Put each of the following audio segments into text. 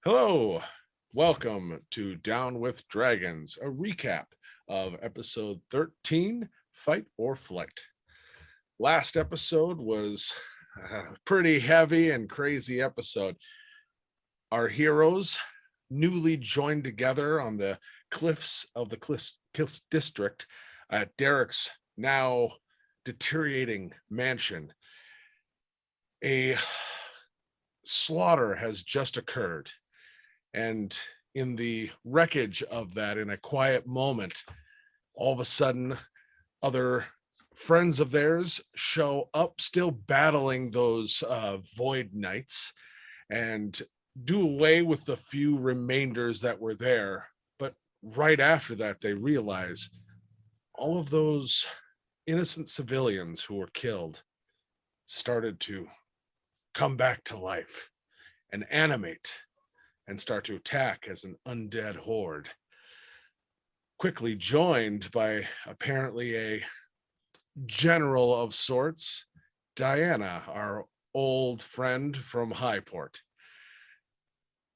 Hello, welcome to Down with Dragons, a recap of episode 13, Fight or Flight. Last episode was a pretty heavy and crazy episode. Our heroes newly joined together on the cliffs of the Cliffs District at Derek's now deteriorating mansion. A slaughter has just occurred. And in the wreckage of that, in a quiet moment, all of a sudden, other friends of theirs show up, still battling those void knights, and do away with the few remainders that were there. But right after that, they realize all of those innocent civilians who were killed started to come back to life and animate and start to attack as an undead horde. Quickly joined by apparently a general of sorts, Diana, our old friend from Highport.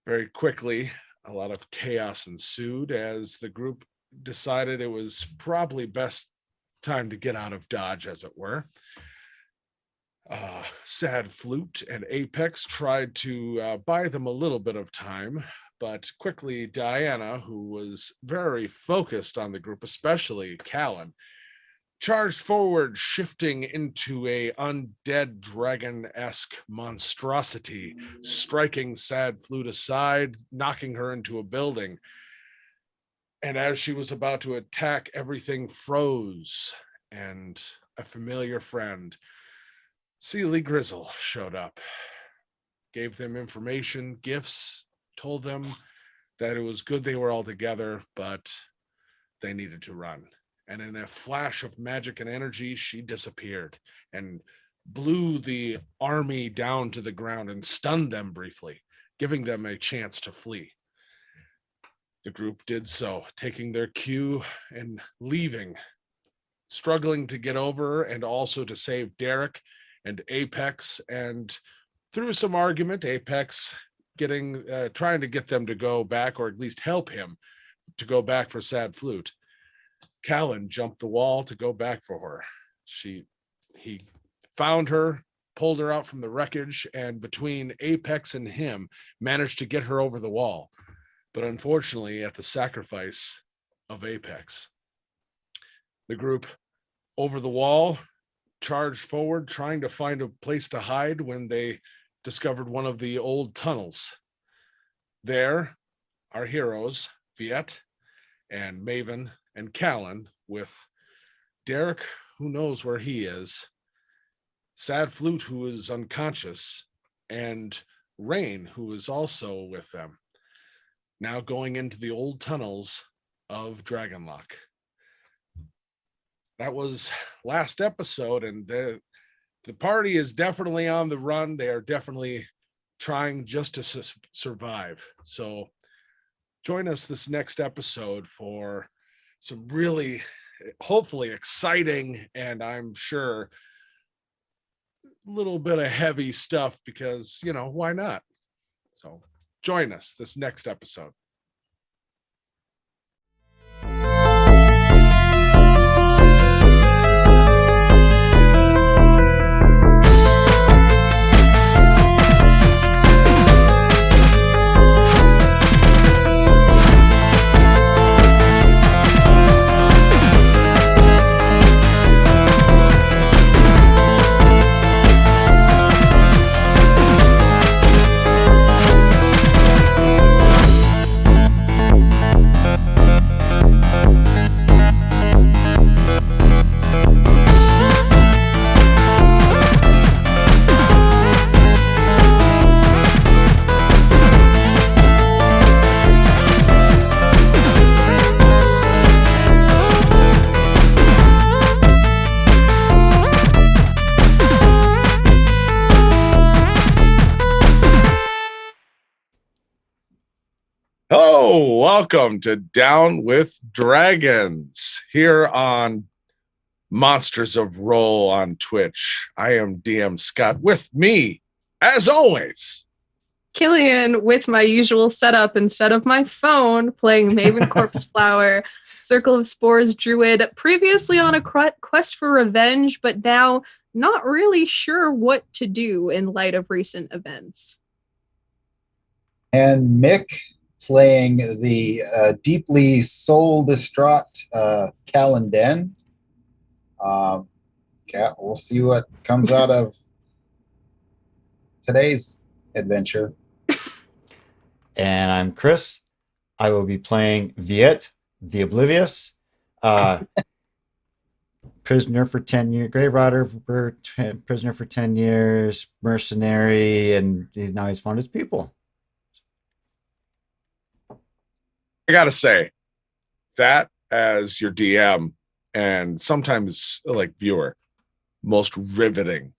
Very quickly, a lot of chaos ensued as the group decided it was probably best time to get out of Dodge, as it were. Sad Flute and Apex tried to buy them a little bit of time, but quickly Diana, who was very focused on the group, especially Callan, charged forward, shifting into a undead dragon-esque monstrosity, striking Sad Flute aside, knocking her into a building. And as she was about to attack, everything froze, and a familiar friend, Sealy Grizzle, showed up, gave them information, gifts, told them that it was good they were all together, but they needed to run. And in a flash of magic and energy, she disappeared and blew the army down to the ground and stunned them briefly, giving them a chance to flee. The group did so, taking their cue and leaving, struggling to get over and also to save Derek and Apex, and through some argument, Apex trying to get them to go back, or at least help him to go back for Sad Flute. Callan jumped the wall to go back for her. He found her, pulled her out from the wreckage, and between Apex and him, managed to get her over the wall. But unfortunately, at the sacrifice of Apex. The group over the wall charged forward, trying to find a place to hide when they discovered one of the old tunnels. There, our heroes, Viet and Maven and Callan, with Derek, who knows where he is, Sad Flute, who is unconscious, and Rain, who is also with them, now going into the old tunnels of Dragonlock. That was last episode, and the party is definitely on the run. They are definitely trying just to survive. So join us this next episode for some really, hopefully exciting, and I'm sure a little bit of heavy stuff because, why not? So join us this next episode. Hello, welcome to Down with Dragons here on Monsters of Roll on Twitch. I am DM Scott. With me, as always, Killian with my usual setup instead of my phone, playing Maven Corpse Flower, Circle of Spores Druid, previously on a quest for revenge, but now not really sure what to do in light of recent events. And Mick playing the deeply soul-distraught Callan Den. We'll see what comes out of today's adventure. And I'm Chris. I will be playing Viet, the Oblivious, prisoner for 10 years, Grave Rider for prisoner for 10 years, mercenary, and now he's found his people. I gotta say, that as your DM and sometimes like viewer, most riveting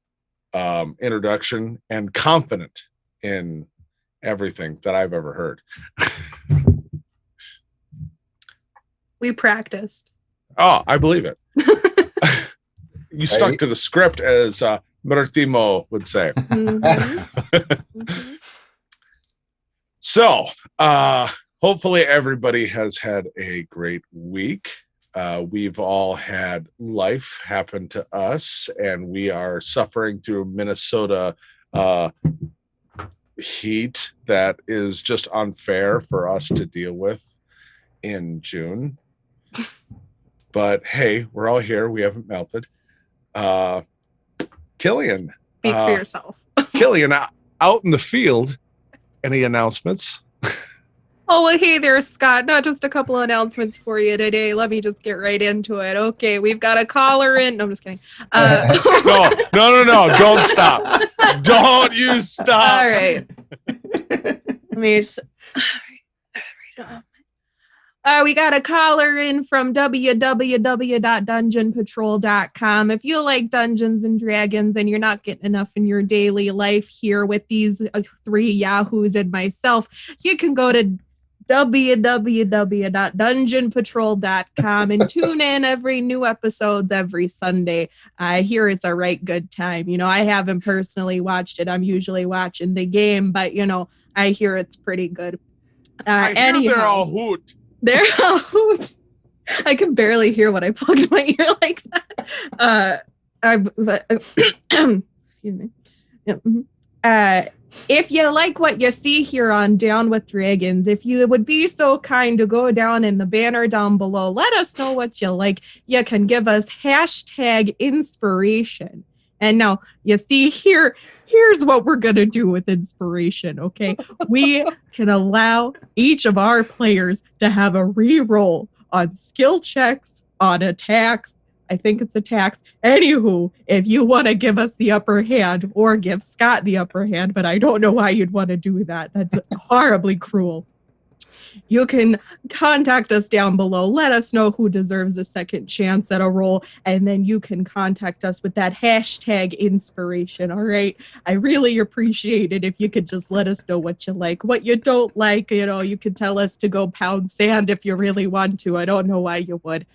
introduction and confident in everything that I've ever heard. We practiced. Oh, I believe it. You stuck to the script, as Martimo would say. So, hopefully everybody has had a great week. We've all had life happen to us, and we are suffering through Minnesota heat that is just unfair for us to deal with in June. But hey, we're all here. We haven't melted. Killian. Speak for yourself. Killian, out in the field, any announcements? Oh, well, hey there, Scott. Not just a couple of announcements for you today. Let me just get right into it. Okay, we've got a caller in. No, I'm just kidding. No. Don't stop. Don't you stop. All right. Let me just read off. We got a caller in from www.dungeonpatrol.com. If you like Dungeons and Dragons and you're not getting enough in your daily life here with these three yahoos and myself, you can go to www.dungeonpatrol.com and tune in every new episode every Sunday. I hear it's a right good time. You know, I haven't personally watched it. I'm usually watching the game, but you know, I hear it's pretty good. I hear they're all hoot. They're all hoot. I can barely hear when I plugged my ear like that. Excuse me. If you like what you see here on Down with Dragons, if you would be so kind to go down in the banner down below, let us know what you like. You can give us #inspiration. And now you see here's what we're going to do with inspiration. Okay. We can allow each of our players to have a re-roll on skill checks, on attacks. I think it's attacks. Anywho, if you want to give us the upper hand or give Scott the upper hand, but I don't know why you'd want to do that. That's horribly cruel. You can contact us down below. Let us know who deserves a second chance at a roll. And then you can contact us with that #inspiration. All right. I really appreciate it if you could just let us know what you like, what you don't like. You know, you could tell us to go pound sand if you really want to. I don't know why you would.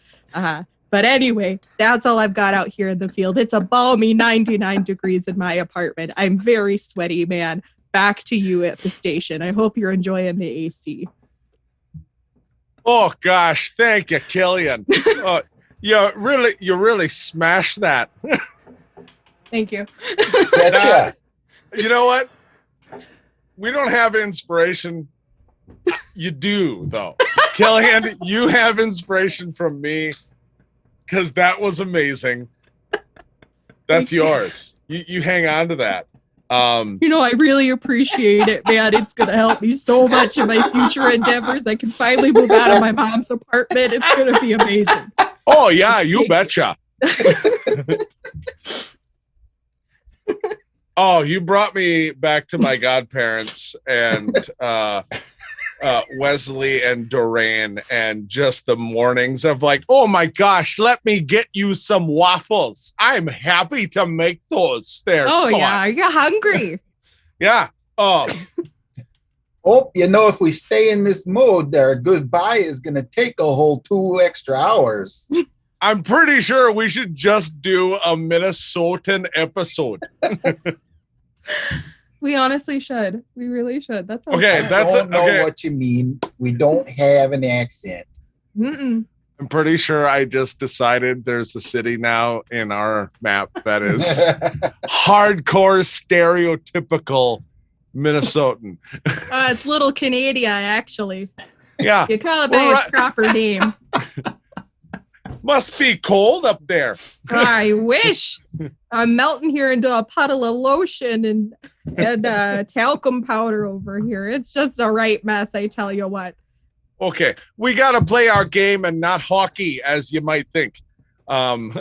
But anyway, that's all I've got out here in the field. It's a balmy 99 degrees in my apartment. I'm very sweaty, man. Back to you at the station. I hope you're enjoying the AC. Oh gosh, thank you, Killian. You really smashed that. Thank you. You know what? We don't have inspiration. You do, though. Killian, you have inspiration from me because that was amazing. That's yours. You hang on to that. You know, I really appreciate it, man. It's going to help me so much in my future endeavors. I can finally move out of my mom's apartment. It's going to be amazing. Oh, yeah, you betcha. Oh, you brought me back to my godparents and Wesley and Doreen, and just the mornings of like, oh my gosh, let me get you some waffles. I'm happy to make those there. Oh, yeah, you're hungry. Yeah. Oh, you know, if we stay in this mode, our goodbye is going to take a whole 2 extra hours. I'm pretty sure we should just do a Minnesotan episode. We honestly should. We really should. That's Okay, I that's don't it. know Okay. what you mean. We don't have an accent. Mm-mm. I'm pretty sure I just decided there's a city now in our map that is hardcore stereotypical Minnesotan. It's Little Canada, actually. Yeah, You call it We're by its right- proper name. must be cold up there. I wish. I'm melting here into a puddle of lotion and talcum powder over here. It's just a right mess, I tell you what. Okay, we got to play our game and not hockey, as you might think. And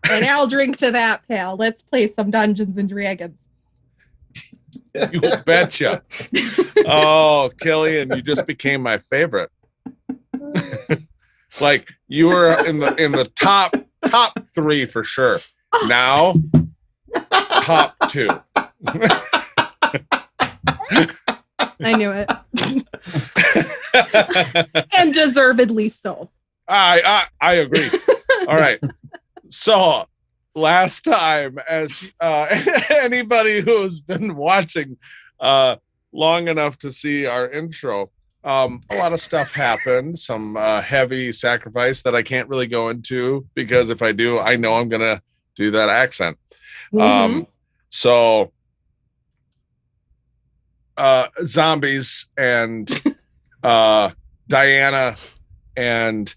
I'll drink to that, pal. Let's play some Dungeons and Dragons. You betcha. Oh, Killian, you just became my favorite. Like you were in the top 3 for sure. Now, top 2. I knew it. And deservedly so. I agree. All right. So last time, as anybody who's been watching long enough to see our intro, a lot of stuff happened. Some heavy sacrifice that I can't really go into because if I do, I know I'm gonna do that accent. Mhm. So zombies and Diana and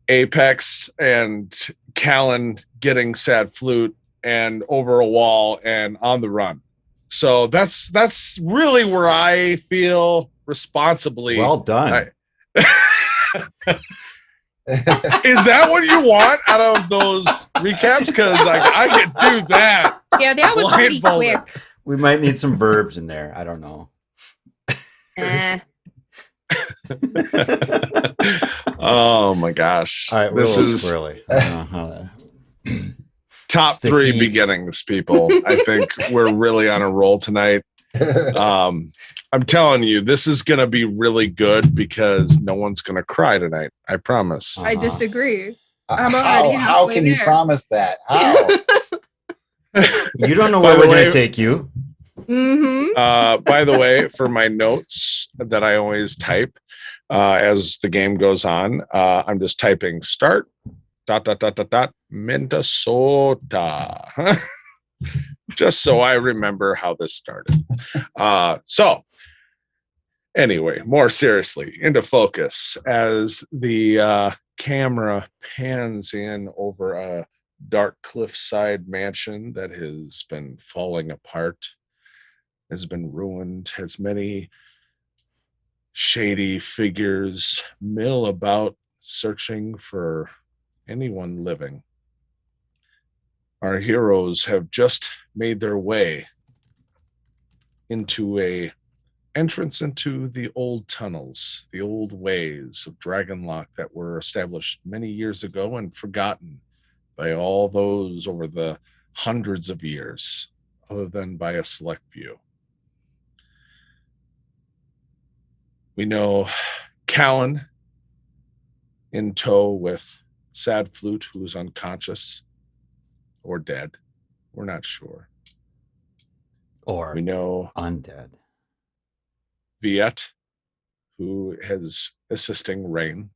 Apex and Callan getting sad flute and over a wall and on the run. So that's really where I feel responsibly. Well done. Is that what you want out of those recaps? Because like I could do that. Yeah, that was pretty Blindfolded. quick. We might need some verbs in there. I don't know. Oh my gosh. All right, we're This a little is squirrely. I don't know how that- top It's the 3 heat. beginnings, people. I think we're really on a roll tonight. I'm telling you, this is going to be really good because no one's going to cry tonight. I promise. I disagree. how I'm already how halfway can you there. promise that? How? You don't know By where the we're going way- to take you. Mm-hmm. By the way, for my notes that I always type as the game goes on, I'm just typing start ... Minnesota. Just so I remember how this started. So anyway, more seriously, into focus as the camera pans in over a dark cliffside mansion that has been falling apart, has been ruined, has many shady figures mill about searching for anyone living. Our heroes have just made their way into a entrance into the old tunnels, the old ways of Dragonlock that were established many years ago and forgotten by all those over the hundreds of years, other than by a select few. We know Callan in tow with Sad Flute, who's unconscious or dead. We're not sure. Or We know undead. Viet, who is assisting Rain,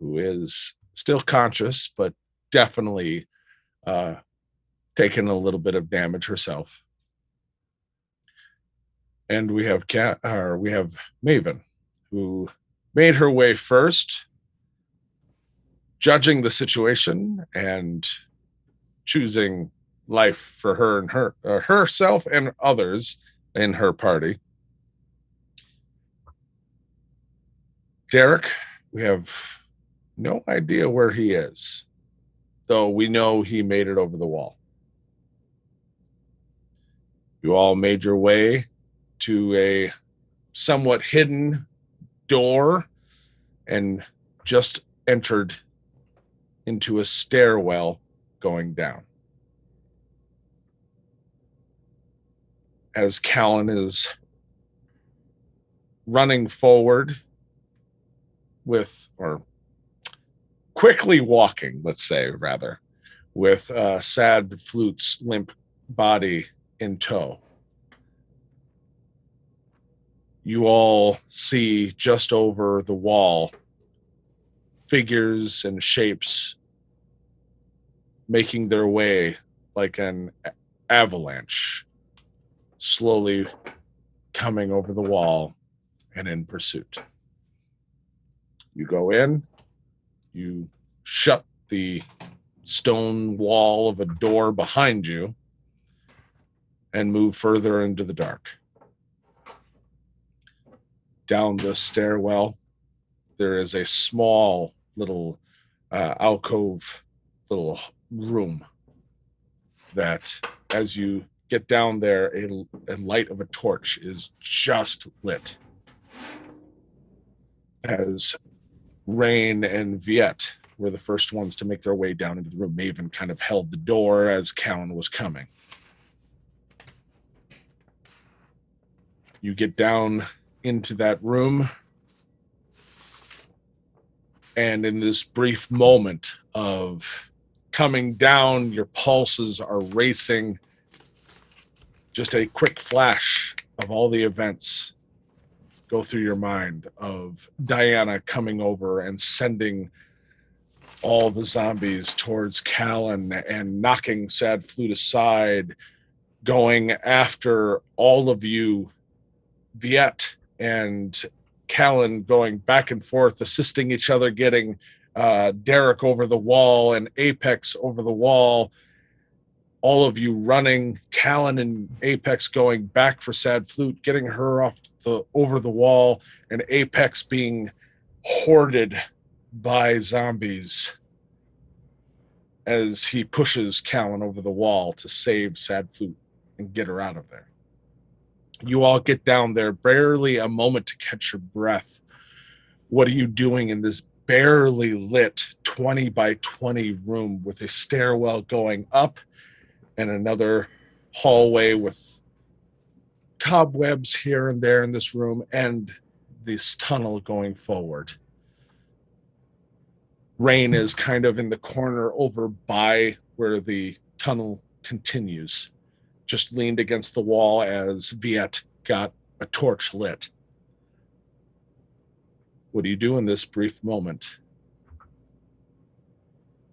who is still conscious, but definitely taken a little bit of damage herself. And we have Maven, who made her way first, judging the situation and choosing life for her and herself and others in her party. Derek, we have no idea where he is, though we know he made it over the wall. You all made your way to a somewhat hidden door and just entered into a stairwell going down. As Callan is running forward or quickly walking, let's say, rather, with Sad Flute's limp body in tow. You all see just over the wall figures and shapes making their way like an avalanche, slowly coming over the wall and in pursuit. You go in, you shut the stone wall of a door behind you, and move further into the dark. Down the stairwell, there is a small little alcove, little room that, as you get down there, a light of a torch is just lit. As Rain and Viet were the first ones to make their way down into the room. Maven kind of held the door as Callan was coming. You get down into that room, and in this brief moment of coming down, your pulses are racing. Just a quick flash of all the events go through your mind of Diana coming over and sending all the zombies towards Callan and knocking Sad Flute aside, going after all of you, Viet and Callan going back and forth, assisting each other, getting Derek over the wall and Apex over the wall. All of you running, Callan and Apex going back for Sad Flute, getting her over the wall, and Apex being hoarded by zombies as he pushes Callan over the wall to save Sad Flute and get her out of there. You all get down there, barely a moment to catch your breath. What are you doing in this barely lit 20 by 20 room with a stairwell going up and another hallway with cobwebs here and there in this room and this tunnel going forward? Rain is kind of in the corner over by where the tunnel continues, just leaned against the wall as Viet got a torch lit. What do you do in this brief moment?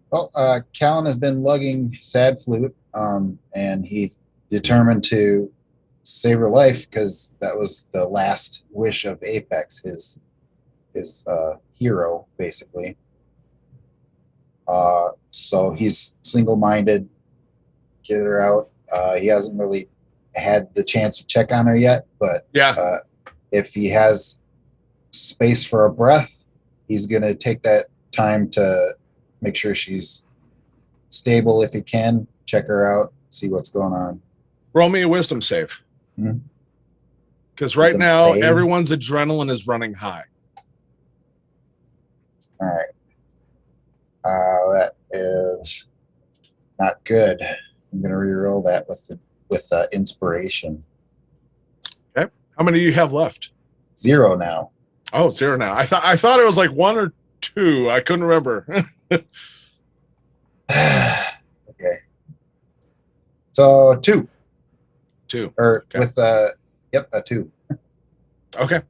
Well, Callan has been lugging Sad Flute, and he's determined to save her life because that was the last wish of Apex, his hero, basically. So he's single-minded, get her out. He hasn't really had the chance to check on her yet, but Yeah. If he has space for a breath, he's going to take that time to make sure she's stable if he can, check her out, see what's going on. Roll me a wisdom save. Because right Wisdom now, save? everyone's adrenaline is running high. All right. That is not good. I'm going to re-roll that with inspiration. Okay. How many do you have left? 0 now. Oh, 0 now. I thought it was like 1 or 2. I couldn't remember. Okay. So 2. 2. Or Okay. with a 2. Okay.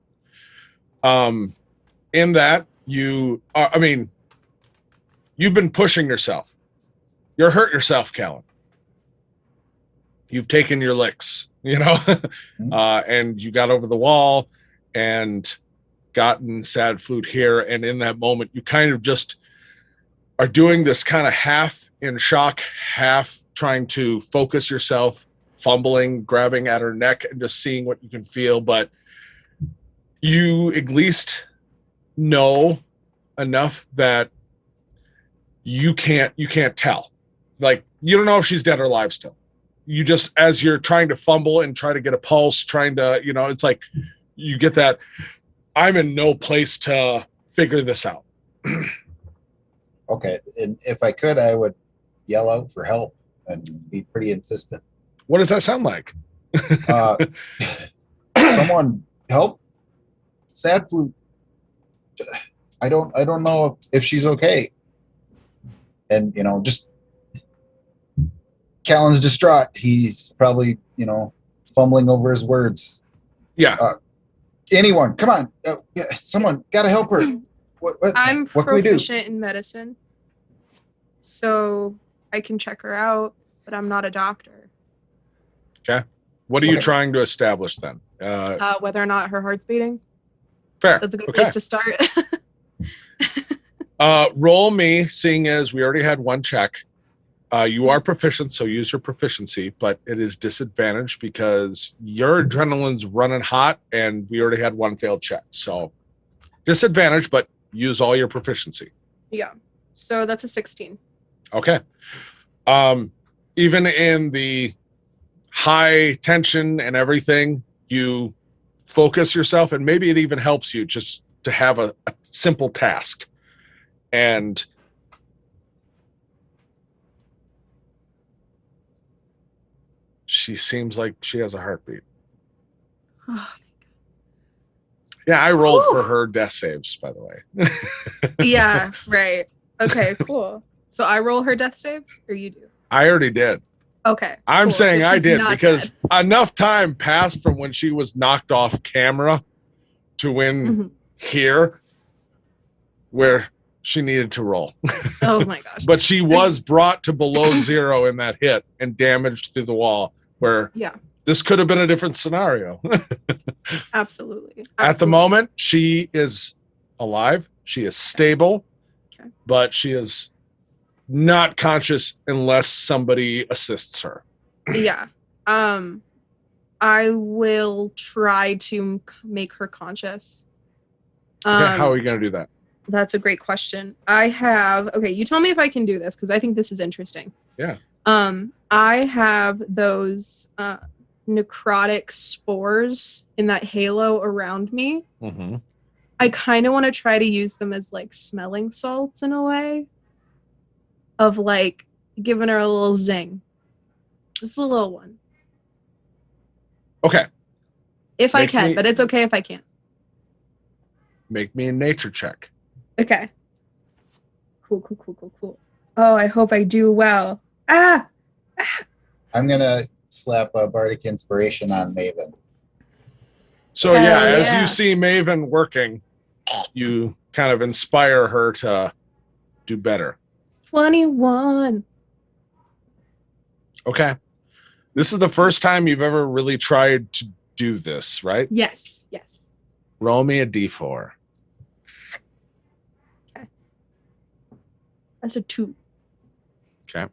In that you've been pushing yourself. You're hurt yourself, Callan. You've taken your licks, and you got over the wall and gotten Sad Flute here. And in that moment, you kind of just are doing this kind of half in shock, half trying to focus yourself, fumbling, grabbing at her neck and just seeing what you can feel. But you at least know enough that you can't tell. Like, you don't know if she's dead or alive still. You just, as you're trying to fumble and try to get a pulse, trying to, it's like you get that, I'm in no place to figure this out. Okay. And if I could, I would yell out for help and be pretty insistent. What does that sound like? Someone help Sad Flute. I don't know if she's okay. And just Callan's distraught. He's probably, fumbling over his words. Yeah. Anyone, come on. Yeah, someone, got to help her. What I'm what can we do? proficient in medicine, so I can check her out, but I'm not a doctor. Okay. What are you Okay. trying to establish then? Whether or not her heart's beating. Fair. That's a good Okay. place to start. Roll me, seeing as we already had one check. You are proficient, so use your proficiency, but it is disadvantaged because your adrenaline's running hot and we already had one failed check. So disadvantage, but use all your proficiency. Yeah. So that's a 16. Okay. Even in the high tension and everything, you focus yourself, and maybe it even helps you just to have a simple task. And she seems like she has a heartbeat. Yeah, I rolled for her death saves, by the way. Yeah, right. Okay, cool. So I roll her death saves, or you do? I already did. Okay. I'm cool. saying So I she's did not because dead. enough time passed from when she was knocked off camera to when Mhm. here where she needed to roll. Oh my gosh. But she was brought to below 0 in that hit and damaged through the wall, where Yeah, this could have been a different scenario. absolutely. At the moment, she is alive. She is stable, Okay. but she is not conscious unless somebody assists her. Yeah. I will try to make her conscious. Okay, how are we going to do that? That's a great question. Okay, you tell me if I can do this because I think this is interesting. Yeah. I have those necrotic spores in that halo around me. Mm-hmm. I kind of want to try to use them as like smelling salts in a way of like giving her a little zing. Just a little one. Okay, If I Make can, me- but it's okay if I can't. make me a nature check. Okay. Cool. Oh, I hope I do well. Ah! I'm going to slap a Bardic Inspiration on Maven. So Hell yeah, as yeah. you see Maven working, you kind of inspire her to do better. 21. Okay. This is the first time you've ever really tried to do this, right? Yes. Roll me a d4. That's a 2. Okay.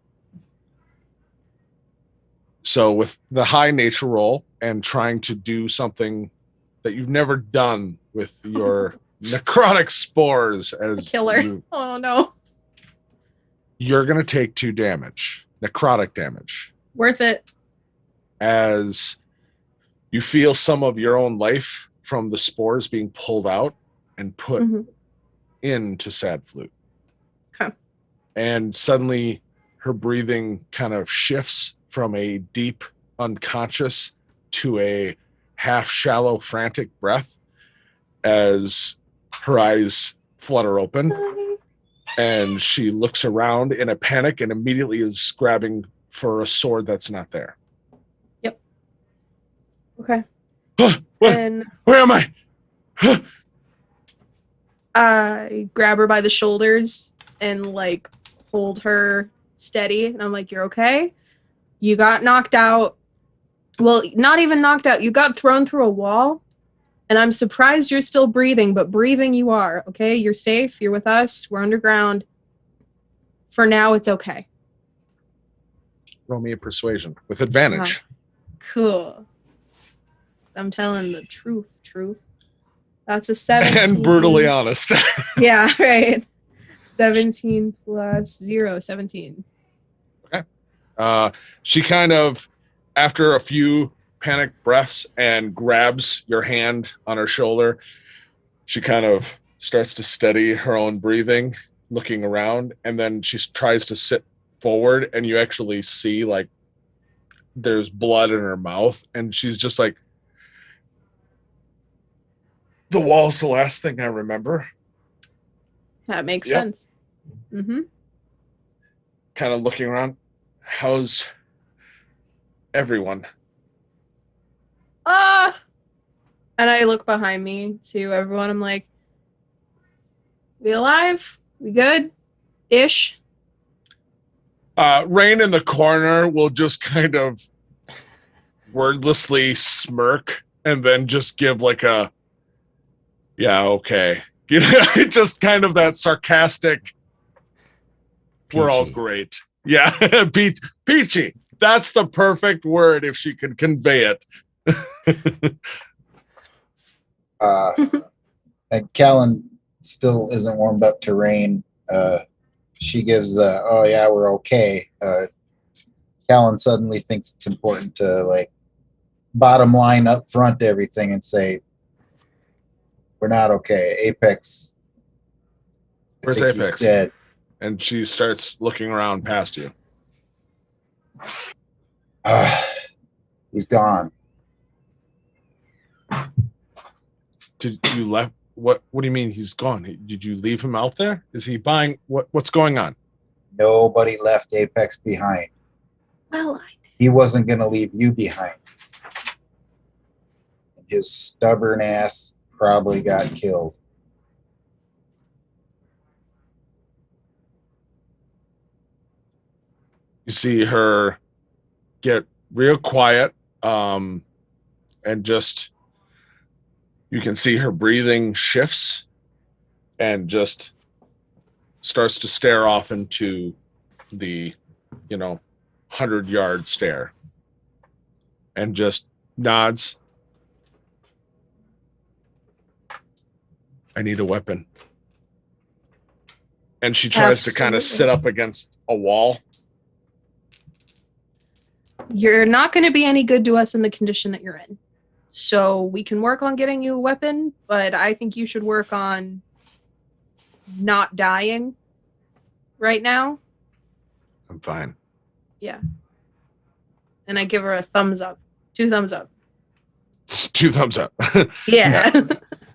So with the high nature roll and trying to do something that you've never done with your necrotic spores as Killer. Oh no. you're going to take 2 damage, necrotic damage, Worth it. as you feel some of your own life from the spores being pulled out and put Mhm. into Sad Flute. Okay. And suddenly her breathing kind of shifts from a deep unconscious to a half shallow frantic breath as her eyes flutter open and she looks around in a panic and immediately is grabbing for a sword that's not there. Okay. What? And Where am I? I grab her by the shoulders and like hold her steady. And I'm like, you're okay. You got knocked out. Well, not even knocked out. You got thrown through a wall. And I'm surprised you're still breathing, but breathing you are. Okay. You're safe. You're with us. We're underground. For now, it's okay. Roll me a persuasion with advantage. Cool. I'm telling the truth. That's a 17. And brutally honest. Yeah, right. 17 plus 0, 17. She kind of, after a few panic breaths and grabs your hand on her shoulder, she kind of starts to steady her own breathing, looking around, and then she tries to sit forward, and you actually see like there's blood in her mouth, and she's just like, the wall's the last thing I remember. That makes Yep. sense. Mm-hmm. Kind of looking around. How's everyone. And I look behind me to everyone. I'm like, we alive? We good? Ish. Rain in the corner will just kind of wordlessly smirk and then just give like a, yeah, okay. You know, just kind of that sarcastic, we're all Peachy. great. Yeah, peachy. That's the perfect word if she could convey it. And Callan still isn't warmed up to Rain. She gives the, oh yeah, we're okay. Callan suddenly thinks it's important to like bottom line up front to everything and say, we're not okay. Apex. I Where's think he's Apex? dead. And she starts looking around past you. He's gone. Did you left? What do you mean he's gone? Did you leave him out there? Is he buying? What's going on? Nobody left Apex behind. Well, He wasn't going to leave you behind. His stubborn ass probably got killed. You see her get real quiet, and just you can see her breathing shifts and just starts to stare off into the 100-yard stare and just nods. I need a weapon. And she tries to kind of sit up against a wall. You're not going to be any good to us in the condition that you're in. So we can work on getting you a weapon, but I think you should work on not dying right now. I'm fine. Yeah. And I give her a thumbs up. 2 thumbs up. 2 thumbs up. Yeah.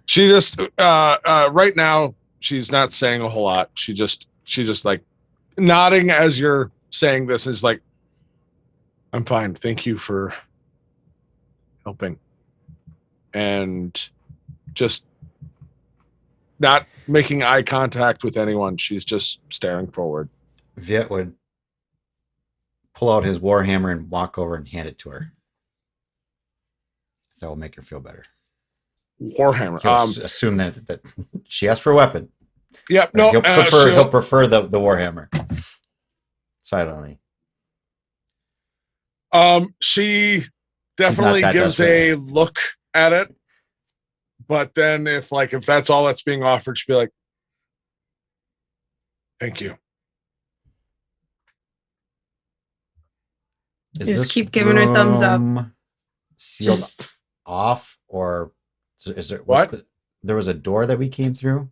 She just right now she's not saying a whole lot. She's just like nodding as you're saying this, is like, I'm fine. Thank you for helping. And just not making eye contact with anyone. She's just staring forward. Viet would pull out his warhammer and walk over and hand it to her. That will make her feel better. Warhammer. He'll assume that she asked for a weapon. Yep. No. He'll prefer the warhammer. Silently. She definitely gives a look at it, but then if that's all that's being offered, she'd be like, "Thank you." Just keep giving her thumbs up. Sealed off, or is there there was a door that we came through?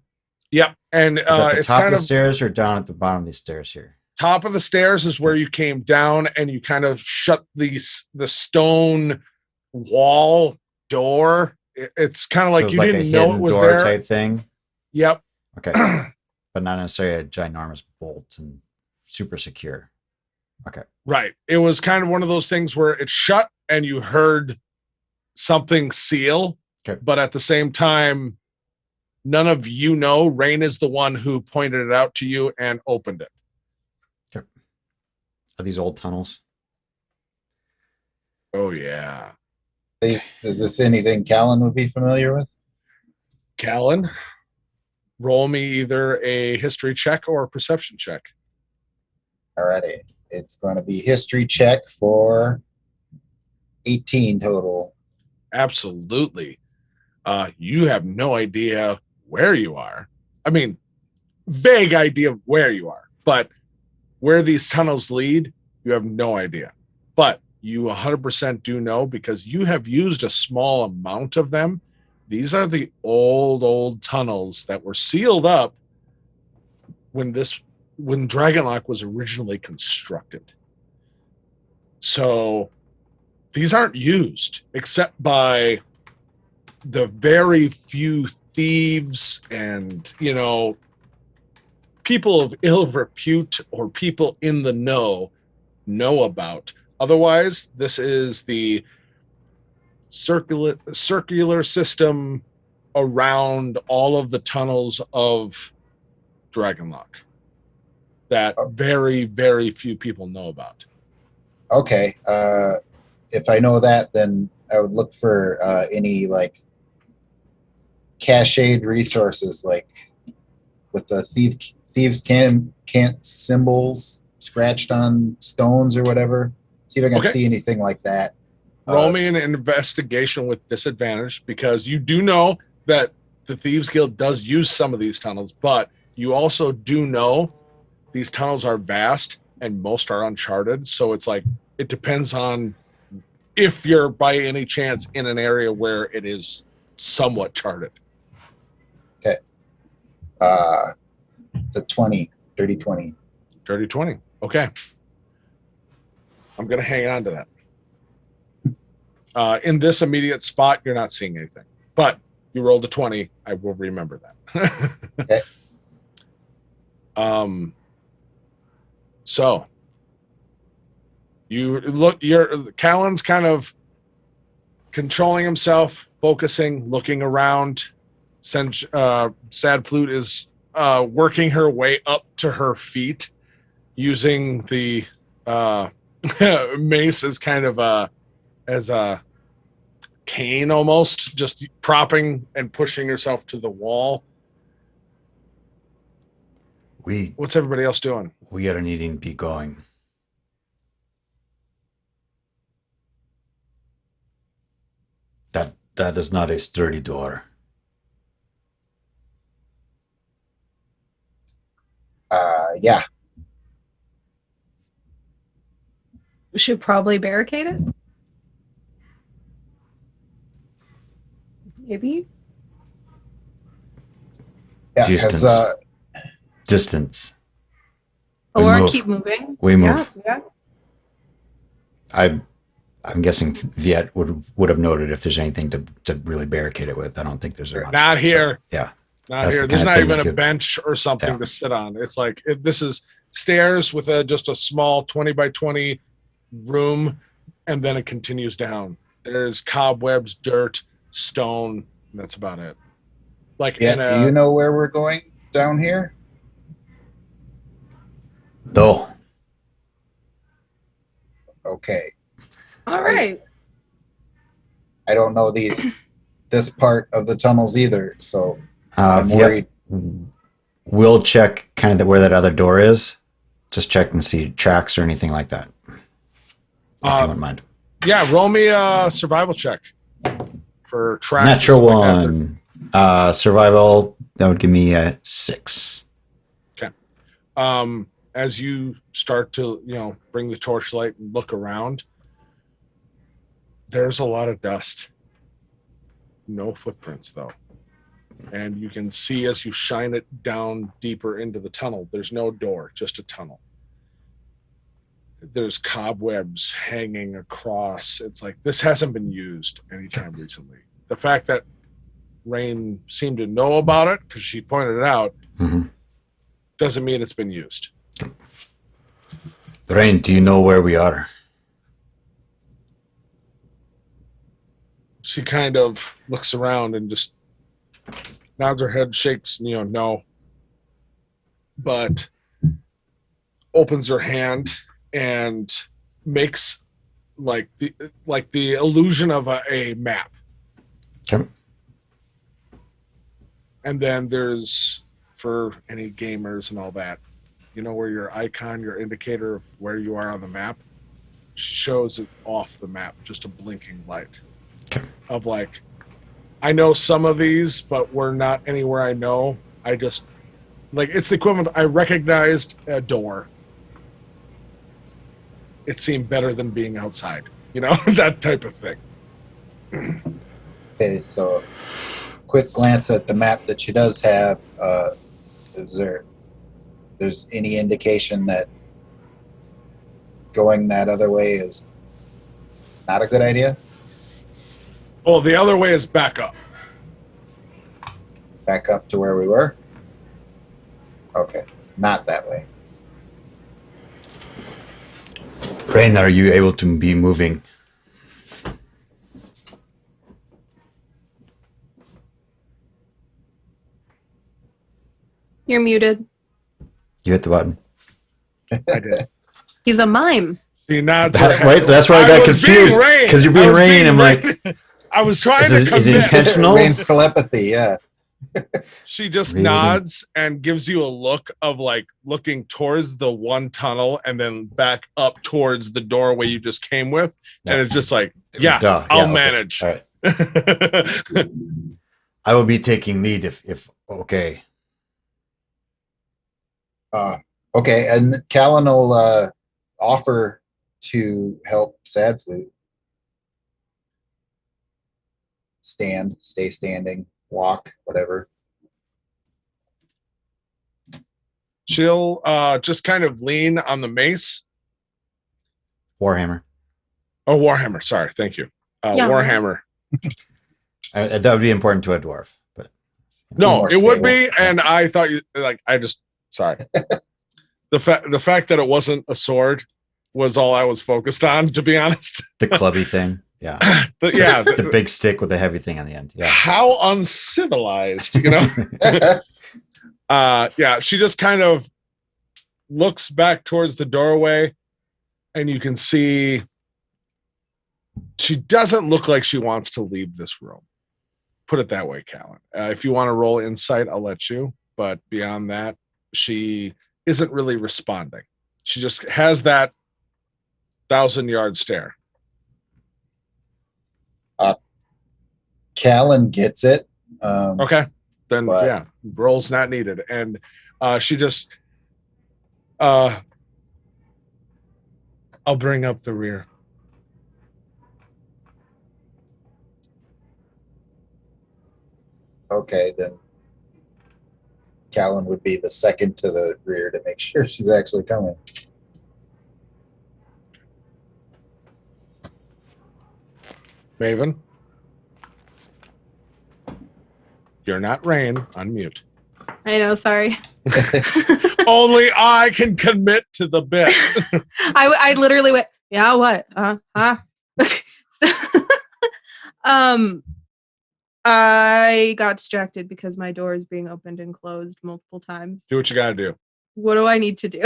Yep, and is that the it's top kind of the stairs or down at the bottom of these stairs here? Top of the stairs is where you came down, and you kind of shut the stone wall door. It's kind of like you didn't know it was door there type thing. Yep. Okay, but not necessarily a ginormous bolt and super secure. Okay. Right. It was kind of one of those things where it shut and you heard something seal, okay, but at the same time, none of you know. Rain is the one who pointed it out to you and opened it. Okay. Are these old tunnels? Oh, yeah. Is this anything Callan would be familiar with? Callan, roll me either a history check or a perception check. Alrighty. It's going to be history check for 18 total. Absolutely. You have no idea where you are. I mean, vague idea of where you are, but where these tunnels lead, you have no idea. But you 100% do know, because you have used a small amount of them. These are the old tunnels that were sealed up when Dragonlock was originally constructed. So these aren't used except by the very few thieves and, people of ill repute or people in the know about. Otherwise, this is the circular system around all of the tunnels of Dragonlock that very, very few people know about. Okay. If I know that, then I would look for any like cached resources, like with the thieves can't symbols scratched on stones or whatever. See if I can Okay. see anything like that. Roll me an investigation with disadvantage, because you do know that the Thieves Guild does use some of these tunnels, but you also do know these tunnels are vast and most are uncharted. So it's like, it depends on if you're by any chance in an area where it is somewhat charted. It's a 20, dirty 20. Dirty 20. Okay. I'm going to hang on to that. In this immediate spot, you're not seeing anything, but you rolled a 20. I will remember that. Okay. So you look, Callan's kind of controlling himself, focusing, looking around. Sad Flute is working her way up to her feet, using the mace as kind of a cane almost, just propping and pushing herself to the wall. What's everybody else doing? We are needing to be going. That is not a sturdy door. Yeah. We should probably barricade it. Maybe. Yeah. Distance. 'Cause, Distance. Oh, We or move. keep moving. We move. Yeah. I'm guessing Viet would have noted if there's anything to really barricade it with. I don't think there's much. Not here. So, yeah. Not That's here. the There's kind of not thing even you a could- bench or something Yeah. to sit on. It's like this is stairs with just a small 20 by 20 room, and then it continues down. There's cobwebs, dirt, stone, and that's about it. Like, yeah. in a, Do you know where we're going down here? No. Okay. All right. I don't know this part of the tunnels either, so I'm Viet worried. We'll check kind of where that other door is. Just check and see tracks or anything like that. If you wouldn't mind. yeah, roll me a survival check for tracks. and Natural stuff like that. one. Survival, that would give me a 6. As you start to, bring the torchlight and look around, there's a lot of dust. No footprints, though. And you can see as you shine it down deeper into the tunnel, there's no door, just a tunnel. There's cobwebs hanging across. It's like this hasn't been used anytime recently. The fact that Rain seemed to know about it, because she pointed it out, doesn't mean it's been used. Rain, do you know where we are? She kind of looks around and just nods her head, shakes, no. But opens her hand and makes like the illusion of a map. Okay. And then there's, for any gamers and all that, where your icon, your indicator of where you are on the map, she shows it off the map, just a blinking light. Okay. Of like, I know some of these, but we're not anywhere I know. I just, it's the equivalent. I recognized a door. It seemed better than being outside, that type of thing. Okay, so quick glance at the map that she does have. There's any indication that going that other way is not a good idea? Oh, the other way is back up. Back up to where we were? Okay, not that way. Rain, are you able to be moving? You're muted. You hit the button. I did. He's a mime. She nods her head. Right, that's where I got was being confused Rain. because you're I being was Rain. being I'm like, Rain. I was trying to is it commit. intentional? Rain's telepathy, yeah. She just Really? nods and gives you a look of like looking towards the one tunnel and then back up towards the doorway you just came with. Yeah. And it's just like, yeah, Duh. I'll Yeah, okay. manage. All right. I will be taking lead if okay. Okay, and Callan will offer to help Sad Flute. Stand, stay standing, walk, whatever. She'll just kind of lean on the mace. Warhammer. Oh, Warhammer. Sorry. Thank you. Yeah. Warhammer. That would be important to a dwarf, but No, More it would stable. be. And I thought you like, I just, sorry. The fact that it wasn't a sword was all I was focused on, to be honest. the clubby thing. Yeah. But yeah, The big stick with the heavy thing on the end. Yeah. how uncivilized, you know? Yeah, she just kind of looks back towards the doorway and you can see she doesn't look like she wants to leave this room. Put it that way, Callan. If you want to roll insight, I'll let you. But beyond that, she isn't really responding. She just has that 1,000-yard stare. Callan gets it. Okay. Then But- yeah, roll's not needed. And she just I'll bring up the rear. Okay, then Callan would be the second to the rear to make sure she's actually coming. Maven. You're not Rain. Unmute. I know, sorry. Only I can commit to the bit. I literally went, yeah, what? I got distracted because my door is being opened and closed multiple times. Do what you gotta do. What do I need to do?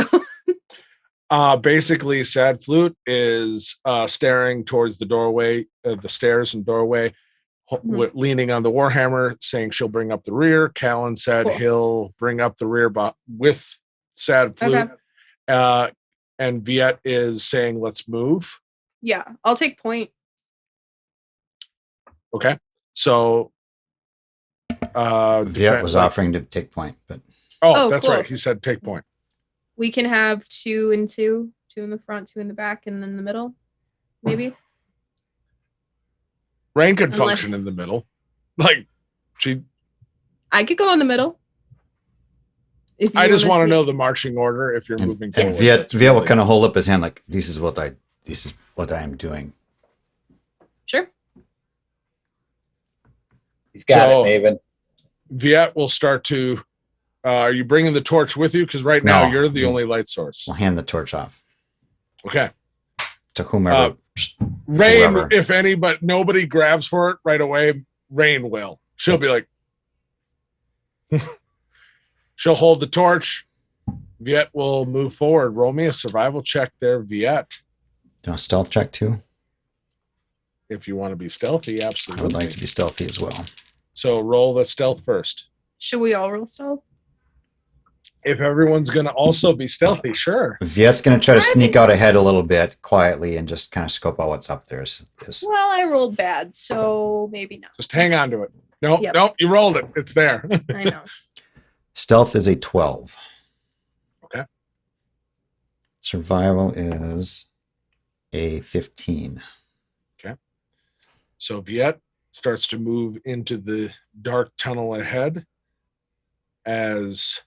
Basically, Sad Flute is staring towards the doorway, the stairs and doorway, leaning on the Warhammer, saying she'll bring up the rear. Callan said Cool. he'll bring up the rear with Sad Flute. Okay. And Viet is saying, let's move. Yeah, I'll take point. Okay. So Viet was offering to take point, but Oh, Oh, that's cool. right. He said take point. We can have 2 and 2, 2 in the front, 2 in the back, and then the middle, maybe. Rain could Unless- function in the middle. Like she I could go in the middle. If I you just want to me- know the marching order if you're moving and forward. Viet That's will really- kind of hold up his hand like this is what I am doing. Sure. He's got So- it, Maven. Viet will start to are you bringing the torch with you? Because right now No. you're the only light source. We'll hand the torch off Okay. to whomever. Just Rain, Whoever. if any, but nobody grabs for it right away, Rain will. She'll be like, she'll hold the torch. Viet will move forward. Roll me a survival check there, Viet. do a stealth check too. If you want to be stealthy, I absolutely. would like to be stealthy as well. So roll the stealth first. Should we all roll stealth? If everyone's going to also be stealthy, sure. Viet's going to try to sneak out ahead a little bit quietly and just kind of scope out what's up there. Well, I rolled bad, so maybe not. Just hang on to it. No, Yep. no, you rolled it. It's there. I know. Stealth is a 12. Okay. Survival is a 15. So Viet starts to move into the dark tunnel ahead as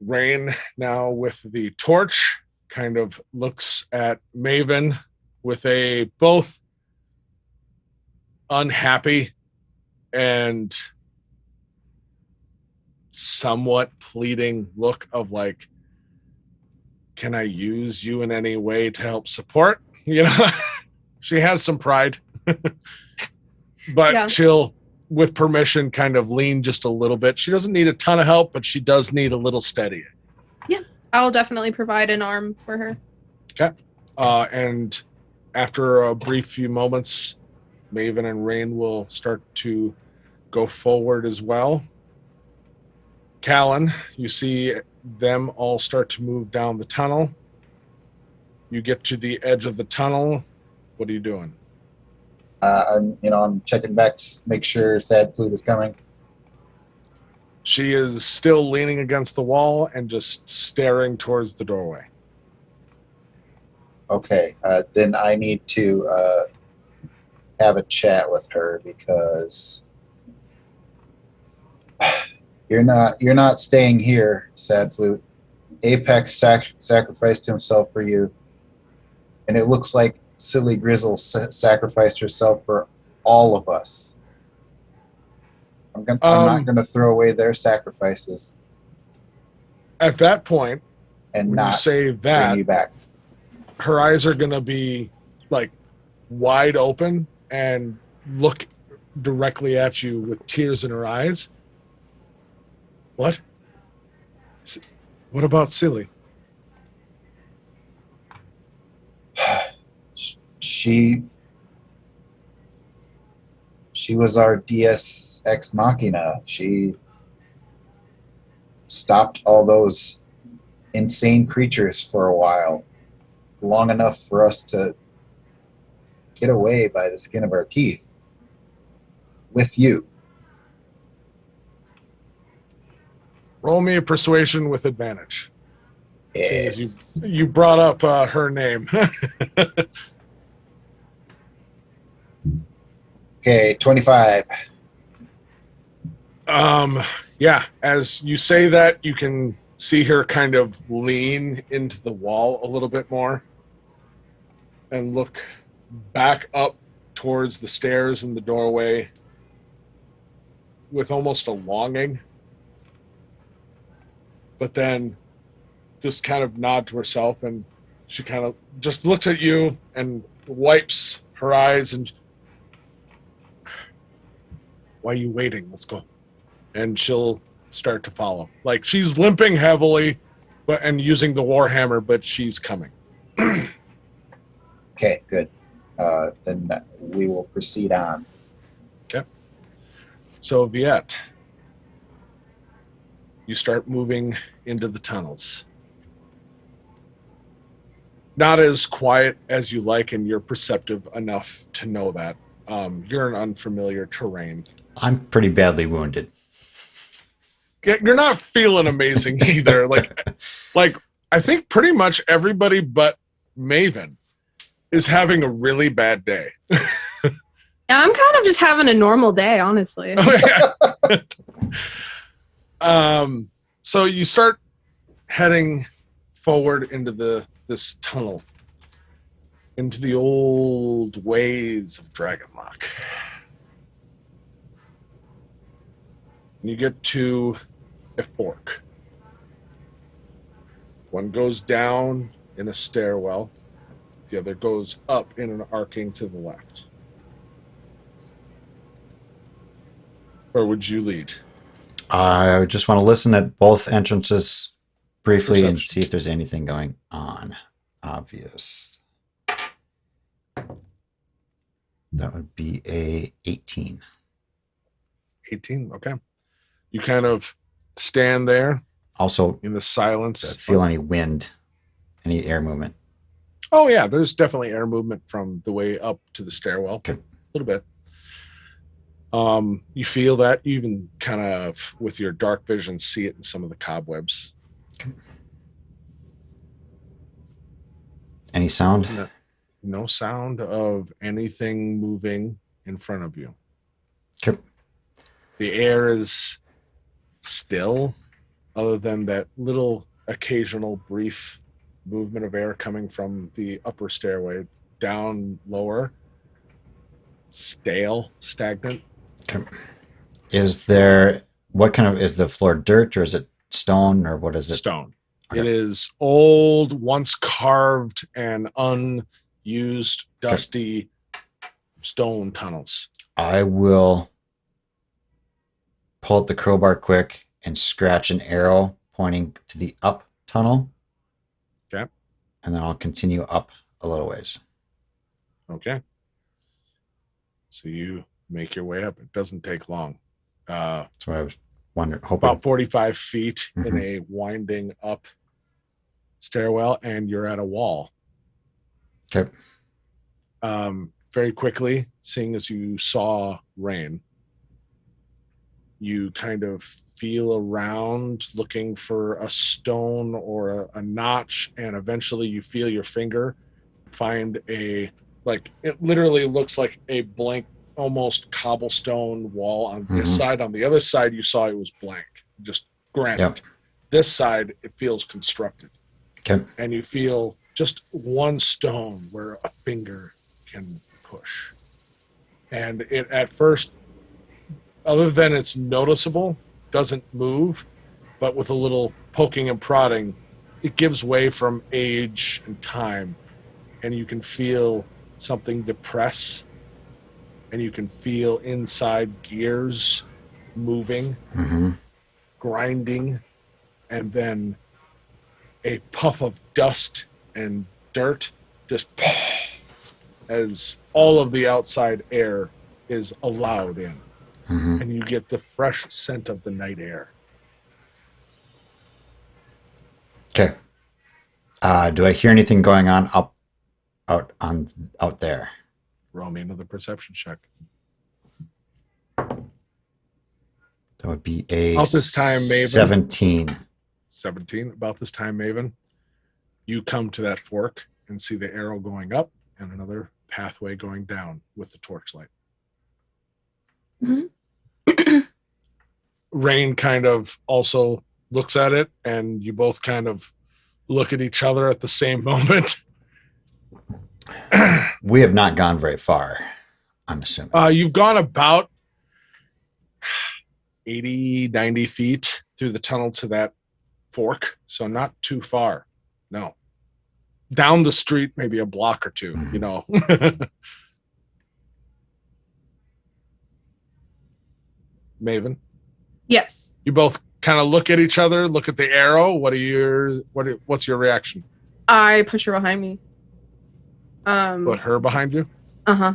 Rain, now with the torch, kind of looks at Maven with a both unhappy and somewhat pleading look of like, can I use you in any way to help support? You know, she has some pride, but Yeah. she'll, with permission, kind of lean just a little bit. She doesn't need a ton of help, but she does need a little steadying. I'll definitely provide an arm for her. And after a brief few moments, Maven and Rain will start to go forward as well. Callan, you see them all start to move down the tunnel. You get to the edge of the tunnel. What are you doing? I'm checking back to make sure Sad Flute is coming. She is still leaning against the wall and just staring towards the doorway. Okay, then I need to have a chat with her because you're not staying here, Sad Flute. Apex sacrificed himself for you, and it looks like Silly Grizzle sacrificed herself for all of us. I'm not going to throw away their sacrifices At that point, and when you not say bring that, you back. her eyes are going to be like wide open and look directly at you with tears in her eyes. What? What about Silly? She was our Deus Ex Machina. She stopped all those insane creatures for a while, long enough for us to get away by the skin of our teeth with you. Roll me a persuasion with advantage. Seeing Yes. as you brought up her name. Okay, 25. Yeah, as you say that, you can see her kind of lean into the wall a little bit more and look back up towards the stairs and the doorway with almost a longing, but then just kind of nod to herself, and she kind of just looks at you and wipes her eyes and, why are you waiting? Let's go. And she'll start to follow. Like, she's limping heavily and using the warhammer, but she's coming. Okay, good. Then we will proceed on. Okay. So, Viet, you start moving into the tunnels. Not as quiet as you like, and you're perceptive enough to know that. You're in unfamiliar terrain. I'm pretty badly wounded. You're not feeling amazing either. Like I think pretty much everybody but Maven is having a really bad day. Yeah, I'm kind of just having a normal day, honestly. So you start heading forward into this tunnel, into the old ways of Dragonlock. You get to a fork. One goes down in a stairwell. The other goes up in an arcing to the left. Where would you lead? I just want to listen at both entrances briefly and Perception. see if there's anything going on. Obvious. That would be a 18. 18, okay. You kind of stand there Also, in the silence. feel any wind, any air movement. Oh, yeah, there's definitely air movement from the way up to the stairwell. Okay. A little bit. You feel that, you even kind of, with your dark vision, see it in some of the cobwebs. Any sound? No sound of anything moving in front of you. Okay. The air is still, other than that little occasional brief movement of air coming from the upper stairway down lower. Stale, stagnant. Okay. Is there, what kind of, is the floor dirt or is it stone or what is it? Stone. It is old, once carved and unused, dusty stone tunnels. I will pull out the crowbar quick and scratch an arrow pointing to the up tunnel. Okay. And then I'll continue up a little ways. Okay. So you make your way up. It doesn't take long. That's what I was hoping. About 45 feet in a winding up stairwell, and you're at a wall. Okay. Very quickly, seeing as you saw rain, you kind of feel around looking for a stone or a notch, and eventually you feel your finger find it literally looks like a blank, almost cobblestone wall on this side. On the other side, you saw it was blank, just granite. Yep. This side, it feels constructed. Okay. And you feel just one stone where a finger can push. And it, at first, other than it's noticeable, doesn't move, but with a little poking and prodding, it gives way from age and time. And you can feel something depress, and you can feel inside gears moving, grinding, and then a puff of dust and dirt just as all of the outside air is allowed in. And you get the fresh scent of the night air. Okay. Do I hear anything going on out there? Roll me another perception check. That would be a About this time, Maven. 17. 17. About this time, Maven, you come to that fork and see the arrow going up and another pathway going down with the torchlight. Rain kind of also looks at it, and you both kind of look at each other at the same moment. We have not gone very far, I'm assuming. You've gone about 80, 90 feet through the tunnel to that fork, so not too far. No. Down the street, maybe a block or two, you know. Maven, Yes. you both kind of look at each other, look at the arrow. What's your reaction? I push her behind me. Put her behind you? Uh-huh.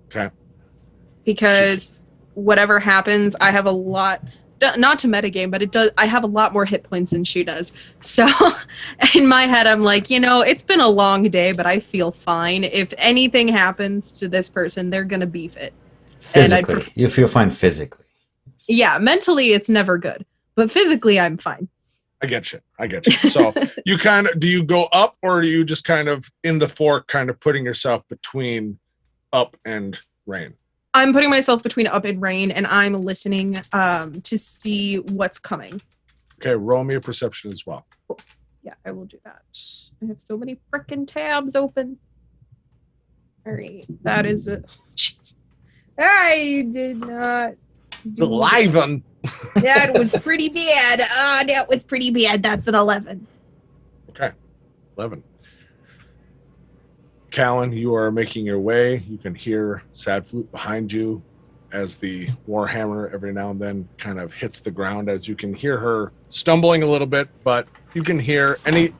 Okay. Because whatever happens, I have a lot, not to metagame, but I have a lot more hit points than she does. So in my head, I'm like, it's been a long day, but I feel fine. If anything happens to this person, they're going to beef it. Physically. You feel fine physically. Yeah, mentally, it's never good. But physically, I'm fine. I get you. So you do you go up, or are you just kind of in the fork, kind of putting yourself between up and rain? I'm putting myself between up and rain, and I'm listening to see what's coming. Okay, roll me a perception as well. Yeah, I will do that. I have so many frickin' tabs open. All right, that is it. Jeez. I did not do Liven. that was pretty bad. That was pretty bad. That's an 11. Okay, 11. Callan, you are making your way. You can hear Sad Flute behind you as the Warhammer every now and then kind of hits the ground, as you can hear her stumbling a little bit, but you can hear any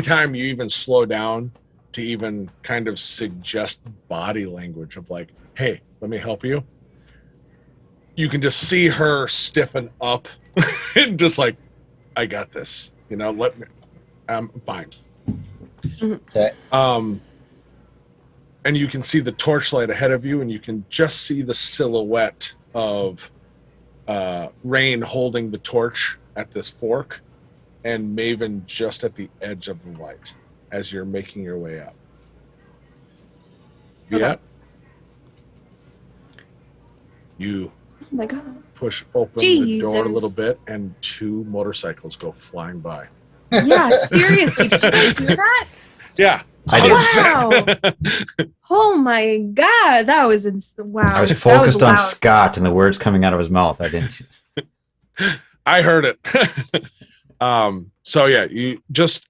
time you even slow down to even kind of suggest body language of like, hey, let me help you. You can just see her stiffen up and just like, I got this, let me, I'm fine. Okay. And you can see the torchlight ahead of you, and you can just see the silhouette of Rain holding the torch at this fork, and Maven just at the edge of the light as you're making your way up. Okay. Yeah. You Oh my god. push open the door a Jesus. little bit, and 2 motorcycles go flying by. Yeah, seriously. Did you guys hear that? Yeah. I did. 100%. Oh my god. That was wow. I was That focused on loud. Scott and the words coming out of his mouth. I didn't. I heard it. So yeah, you just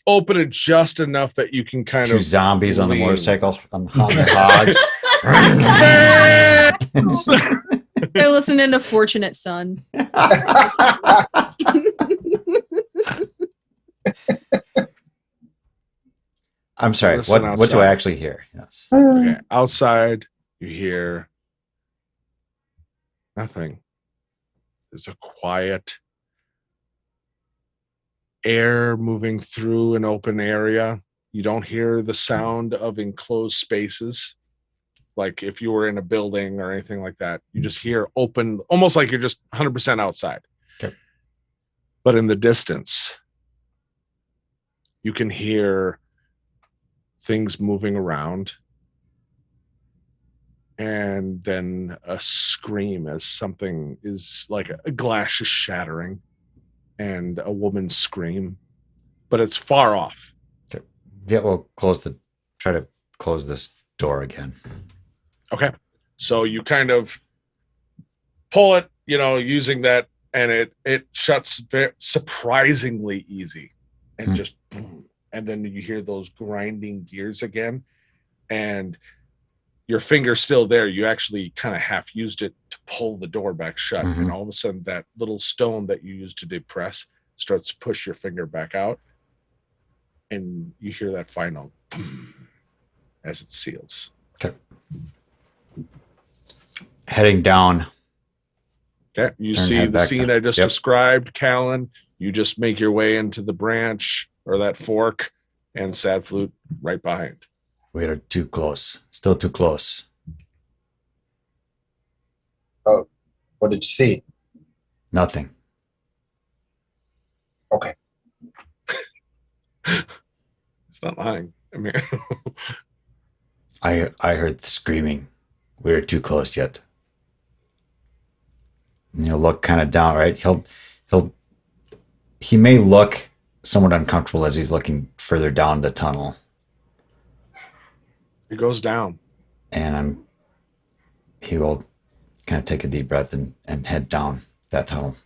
open it just enough that you can kind Two of zombies on the lean. motorcycle on their hogs. They're listening to Fortunate Son. I'm sorry. Listen What do outside. I actually hear? Yes. Okay. Outside, you hear nothing. There's a quiet air moving through an open area. You don't hear the sound of enclosed spaces. Like if you were in a building or anything like that, you just hear open, almost like you're just 100% outside. Okay. But in the distance, you can hear things moving around, and then a scream as something is like a glass is shattering, and a woman's scream, but it's far off. Okay. Yeah, we'll try to close this door again. Okay. So you kind of pull it, using that, and it shuts surprisingly easy, and just boom. And then you hear those grinding gears again, and your finger's still there. You actually kind of half used it to pull the door back shut. Mhm. And all of a sudden that little stone that you used to depress starts to push your finger back out. And you hear that final boom as it seals. Okay. Heading down. Okay. You Turn see head the back scene down. I just Yep. described, Callan. You just make your way into the branch or that fork, and Sad Flute right behind. We are too close. Still too close. What did you see? Nothing. Okay. It's not lying. I mean, I heard screaming. We're too close yet. And he'll look kind of down, right? He may look somewhat uncomfortable as he's looking further down the tunnel. it goes down. And he will kind of take a deep breath and head down that tunnel.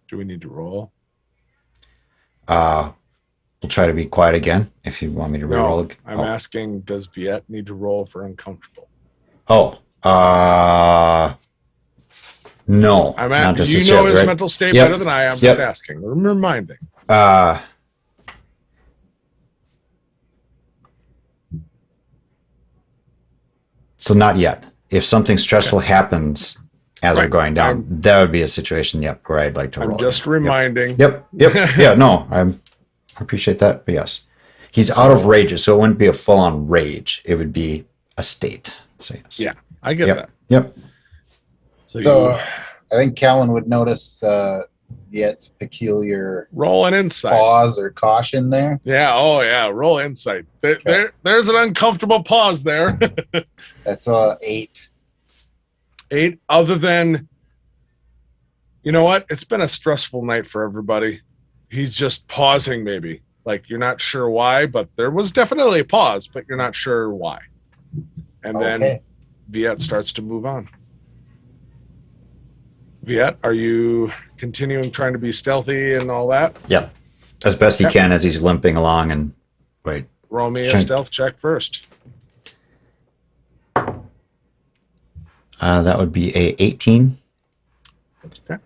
Do we need to roll? We'll try to be quiet again if you want me to reroll. No, I'm asking, does Viet need to roll for uncomfortable? No. I'm not asking. You know necessarily, his right? mental state Yep. better than I am. Yep. Just asking. I'm reminding. So not yet. If something stressful happens as we're Right. going down, that would be a situation, where I'd like to roll. I'm just again. reminding. Yep. Yeah, no, I appreciate that, but yes. He's out of rage, so it wouldn't be a full-on rage. It would be a state. So yes. Yeah, I get Yep. that. Yep. So you I think Callan would notice Viet's peculiar roll an insight. pause or caution there. Yeah. Oh, yeah. Roll insight. There's an uncomfortable pause there. That's 8. 8. Other than, you know what? It's been a stressful night for everybody. He's just pausing, maybe. Like you're not sure why, but there was definitely a pause, but you're not sure why. And then Okay. Viet starts to move on. Viet, are you continuing trying to be stealthy and all that? Yep. As best he Yep. can as he's limping along and wait. Roll me a Sure. stealth check first. That would be a 18. Okay.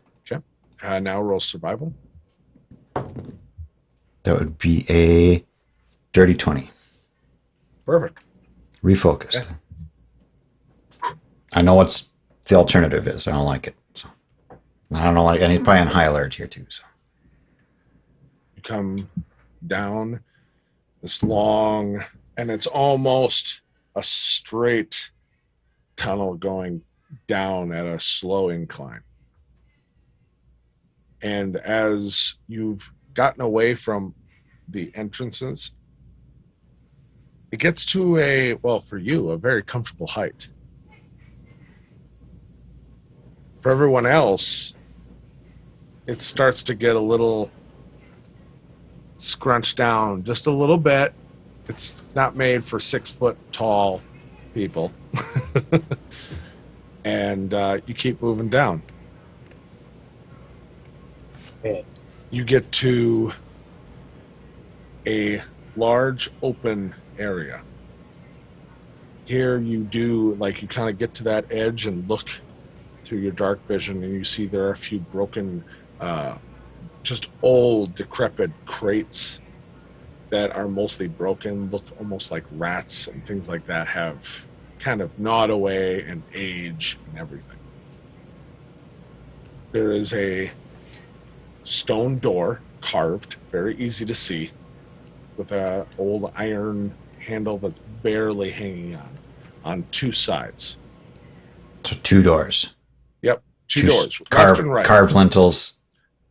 Now roll survival. That would be a dirty 20. Perfect. Refocused. Yeah. I know what's the alternative is. I don't like it. So I don't know, and he's probably on high alert here too. So You come down this long, and it's almost a straight tunnel going down at a slow incline. And as you've gotten away from the entrances, it gets to for you, a very comfortable height. For everyone else, it starts to get a little scrunched down just a little bit. It's not made for 6 foot tall people. And you keep moving down. Okay. You get to a large open area. Here you do, like, you kind of get to that edge and look through your dark vision, and you see there are a few broken, just old, decrepit crates that are mostly broken, look almost like rats and things like that, have kind of gnawed away and age and everything. There is a stone door carved, very easy to see, with a old iron handle that's barely hanging on two sides. So 2 doors. Yep, two doors, Carved, left and right. carved lintels,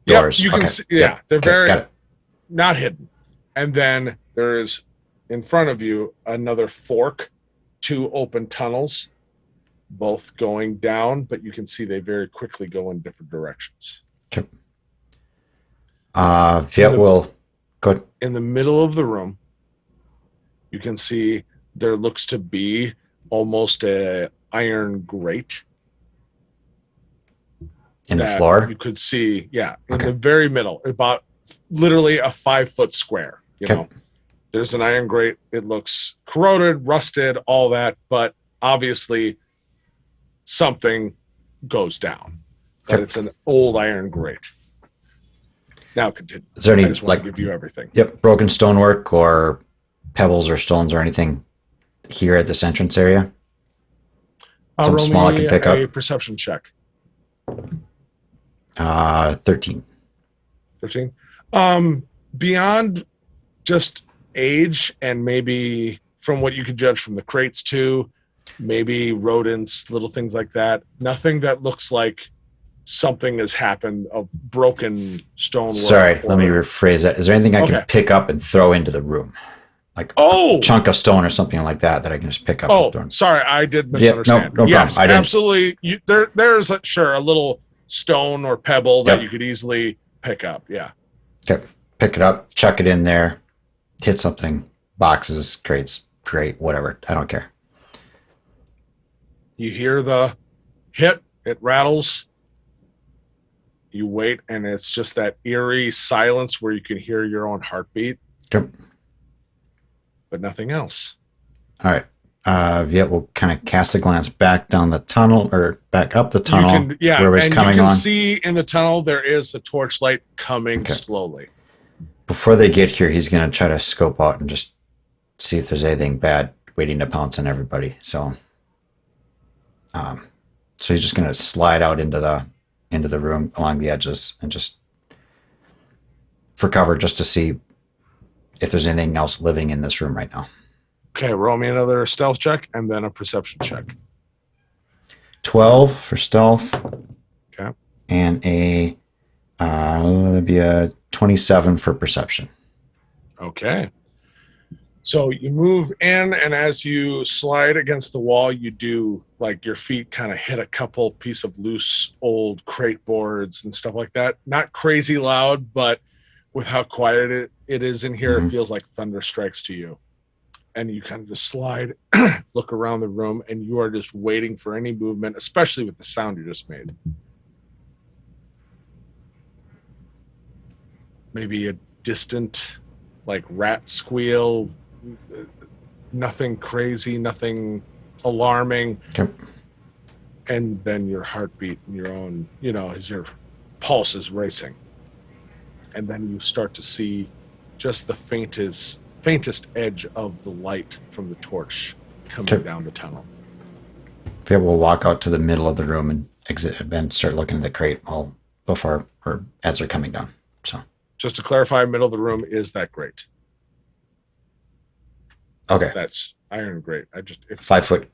doors. Yep, you can Okay. see, yeah, they're Okay, very got it. not hidden. And then there is in front of you another fork, 2 open tunnels, both going down, but you can see they very quickly go in different directions. Okay. Viet will go. In the middle of the room, you can see there looks to be almost a iron grate In the that floor. you could see, yeah, in Okay. the very middle, about literally a 5-foot square. You Okay. know, there's an iron grate. It looks corroded, rusted, all that, but obviously something goes down. But Okay. it's an old iron grate. Now continue. Is there I any just want like to give you everything. broken stonework or pebbles or stones or anything here at this entrance area? Something Roll small I me can pick a up. perception check. 13. 13. Beyond just age and maybe from what you can judge from the crates too, maybe rodents, little things like that. Nothing that looks like something has happened of broken stonework. Sorry, let me or- rephrase that. Is there anything I can Okay. pick up and throw into the room? Like Oh, a chunk of stone or something like that that I can just pick up and throw in? sorry, I did Yeah, no misunderstand. problem. Yes, I didn't. absolutely. There's sure a little stone or pebble that Yep. you could easily pick up. Yeah. Okay, pick it up, chuck it in there, hit something, boxes, crates, crate, whatever. I don't care. You hear the hit, it rattles. You wait, and it's just that eerie silence where you can hear your own heartbeat, Okay. but nothing else. All right. Viet will kind of cast a glance back down the tunnel or back up the tunnel You can, yeah, where it's and coming you can on. see in the tunnel there is a torchlight coming Okay. slowly. Before they get here, he's going to try to scope out and just see if there's anything bad waiting to pounce on everybody. So he's just going to slide out into the room along the edges and just for cover just to see if there's anything else living in this room right now. Okay, roll me another stealth check and then a perception check. 12 for stealth. Okay. And that'd be a 27 for perception. Okay. So you move in, and as you slide against the wall, you do, like, your feet kind of hit a couple piece of loose old crate boards and stuff like that. Not crazy loud, but with how quiet it is in here, Mhm. it feels like thunder strikes to you. And you kind of just slide, look around the room, and you are just waiting for any movement, especially with the sound you just made. Maybe a distant, like, rat squeal. Nothing crazy, nothing alarming. Okay. And then your heartbeat and your own, as your pulse is racing. And then you start to see just the faintest edge of the light from the torch coming Okay. down the tunnel. Viet will walk out to the middle of the room and exit and then start looking at the crate before or as they're coming down. So Just to clarify, middle of the room is that grate. okay. That's iron grate. 5 foot.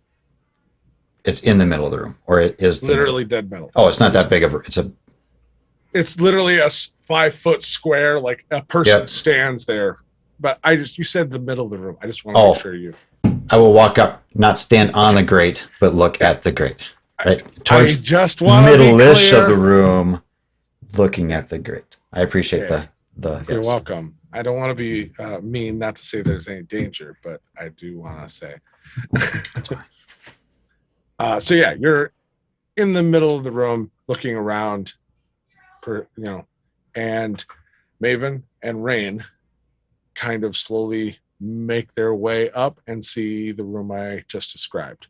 It's in the middle of the room, or it is the literally middle. dead metal. Oh, it's not that big of a. It's literally a 5-foot square, like a person Yep. stands there. But you said the middle of the room. I just want to Oh. make sure you. I will walk up, not stand on the grate, but look at the grate. Right I towards just want to be middle-ish clear. of the room, looking at the grate. I appreciate Okay. the. You're yes. welcome. I don't want to be mean, not to say there's any danger, but I do want to say. So yeah, you're in the middle of the room, looking around, and Maven and Rain kind of slowly make their way up and see the room I just described.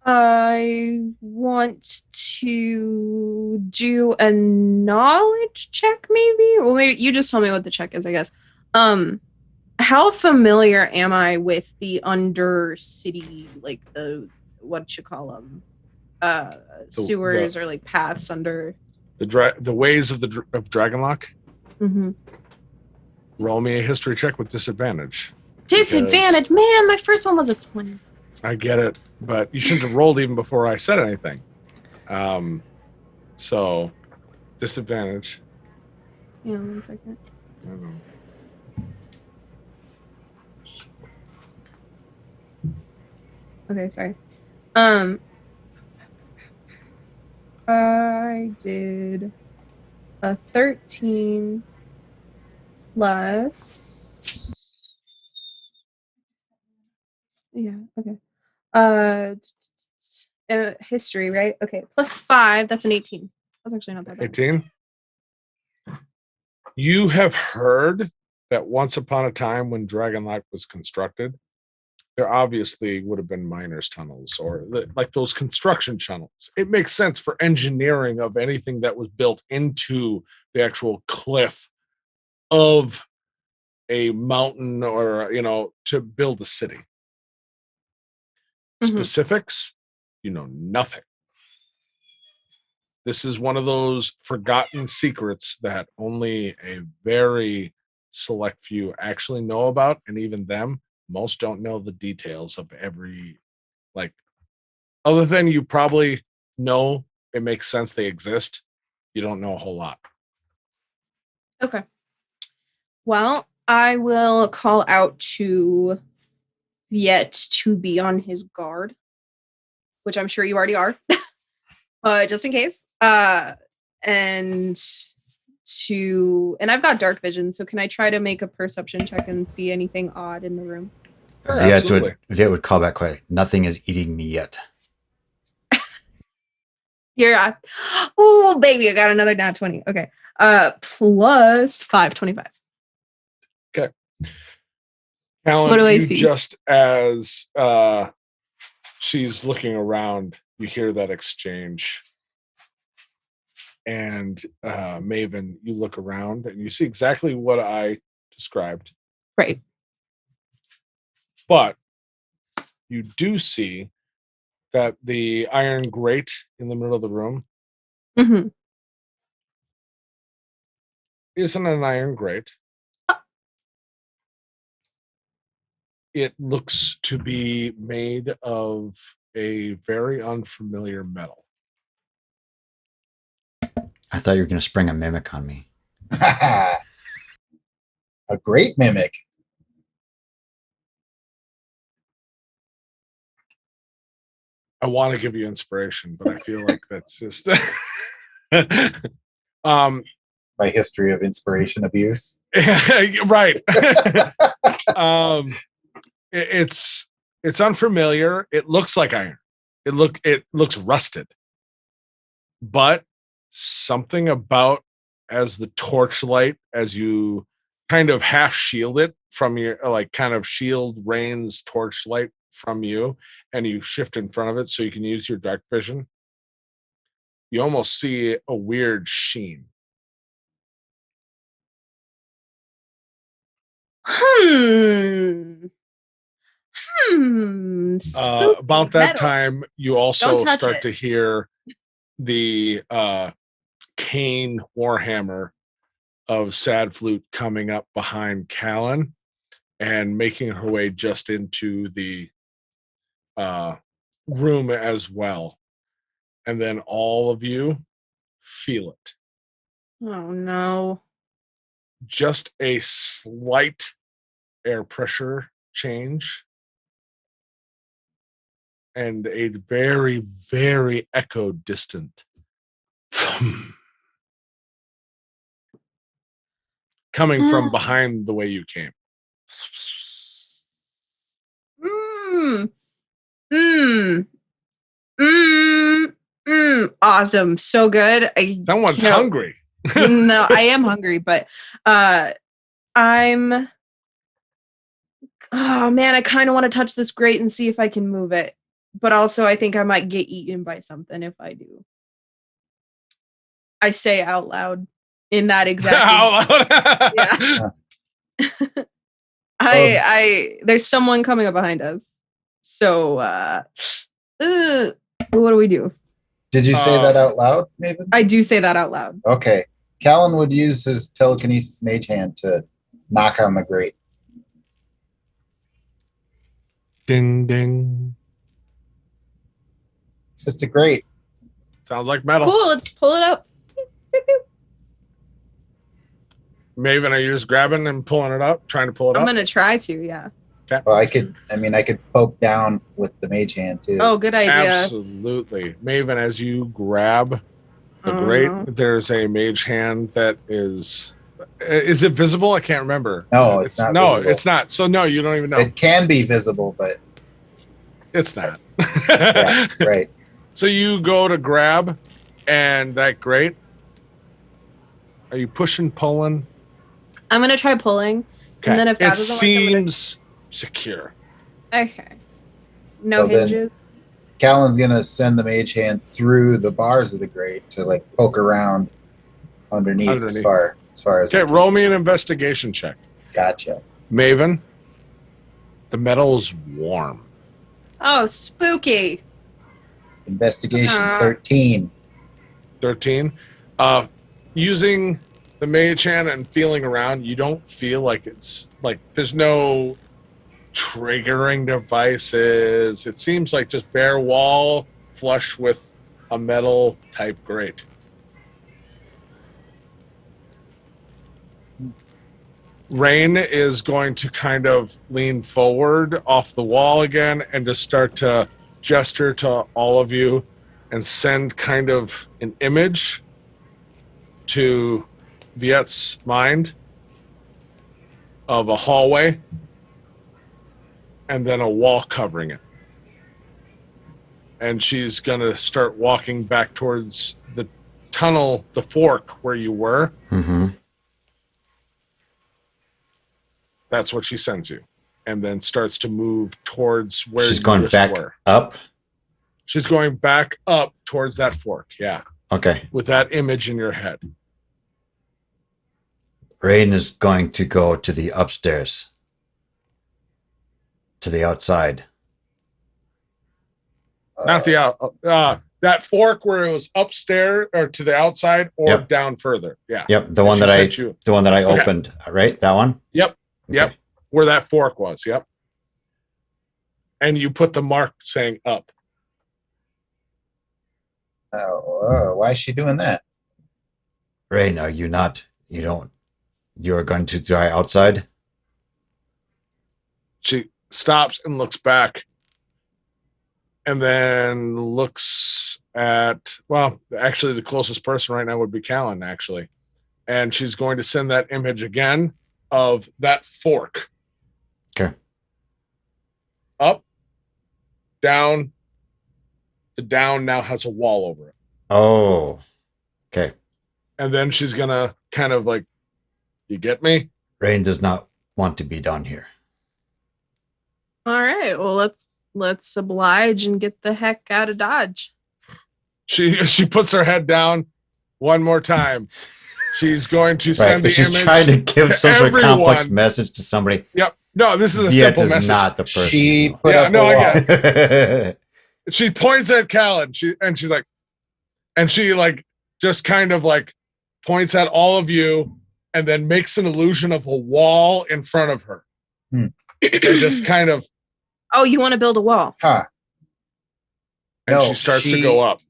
I want to do a knowledge check, maybe. Well, maybe you just tell me what the check is, I guess. How familiar am I with the undercity, like the what you call them, sewers or like paths under the ways of Dragonlock? Mm-hmm. Roll me a history check with disadvantage. Disadvantage, man. My first one was a 20. I get it, but you shouldn't have rolled even before I said anything. So disadvantage. Yeah, 1 second. I don't know. Okay, sorry. I did a 13 plus. Yeah, okay. History, right? Okay, plus 5, that's an 18. That's actually not that bad. 18? You have heard that once upon a time when Dragonlight was constructed, there obviously would have been miners' tunnels or like those construction tunnels. It makes sense for engineering of anything that was built into the actual cliff of a mountain or, to build a city. Mhm. Specifics, you know nothing. This is one of those forgotten secrets that only a very select few actually know about, and even them, most don't know the details of every, like, other than you probably know it makes sense they exist, you don't know a whole lot. Okay. Well, I will call out to Viet to be on his guard, which I'm sure you already are, just in case. And I've got dark vision, so can I try to make a perception check and see anything odd in the room? Sure, Viet would call back quickly. Nothing is eating me yet. You're oh baby, I got another nat 20. Okay. Plus 5, 25. Okay. Alan, What do I you see? just as she's looking around, you hear that exchange. And Maven, you look around and you see exactly what I described. Right. But you do see that the iron grate in the middle of the room Mm-hmm. isn't an iron grate. It looks to be made of a very unfamiliar metal. I thought you were going to spring a mimic on me. A great mimic. I want to give you inspiration, but I feel like that's just My history of inspiration abuse. right. It's unfamiliar. It looks like iron. It looks rusted. But something about as the torchlight, as you kind of half shield it from your, like, kind of shield Rain's torchlight from you, and you shift in front of it so you can use your dark vision, you almost see a weird sheen. About that metal. time, you also Don't touch start it. to hear the cane warhammer of Sad Flute coming up behind Callan and making her way just into the room as well. And then all of you feel it. Oh no. Just a slight air pressure change and a very, very echo distant coming from behind the way you came. Awesome. So good. Someone's can't- hungry. No, I am hungry, but I'm oh man, I kind of want to touch this grate and see if I can move it. But also I think I might get eaten by something if I do. I say out loud in that exact Out loud. Yeah. I there's someone coming up behind us. So what do we do? Did you say that out loud, Maven? I do say that out loud. Okay. Callan would use his telekinesis mage hand to knock on the grate. Ding ding. It's just a grate. Sounds like metal. Cool, let's pull it up. Maven, are you just grabbing and pulling it up, trying to pull it I'm up? gonna try to, yeah. Well, I could poke down with the mage hand too. Oh, good idea. Absolutely. Maven, as you grab the grate, there's a mage hand that is it visible? I can't remember. No, it's not No, visible. it's not. So no, you don't even know. It can be visible, but It's not. yeah, right. So you go to grab and that grate. Are you pushing, pulling? I'm gonna try pulling. Okay. And then if that it doesn't work, I'm gonna- seems secure. Okay. No So then- hinges. Callan's gonna send the mage hand through the bars of the grate to like poke around underneath. as far as Okay, roll me an investigation check. Gotcha. Maven, the metal's warm. Oh, spooky. Investigation 13. 13. Using the mage hand and feeling around, you don't feel like it's like there's no triggering devices. It seems like just bare wall flush with a metal type grate. Rain is going to kind of lean forward off the wall again and just start to gesture to all of you and send kind of an image to Viet's mind of a hallway and then a wall covering it. And she's going to start walking back towards the tunnel, the fork where you were. Mm-hmm. That's what she sends you. And then starts to move towards where She's you going just back were. up. She's going back up towards that fork, yeah. Okay. With that image in your head. Rain is going to go to the upstairs. To the outside. Not the out. That fork where it was upstairs or to the outside or Yep. down further. Yeah. Yep, the And one she that I sent you. the one that I Okay. opened, right? That one? Yep. Yep. Okay. Where that fork was. Yep. And you put the mark saying up. Why is she doing that? Rain, are you not you're going to try outside? She stops and looks back and then looks at, well, actually the closest person right now would be Callan, actually. And she's going to send that image again of that fork. Okay. Up, down. The down now has a wall over it. Oh. Okay. And then she's going to kind of like, you get me? Rain does not want to be down here. All right. Well, let's oblige and get the heck out of Dodge. She puts her head down one more time. She's going to Right, send but the she's image trying to give to some sort of complex everyone. message to somebody. Yep. No, this is a Viet simple is message. not the person. She put Yeah, up no, a I wall. get She points at Callan. She just kind of like points at all of you and then makes an illusion of a wall in front of her. Hmm. And just kind of, Oh, you want to build a wall? Huh. and No, she starts to she- go up.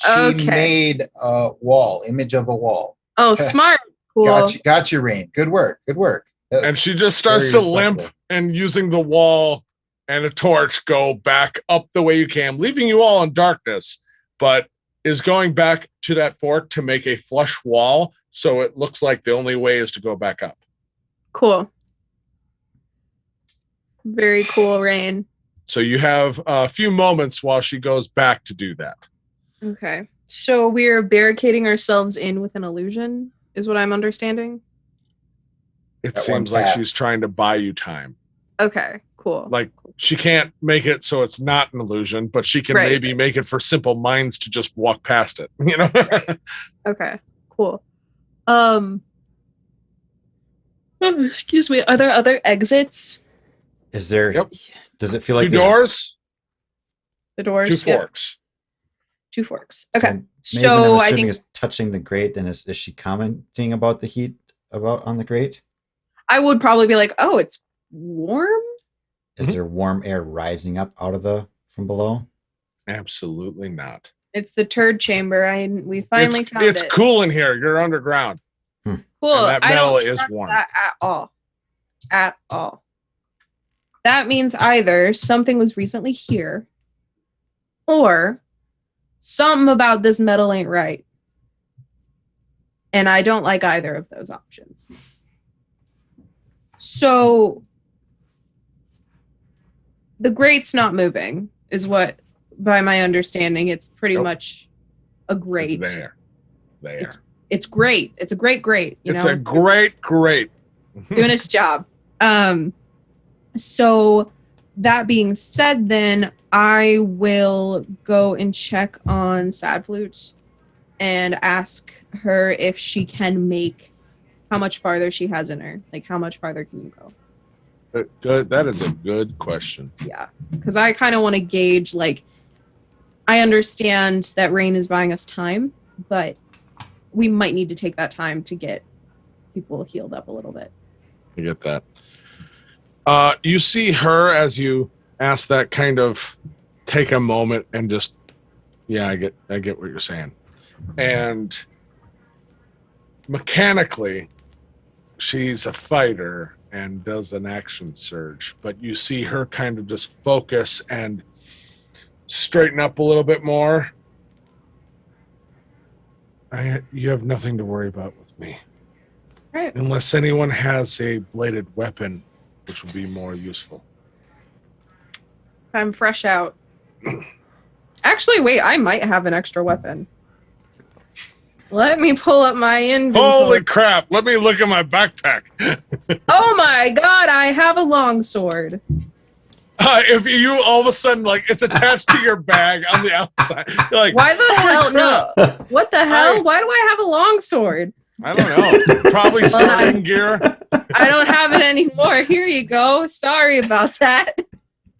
She Okay. made a wall, image of a wall. Oh, smart. Cool. Gotcha, Rain. Good work. And she just starts Very to limp respectful. and using the wall and a torch go back up the way you can, leaving you all in darkness, but is going back to that fork to make a flush wall. So it looks like the only way is to go back up. Cool. Very cool, Rain. So you have a few moments while she goes back to do that. Okay. So we're barricading ourselves in with an illusion, is what I'm understanding. It That one seems like path. she's trying to buy you time. Okay, cool. Like she can't make it so it's not an illusion, but she can Right. maybe make it for simple minds to just walk past it. You know? Right. Okay, cool. Excuse me. Are there other exits? Is there? Yep. Does it feel like Two there's- doors, The doors. two Yep, forks. 2 forks. So Okay. Maven, So I'm I assuming think is touching the grate, and is she commenting about the heat on the grate? I would probably be like, "Oh, it's warm." Is there warm air rising up out of from below? Absolutely not. It's the turd chamber. We finally it's found it's it. cool in here. You're underground. Cool. and that I don't metal is trust warm. that at all. At all. That means either something was recently here, or something about this metal ain't right. And I don't like either of those options. So the grate's not moving, is what, by my understanding, it's pretty Nope. much a grate. It's there. It's great. It's a great grate. You It's know? a great. Doing its job. So that being said, then I will go and check on Sad Flute and ask her if she can make how much farther she has in her. Like, how much farther can you go? Good. That is a good question. Yeah. Because I kind of want to gauge, like, I understand that Rain is buying us time, but we might need to take that time to get people healed up a little bit. I get that. You see her as you ask that, kind of take a moment and just, yeah, I get what you're saying. And mechanically, she's a fighter and does an action surge, but you see her kind of just focus and straighten up a little bit more. You have nothing to worry about with me. Right. Unless anyone has a bladed weapon, which would be more useful. I'm fresh out. Actually, wait, I might have an extra weapon. Let me pull up my inventory. Holy crap! Let me look at my backpack. Oh my god, I have a longsword. If you all of a sudden, like, it's attached to your bag on the outside, you're like, Why the "Holy hell? crap." No. What the hell? Why do I have a longsword? I don't know. Probably sporting gear. I don't have it anymore. Here you go. Sorry about that.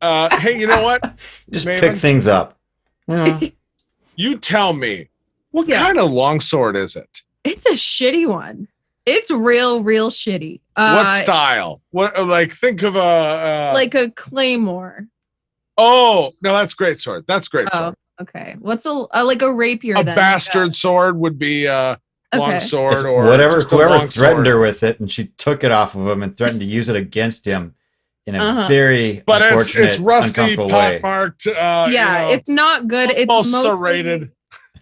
Hey, you know what? Just Maven, pick things up. Yeah. You tell me, what Yeah. kind of longsword is it? It's a shitty one. It's real shitty. What style? What, like, think of a Like a claymore. Oh no, that's great sword. That's great Oh, sword. okay. What's a like a rapier? A then? bastard sword would be long Okay. sword, It's or whatever, just a whoever long threatened sword. her with it, and she took it off of him and threatened to use it against him in a Uh-huh. very But unfortunate, it's rusty, uncomfortable way. pockmarked. Yeah, it's not good. It's almost mostly, serrated.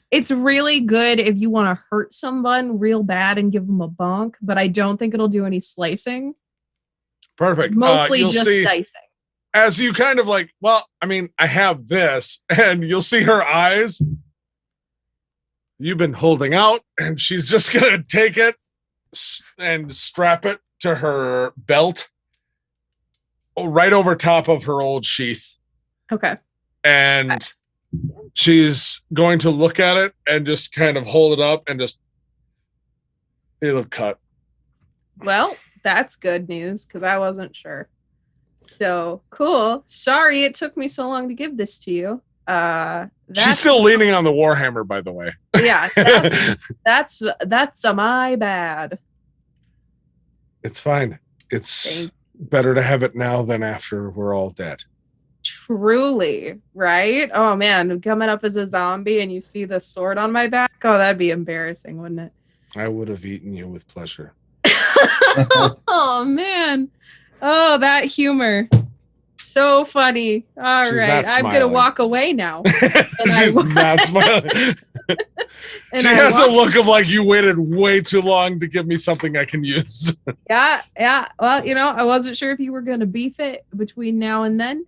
It's really good if you want to hurt someone real bad and give them a bonk, but I don't think it'll do any slicing. Perfect. Mostly You'll just see dicing. as you kind of like. Well, I mean, I have this, and you'll see her eyes. You've been holding out, and she's just gonna take it and strap it to her belt, right over top of her old sheath. Okay. And she's going to look at it and just kind of hold it up and just it'll cut. Well, that's good news because I wasn't sure. So cool. Sorry it took me so long to give this to you. She's still leaning on the warhammer, by the way. Yeah, that's my bad. It's fine. It's Thank- better to have it now than after we're all dead. Truly, right? Oh man, coming up as a zombie and you see the sword on my back. Oh, that'd be embarrassing, wouldn't I would have eaten you with pleasure. it? Oh man. Oh, that humor. So funny. All She's right. not I'm gonna smiling. walk away now. She's not smiling. And She I has a walk- look of like, you waited way too long to give me something I can use. Yeah. Well, I wasn't sure if you were gonna beef it between now and then.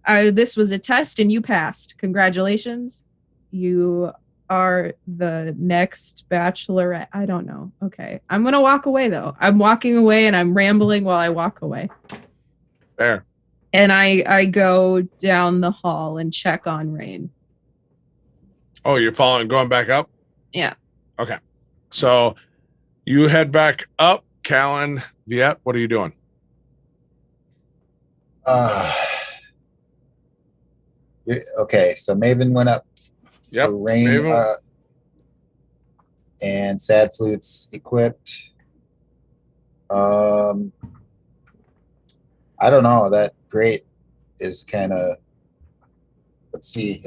This was a test and you passed. Congratulations. You are the next bachelorette. I don't know. Okay. I'm going to walk away though. I'm walking away and I'm rambling while I walk away. Fair. And I go down the hall and check on Rain. Oh, you're going back up? Yeah. Okay. So you head back up. Callan, Viet, what are you doing? Okay, so Maven went up Yep. for Rain, Maven. and Sad Flute's equipped. I don't know. That grate is kind of. Let's see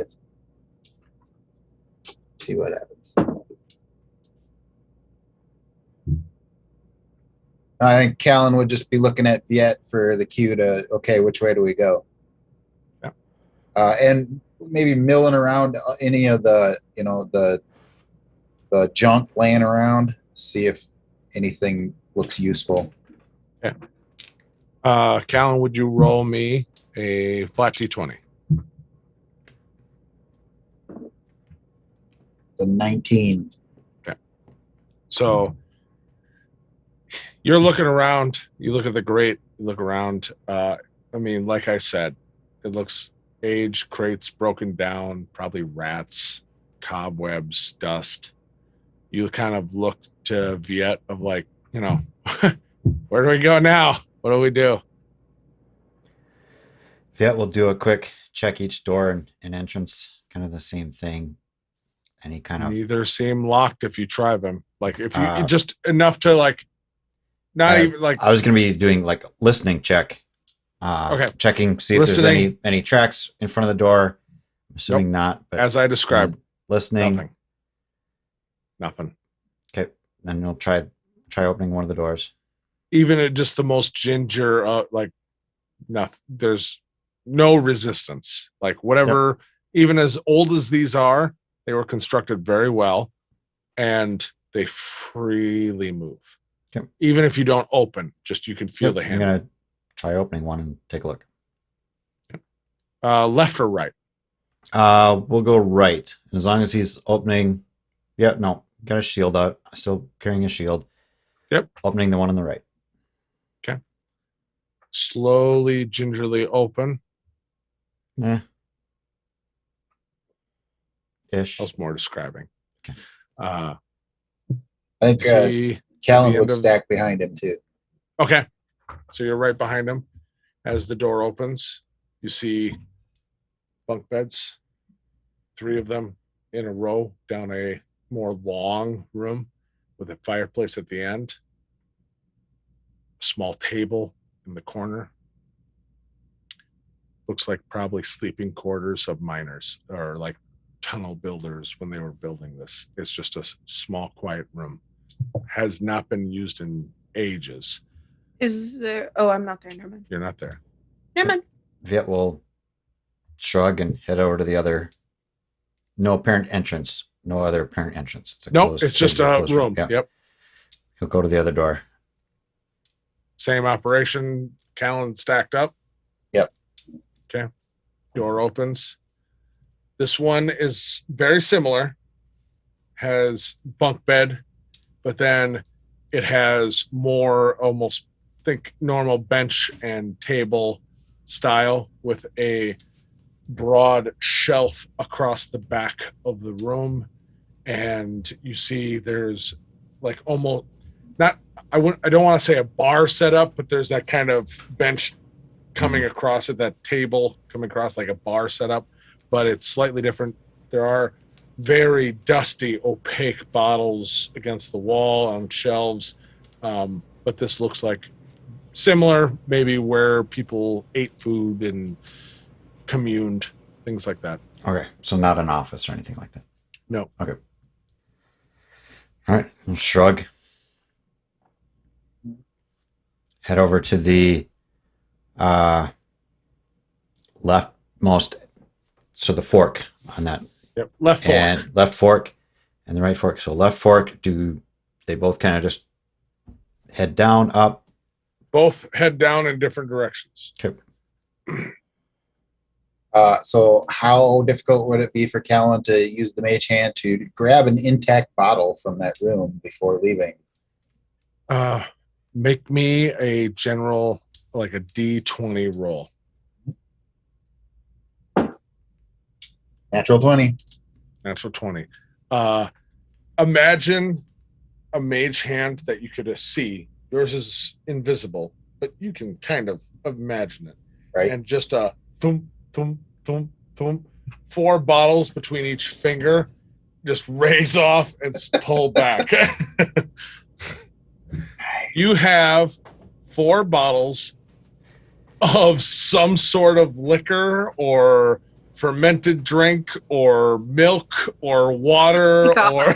what happens. I think Callan would just be looking at Viet for the cue to, okay, which way do we go? Yeah. And maybe milling around any of the, the junk laying around, see if anything looks useful. Yeah. Callan, would you roll me a flat D20? The 19. Okay. So you're looking around, you look at the grate, you look around. I mean, like I said, it looks aged, crates broken down, probably rats, cobwebs, dust. You kind of look to Viet of like, where do we go now? What do we do? Viet will do a quick check each door and entrance, kind of the same thing. Any kind of Neither seem locked if you try them. Like if you just enough to like not even like I was gonna be doing like listening check. Okay. Checking, see if there's any tracks in front of the door. I'm assuming not, but as I described. Listening. Nothing. Okay. Then you'll try opening one of the doors. Even just the most ginger, like nothing. There's no resistance. Like whatever, even as old as these are, they were constructed very well, and they freely move. Okay. Even if you don't open, just you can feel the hand. I'm gonna try opening one and take a look. Left or right? We'll go right. As long as he's opening. Yeah, no, got a shield out. Still carrying a shield. Yep. Opening the one on the right. Okay. Slowly, gingerly open. Yeah. Ish. I was more describing. Okay. I think Callan would stack behind him too. Okay. So you're right behind him. As the door opens, you see bunk beds, 3 of them in a row down a more long room with a fireplace at the end. A small table in the corner. Looks like probably sleeping quarters of miners or like tunnel builders when they were building this. It's just a small, quiet room. Has not been used in ages. Is there? Oh, I'm not there. Never mind. You're not there. Never mind. Viet will shrug and head over to the other. No apparent entrance. No other apparent entrance. It's a nope, it's just a room. Yeah. Yep. He'll go to the other door. Same operation. Callan stacked up. Yep. Okay. Door opens. This one is very similar. Has bunk bed, but then it has more almost think normal bench and table style with a broad shelf across the back of the room. And you see there's like almost not, I don't want to say a bar set up, but there's that kind of bench coming across it, that table coming across like a bar setup, but it's slightly different. There are very dusty, opaque bottles against the wall on shelves. But this looks like similar, maybe where people ate food and communed, things like that. Okay. So not an office or anything like that. No. Okay. All right. We'll shrug. Head over to the leftmost, so the fork on that. Yep. Left fork. And left fork and the right fork. So left fork, do they both kind of just head down, up? Both head down in different directions. Okay. So how difficult would it be for Callan to use the mage hand to grab an intact bottle from that room before leaving? Make me a general, like a D20 roll. Natural 20. Natural 20. Imagine a mage hand that you could see. Yours is invisible, but you can kind of imagine it. Right. And just a boom, boom, boom, boom. 4 bottles between each finger, just raise off and pull back. You have 4 bottles of some sort of liquor or fermented drink or milk or water, or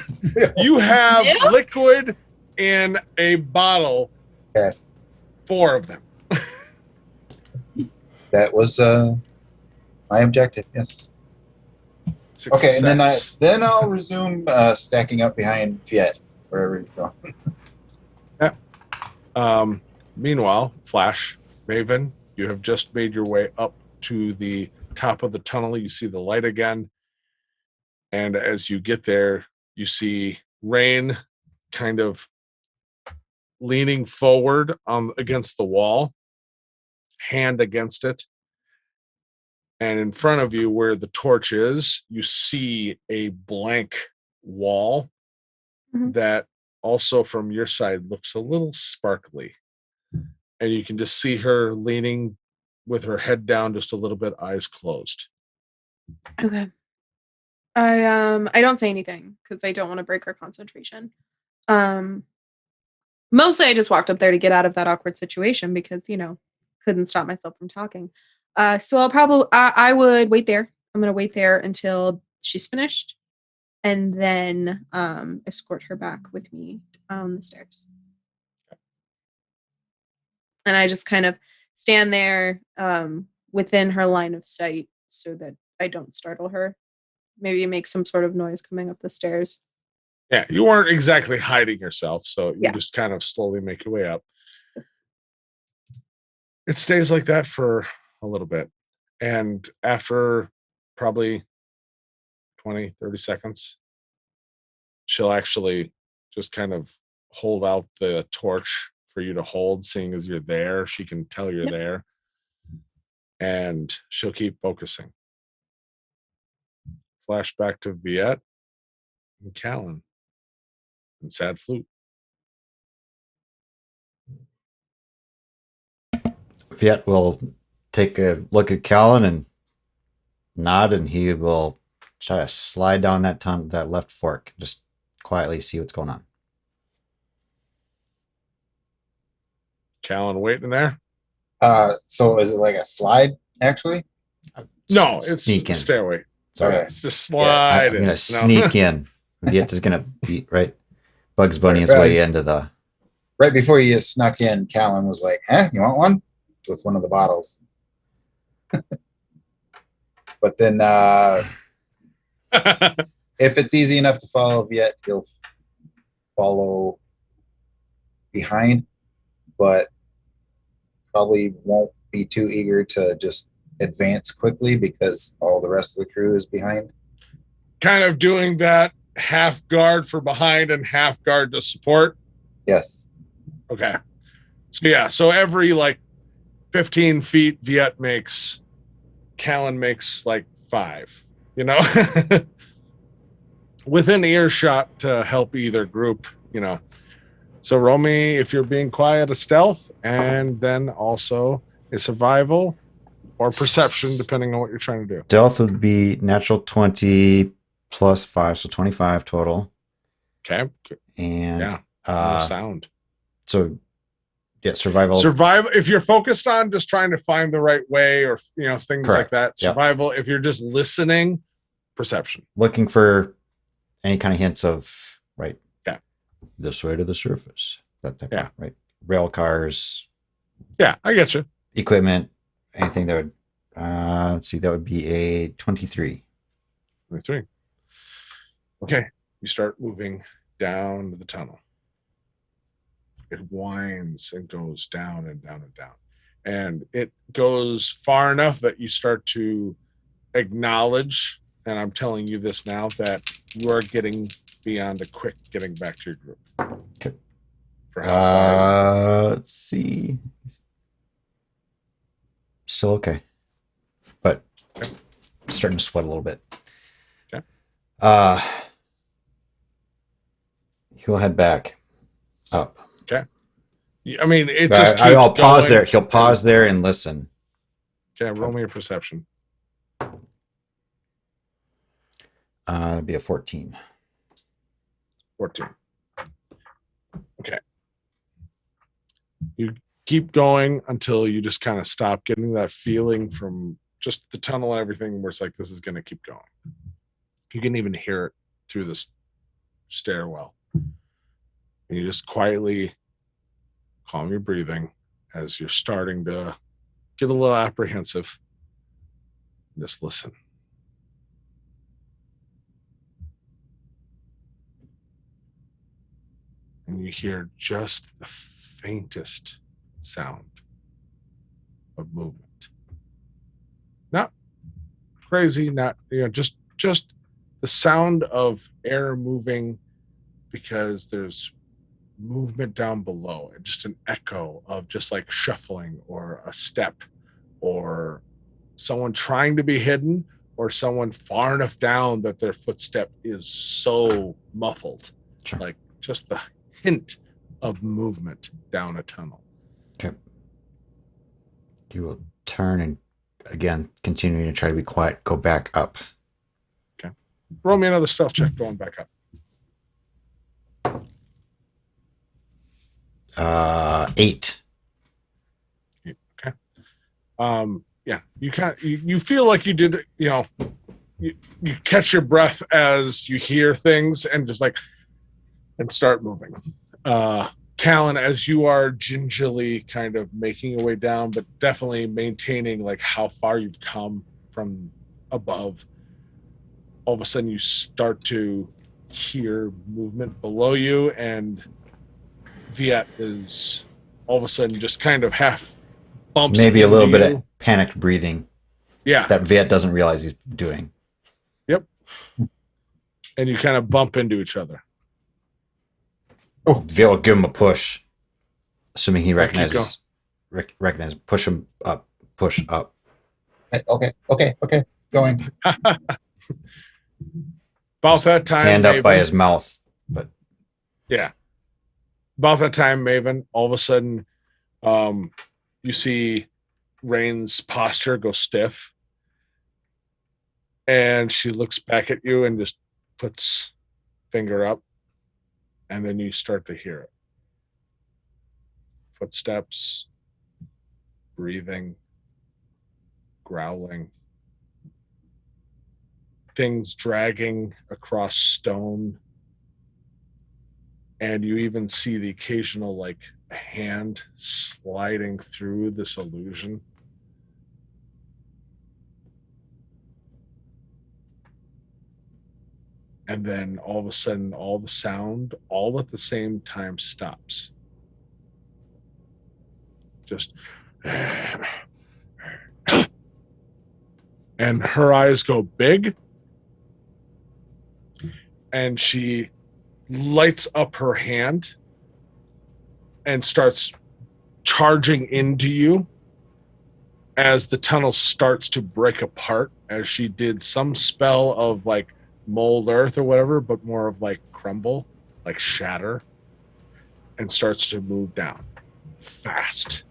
you have Milk? liquid in a bottle. Okay. 4 of them. That was my objective. Yes. Success. Okay, and then I'll resume stacking up behind Viet wherever he's going. Meanwhile, Flash, Maven, you have just made your way up to the top of the tunnel. You see the light again. And as you get there, you see Rain kind of leaning forward against the wall, hand against it. And in front of you, where the torch is, you see a blank wall that also from your side looks a little sparkly. And you can just see her leaning with her head down just a little bit, eyes closed. Okay. I don't say anything because I don't want to break her concentration. Mostly I just walked up there to get out of that awkward situation because, couldn't stop myself from talking. So I would wait there. I'm gonna wait there until she's finished and then escort her back with me down the stairs. And I just kind of stand there within her line of sight so that I don't startle her. Maybe make some sort of noise coming up the stairs. Yeah, you weren't exactly hiding yourself, so you Yeah. just kind of slowly make your way up. It stays like that for a little bit. And after probably 20, 30 seconds, she'll actually just kind of hold out the torch for you to hold, seeing as you're there. She can tell you're there. And she'll keep focusing. Flashback to Viet and Callan and Sad Flute. Viet will take a look at Callan and nod, and he will try to slide down that left fork, just quietly see what's going on. Callan waiting there? So is it like a slide, actually? No, it's sneak a in. stairway. Sorry. Okay. It's just slide I'm in. gonna sneak in. Viet is gonna be right. Bugs Bunny his way into the. Right before you snuck in, Callan was like, "Huh? You want one?" With one of the bottles. But then, if it's easy enough to follow Viet, he'll follow behind, but probably won't be too eager to just advance quickly because all the rest of the crew is behind. Kind of doing that half guard for behind and half guard to support. Yes. Okay. So every 15 feet, Viet makes, Callan makes 5, within earshot to help either group, So roll me, if you're being quiet, a stealth, and then also a survival or perception, depending on what you're trying to do. Stealth would be natural 20 plus 5, so 25 total. Okay. And No sound. So yeah, survival. Survival. If you're focused on just trying to find the right way or things Correct. like that. Yep. Survival. If you're just listening, perception. Looking for any kind of hints of right. Yeah. This way to the surface. That type Yeah. of, right. Rail cars. Yeah, I get you. Equipment. Anything that would let's see, that would be a 23. 23. Okay. You start moving down the tunnel. It winds and goes down and down and down. And it goes far enough that you start to acknowledge, and I'm telling you this now, that you are getting beyond a quick getting back to your group. Okay. For how far Let's see. Still okay, but Okay. starting to sweat a little bit. Okay. He'll head back up. I mean, it just keeps I'll pause going. there. He'll pause there and listen. Okay, roll me a perception. It'd be a 14. 14. Okay. You keep going until you just kind of stop getting that feeling from just the tunnel and everything where it's like, this is going to keep going. You can even hear it through this stairwell. And you just quietly calm your breathing as you're starting to get a little apprehensive. Just listen. And you hear just the faintest sound of movement. Not crazy, not just the sound of air moving because there's movement down below, and just an echo of just like shuffling or a step or someone trying to be hidden or someone far enough down that their footstep is so muffled. Sure. Like just the hint of movement down a tunnel. Okay. You will turn and again, continuing to try to be quiet, go back up. Okay. Roll me another stealth check going back up. 8. Okay. Yeah, you feel like you did, you catch your breath as you hear things and just like and start moving. Callan, as you are gingerly kind of making your way down, but definitely maintaining like how far you've come from above, all of a sudden you start to hear movement below you, and Viet is all of a sudden just kind of half bumps Maybe a into little bit you. of panicked breathing. Yeah. That Viet doesn't realize he's doing. Yep. And you kind of bump into each other. Oh, Viet will give him a push, assuming he Keep recognizes. Recognize. Push him up. Push up. Okay. Going. About that time, Hand up by Maven- his mouth. But Yeah. About that time, Maven, all of a sudden, you see Rain's posture go stiff. And she looks back at you and just puts finger up. And then you start to hear it. Footsteps, breathing, growling, things dragging across stone. And you even see the occasional like hand sliding through this illusion. And then all of a sudden, all the sound, all at the same time, stops. Just. And her eyes go big. And she lights up her hand and starts charging into you as the tunnel starts to break apart, as she did some spell of like mold earth or whatever, but more of like crumble, like shatter, and starts to move down fast.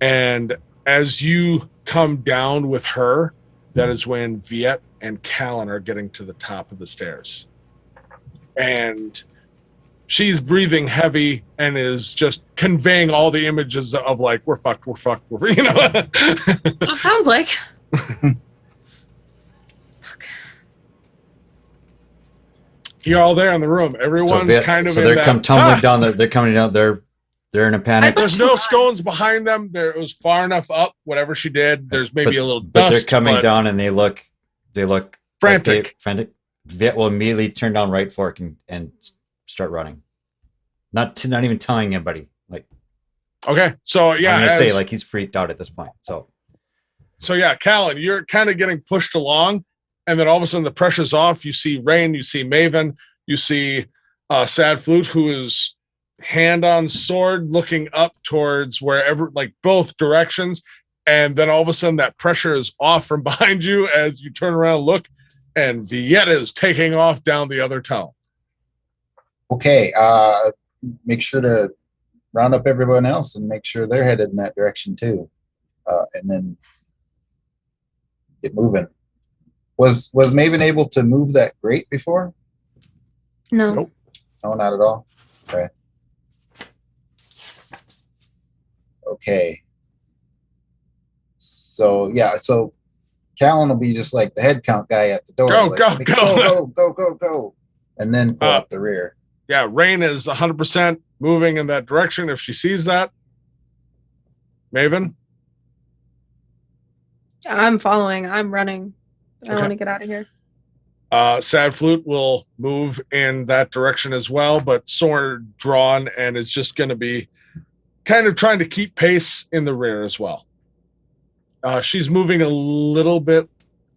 And as you come down with her, that is when Viet and Callan are getting to the top of the stairs. And she's breathing heavy and is just conveying all the images of like, we're fucked, you know. It sounds like. You're all there in the room. Everyone's kind of so in they're that, come tumbling down. They're coming down. They're in a panic. There's no stones behind them. It was far enough up. Whatever she did, there's maybe a little but dust. They're coming down and they look frantic. Like frantic. Viet will immediately turn down right fork and start running. Not even telling anybody. Like, okay, so yeah, I'm gonna say like he's freaked out at this point. So So yeah, Callan, you're kind of getting pushed along, and then all of a sudden the pressure's off. You see Rain, you see Maven, you see Sad Flute, who is hand on sword looking up towards wherever, like both directions. And then all of a sudden that pressure is off from behind you as you turn around and look, and Vieta is taking off down the other tunnel. Okay, make sure to round up everyone else and make sure they're headed in that direction too, and then get moving. Was Maven able to move that grate before? No. Nope. No, not at all. Okay. Okay. So yeah, so Callan will be just like the head count guy at the door. Go, like, go, and then pull out the rear. Yeah, Rain is 100% moving in that direction if she sees that. Maven? I'm following. I'm running. I Okay. want to get out of here. Sad Flute will move in that direction as well, but sword drawn, and is just going to be kind of trying to keep pace in the rear as well. She's moving a little bit,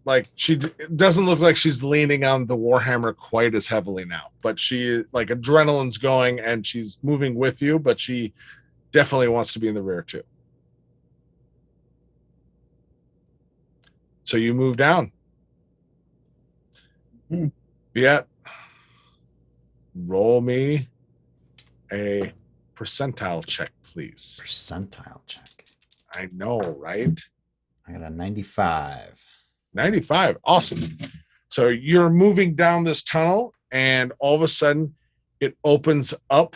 like it doesn't look like she's leaning on the Warhammer quite as heavily now, but she, like, adrenaline's going and she's moving with you, but she definitely wants to be in the rear too. So you move down. Yet, roll me a percentile check, please. Percentile check. I know, right? I got a 95. 95. Awesome. So you're moving down this tunnel, and all of a sudden it opens up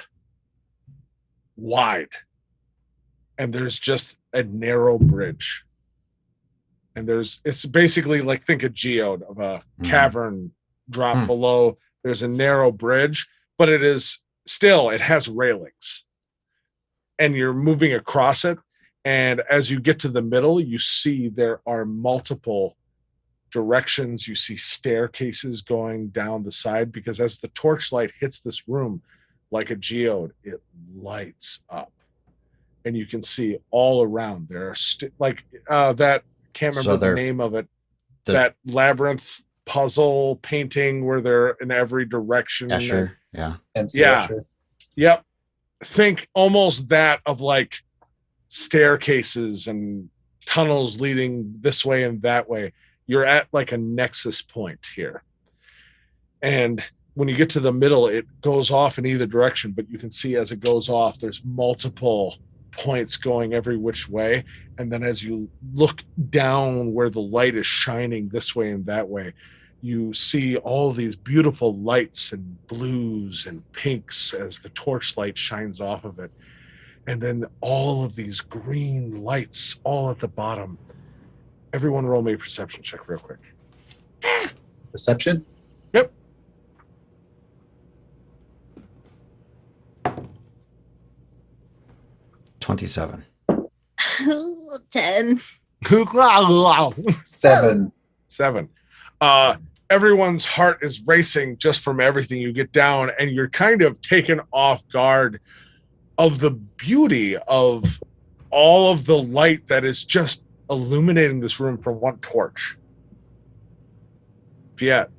wide. And there's just a narrow bridge. And it's basically like, think a geode of a cavern drop below. There's a narrow bridge, but it has railings. And you're moving across it. And as you get to the middle, you see there are multiple directions. You see staircases going down the side, because as the torchlight hits this room like a geode, it lights up. And you can see all around. There are that, can't remember the name of it, that labyrinth puzzle painting where they're in every direction. Escher, yeah. MC Yeah. Escher. Yep. Think almost that of like staircases and tunnels leading this way and that way. You're at like a nexus point here. And when you get to the middle, it goes off in either direction, but you can see as it goes off, there's multiple points going every which way. And then as you look down where the light is shining this way and that way, you see all these beautiful lights and blues and pinks as the torchlight shines off of it. And then all of these green lights all at the bottom. Everyone roll me a perception check real quick. Perception? Yep. $27. 10. 7. 7. Everyone's heart is racing just from everything. You get down and you're kind of taken off guard of the beauty of all of the light that is just illuminating this room from one torch. Yet,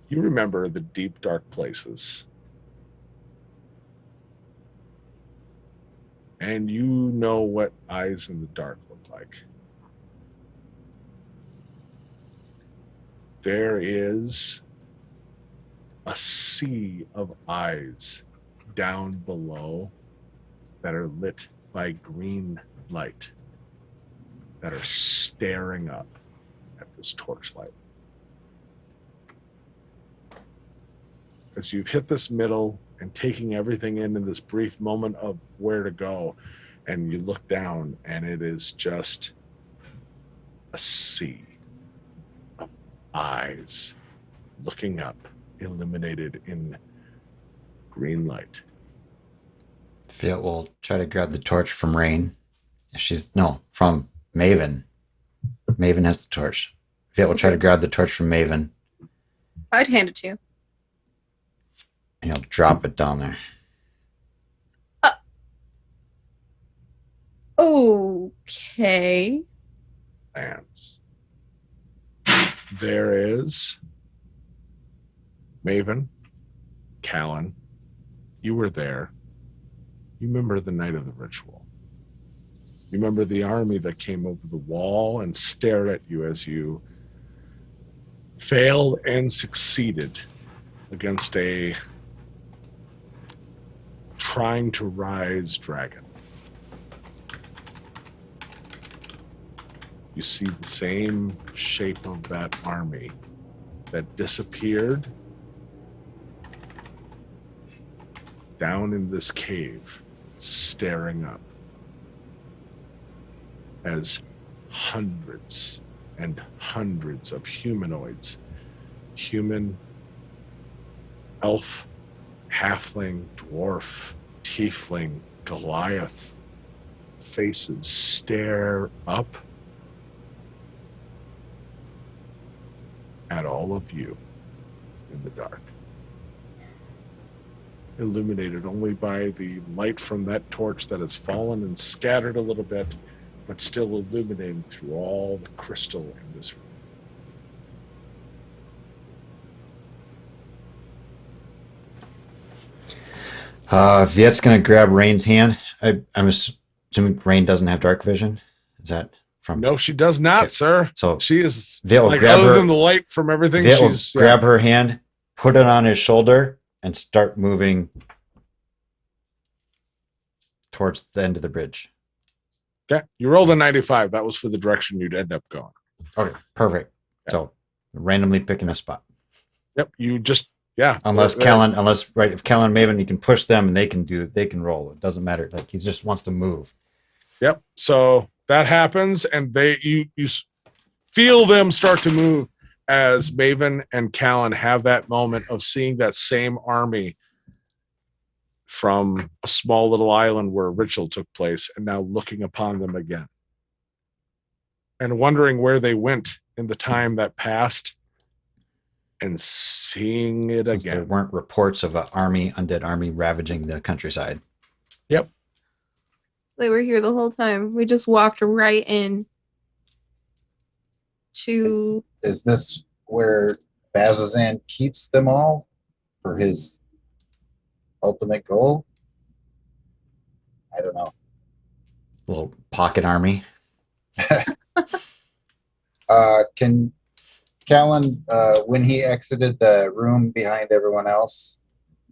you remember the deep, dark places. And you know what eyes in the dark look like. There is a sea of eyes down below that are lit by green light that are staring up at this torchlight. As you've hit this middle and taking everything in this brief moment of where to go, and you look down and it is just a sea of eyes looking up, illuminated in green light. Fiat will try to grab the torch from Rain. From Maven. Maven has the torch. Fiat will try to grab the torch from Maven. I'd hand it to you. And he'll drop it down there. Okay. Lands. There is Maven, Callan. You were there. You remember the night of the ritual. You remember the army that came over the wall and stared at you as you failed and succeeded against a trying to rise dragon. You see the same shape of that army that disappeared down in this cave, staring up as hundreds and hundreds of humanoids, human, elf, halfling, dwarf, tiefling, Goliath faces stare up at all of you in the dark, illuminated only by the light from that torch that has fallen and scattered a little bit, but still illuminating through all the crystal in this room. Viet's gonna grab Rain's hand. I'm assuming Rain doesn't have dark vision. Is that from? No, she does not, Okay. sir. So She is Viet will like, grab other her. than the light from everything, Viet will she's grab her hand, put it on his shoulder, and start moving towards the end of the bridge. Okay. You rolled a 95. That was for the direction you'd end up going. Okay, perfect. So randomly picking a spot. Yep. You just, yeah. Unless Callan, if Callan and Maven, you can push them and they can roll. It doesn't matter. Like he just wants to move. Yep. So that happens, and you feel them start to move as Maven and Callan have that moment of seeing that same army from a small little island where a ritual took place, and now looking upon them again and wondering where they went in the time that passed, and seeing it Since there again. weren't reports of an undead army ravaging the countryside. Yep. They were here the whole time. We just walked right in to. Is this where Bazazan keeps them all for his ultimate goal? I don't know. Little pocket army. Can Callan, when he exited the room behind everyone else,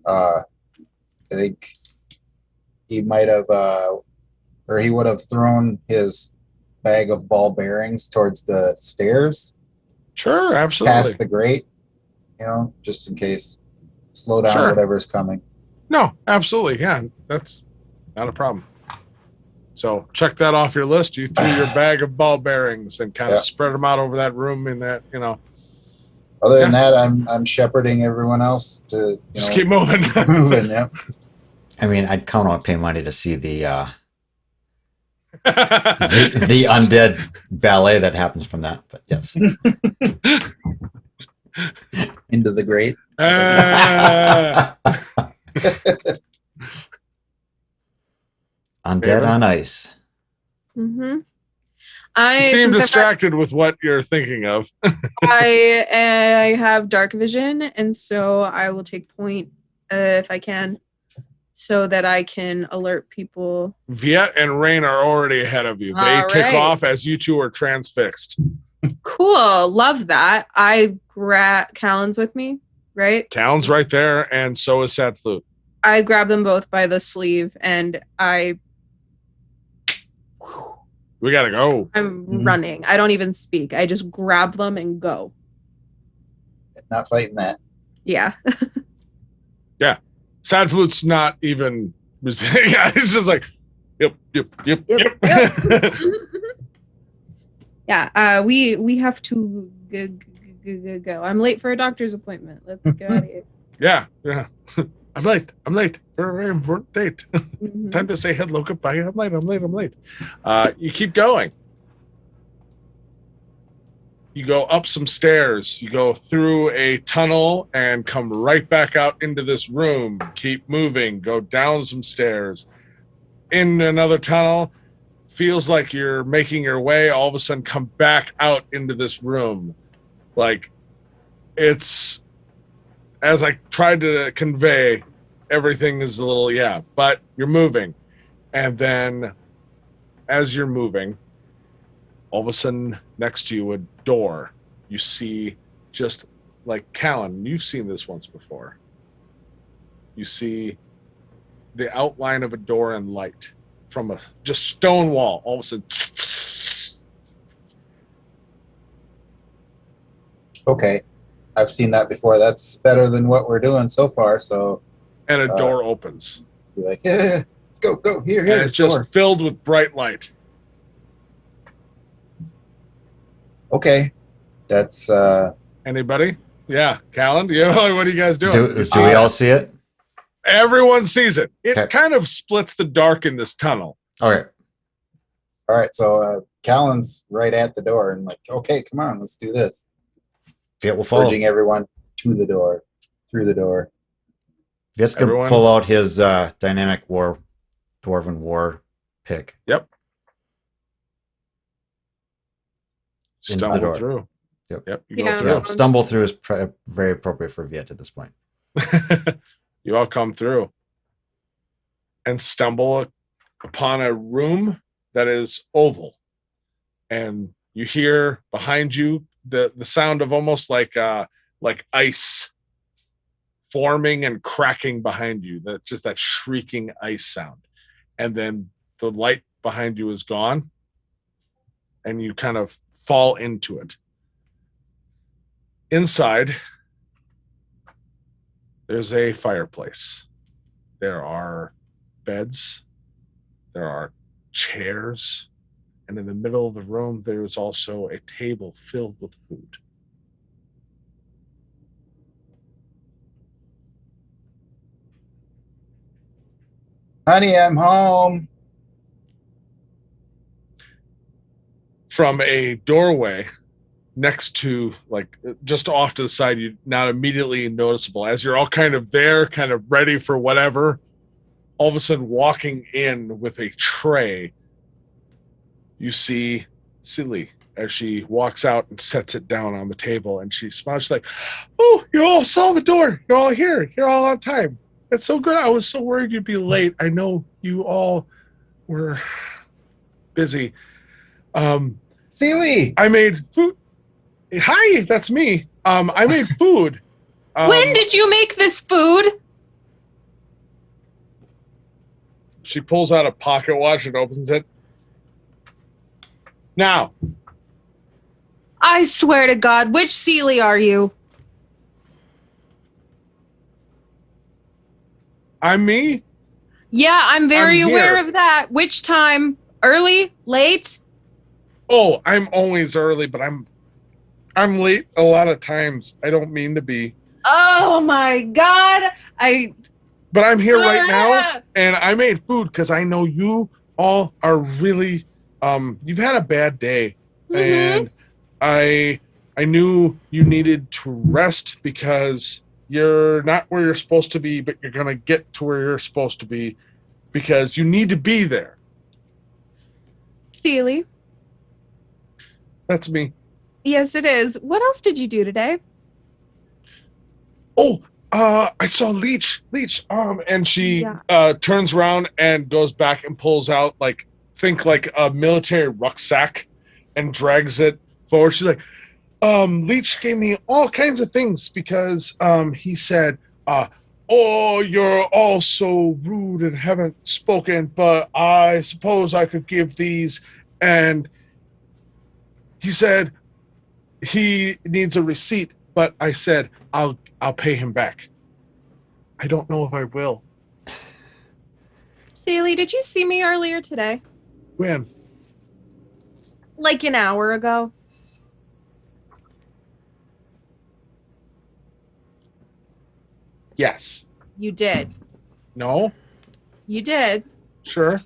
I think he might have, or he would have thrown his bag of ball bearings towards the stairs, Sure. Absolutely. past the grate, just in case. Slow down Sure. whatever's coming. No, absolutely. Yeah, that's not a problem. So check that off your list. You threw your bag of ball bearings and kind of Yeah. spread them out over that room in that, Other than that, I'm shepherding everyone else to just keep moving. moving. Yep. I mean, I'd count on pay money to see the the undead ballet that happens from that. But yes. Into the grate. Undead on ice. Mm-hmm. You seem since distracted with what you're thinking of. I have dark vision, and so I will take point if I can, so that I can alert people. Viet and Rain are already ahead of you. They All take right. off as you two are transfixed. Cool, love that. I grab Callan's with me, right? Callan's right there, and so is Sad Flute. I grab them both by the sleeve, and We gotta go. I'm Mhm. running. I don't even speak. I just grab them and go. Not fighting that. Yeah. Sad Flute's not even. Yeah, it's just like, yep. Yep. Yeah. We have to go. I'm late for a doctor's appointment. Let's get out of here. Yeah. I'm late for a very important date. Mhm. Time to say hello, goodbye. I'm late. You keep going. You go up some stairs. You go through a tunnel and come right back out into this room. Keep moving. Go down some stairs. In another tunnel. feels like you're making your way, all of a sudden come back out into this room. Like, it's, as I tried to convey, everything is a little, but you're moving. And then as you're moving, all of a sudden next to you, a door, you see, just like Callan, you've seen this once before. You see the outline of a door and light from a just stone wall. All of a sudden, Okay. I've seen that before. That's better than what we're doing so far. So and a door opens. be like, yeah, let's go, here, And it's just door. filled with bright light. Okay. That's Anybody? Yeah, Callan, what are you guys doing? Do we all see it? Everyone sees it. It Okay. kind of splits the dark in this tunnel. Okay. all right. So Callan's right at the door and like, okay, come on, let's do this. Viet will follow. Urging everyone to the door, through the door. Viet's going Everyone- to pull out his dynamic dwarven war pick. Yep. Into the Stumble door. through. Yep. You Yeah. go Yeah, through. stumble through is very appropriate for Viet at this point. You all come through and stumble upon a room that is oval, and you hear behind you the sound of almost like ice forming and cracking behind you, that shrieking ice sound. And then the light behind you is gone and you kind of fall into it. Inside, there's a fireplace. There are beds. There are chairs. And in the middle of the room, there is also a table filled with food. Honey, I'm home. From a doorway next to, like, just off to the side, you not immediately noticeable as you're all kind of there, kind of ready for whatever. All of a sudden, walking in with a tray, you see Silly as she walks out and sets it down on the table, and she smiles like, "Oh, you all saw the door. You're all here. You're all on time. That's so good. I was so worried you'd be late. I know you all were busy. Sealy. I made food. Hi, that's me. I made food. When did you make this food? She pulls out a pocket watch and opens it. Now, I swear to God, which Sealy are you? I'm me. Yeah, I'm very I'm aware here. of that. Which time? Early? Late? Oh, I'm always early, but I'm late a lot of times. I don't mean to be, Oh my God. but I'm here right now, and I made food because I know you all are really you've had a bad day, Mhm. and I knew you needed to rest because you're not where you're supposed to be, but you're gonna get to where you're supposed to be because you need to be there. Sealy. That's me. Yes, it is. What else did you do today? Oh, I saw Leech, and she Yeah. turns around and goes back and pulls out like a military rucksack and drags it forward. She's like, Leech gave me all kinds of things because he said, oh, you're all so rude and haven't spoken, but I suppose I could give these. And he said he needs a receipt, but I said I'll pay him back. I don't know if I will. Sealy, did you see me earlier today? When? Like an hour ago? Yes. You did. No? You did. Sure.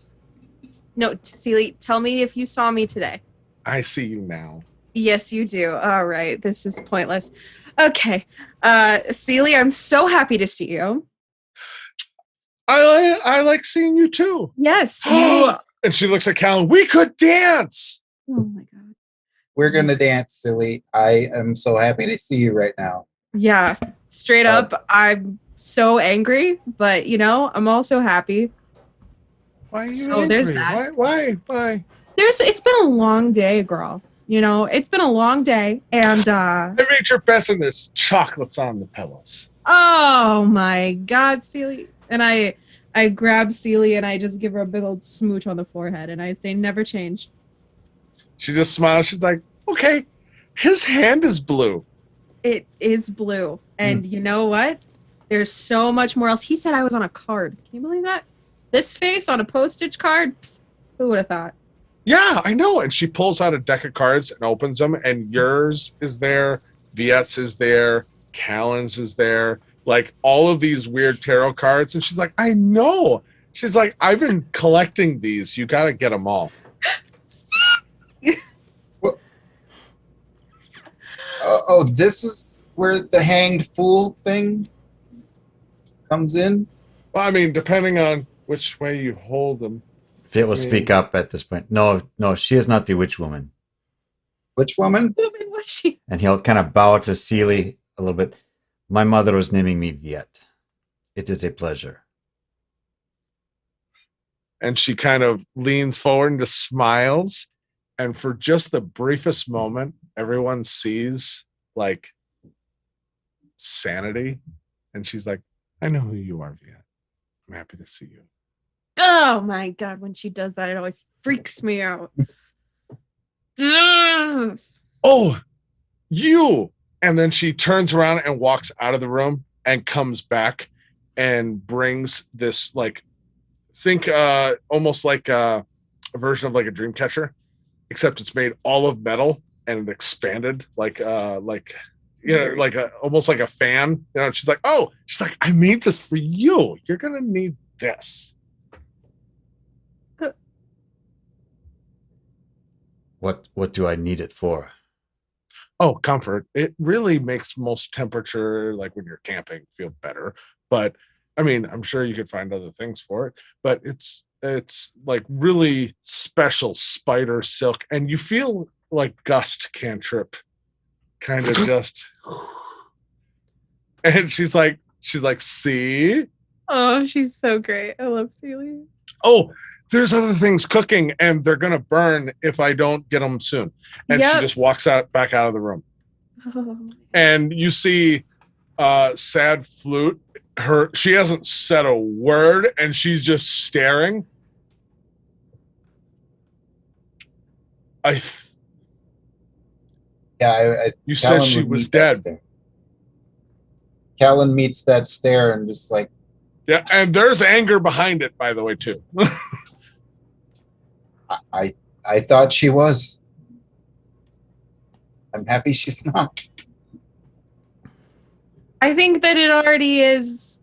No, Sealy, tell me if you saw me today. I see you now. Yes, you do. All right. This is pointless. Okay. Sealy, I'm so happy to see you. I like seeing you too. Yes. You And she looks at Callan. We could dance. Oh my god. We're gonna dance, silly. I am so happy to see you right now. Yeah, straight up, I'm so angry, but I'm also happy. Why are you So angry? there's that. Why? It's been a long day, girl. It's been a long day, and I made your best, and there's chocolates on the pillows. oh my god, Celie. And I grab Celie and I just give her a big old smooch on the forehead and I say, never change. She just smiles. She's like, okay, his hand is blue. It is blue. And you know what? There's so much more else. He said I was on a card. Can you believe that? This face on a postage card? Pfft, who would have thought? Yeah, I know. And she pulls out a deck of cards and opens them, and yours is there, Viet's is there, Callan's is there, like all of these weird tarot cards. And she's like, I know. She's like, I've been collecting these. You got to get them all. Oh, this is where the hanged fool thing comes in? Well, I mean, depending on which way you hold them. Viet will speak up at this point. No, she is not the witch woman. Which woman? Woman was she? And he'll kind of bow to Celie a little bit. My mother was naming me Viet. It is a pleasure. And she kind of leans forward and just smiles. And for just the briefest moment, everyone sees like sanity. And she's like, I know who you are, Viet. I'm happy to see you. Oh my god, when she does that, it always freaks me out. Ugh. Oh, you. And then she turns around and walks out of the room and comes back and brings this, like, think almost like a version of like a dream catcher, except it's made all of metal and it expanded like almost like a fan. She's like, I made this for you. You're gonna need this. What do I need it for? Oh, comfort. It really makes most temperature, like when you're camping, feel better. But I mean, I'm sure you could find other things for it. But it's like really special spider silk, and you feel like gust cantrip, kind of just. And she's like, see. Oh, she's so great. I love Celie. Oh, there's other things cooking, and they're gonna burn if I don't get them soon. And she just walks back out of the room. Oh. And you see sad flute. She hasn't said a word, and she's just staring. You said she was dead. Callan meets that stare and just like, yeah, and there's anger behind it, by the way, too. I thought she was. I'm happy she's not. I think that it already is.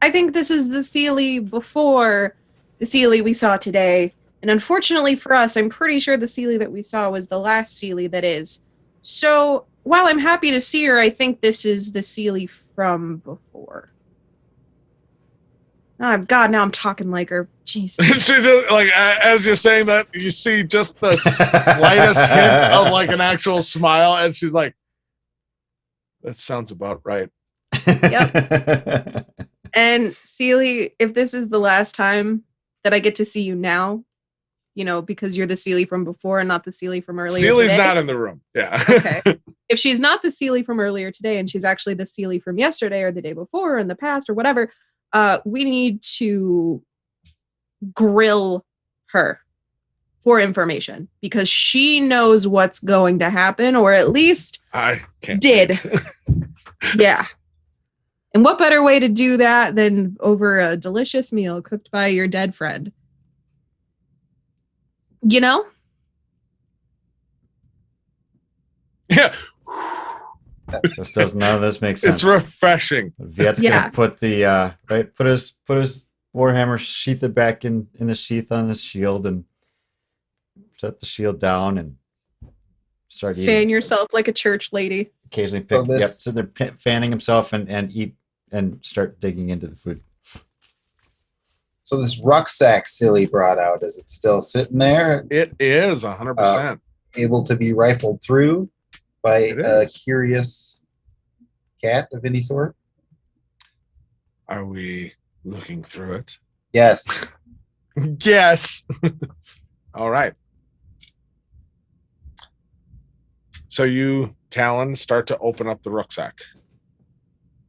I think this is the Celie before the Celie we saw today. And unfortunately for us, I'm pretty sure the Celie that we saw was the last Celie that is. So while I'm happy to see her, I think this is the Celie from before. Oh, God, now I'm talking like her. Jesus. She just, like, as you're saying that, you see just the slightest hint of like an actual smile, and she's like, that sounds about right. Yep. And Celie, if this is the last time that I get to see you now, because you're the Celie from before and not the Celie from earlier Celie's today. not in the room. Yeah. Okay. If she's not the Celie from earlier today and she's actually the Celie from yesterday or the day before or in the past or whatever, we need to grill her for information because she knows what's going to happen, or at least I can't did. wait. Yeah. And what better way to do that than over a delicious meal cooked by your dead friend? Yeah. None of this makes sense. It's refreshing. Viet's gonna put the put his warhammer, sheath it back in the sheath on his shield, and set the shield down and start eating. Fan yourself like a church lady. Occasionally sitting there fanning himself and eat and start digging into the food. So this rucksack Silly brought out, is it still sitting there, It is 100%. able to be rifled through by It a is. curious cat of any sort? Are we looking through it? Yes. Yes. All right. So you, Callan, start to open up the rucksack.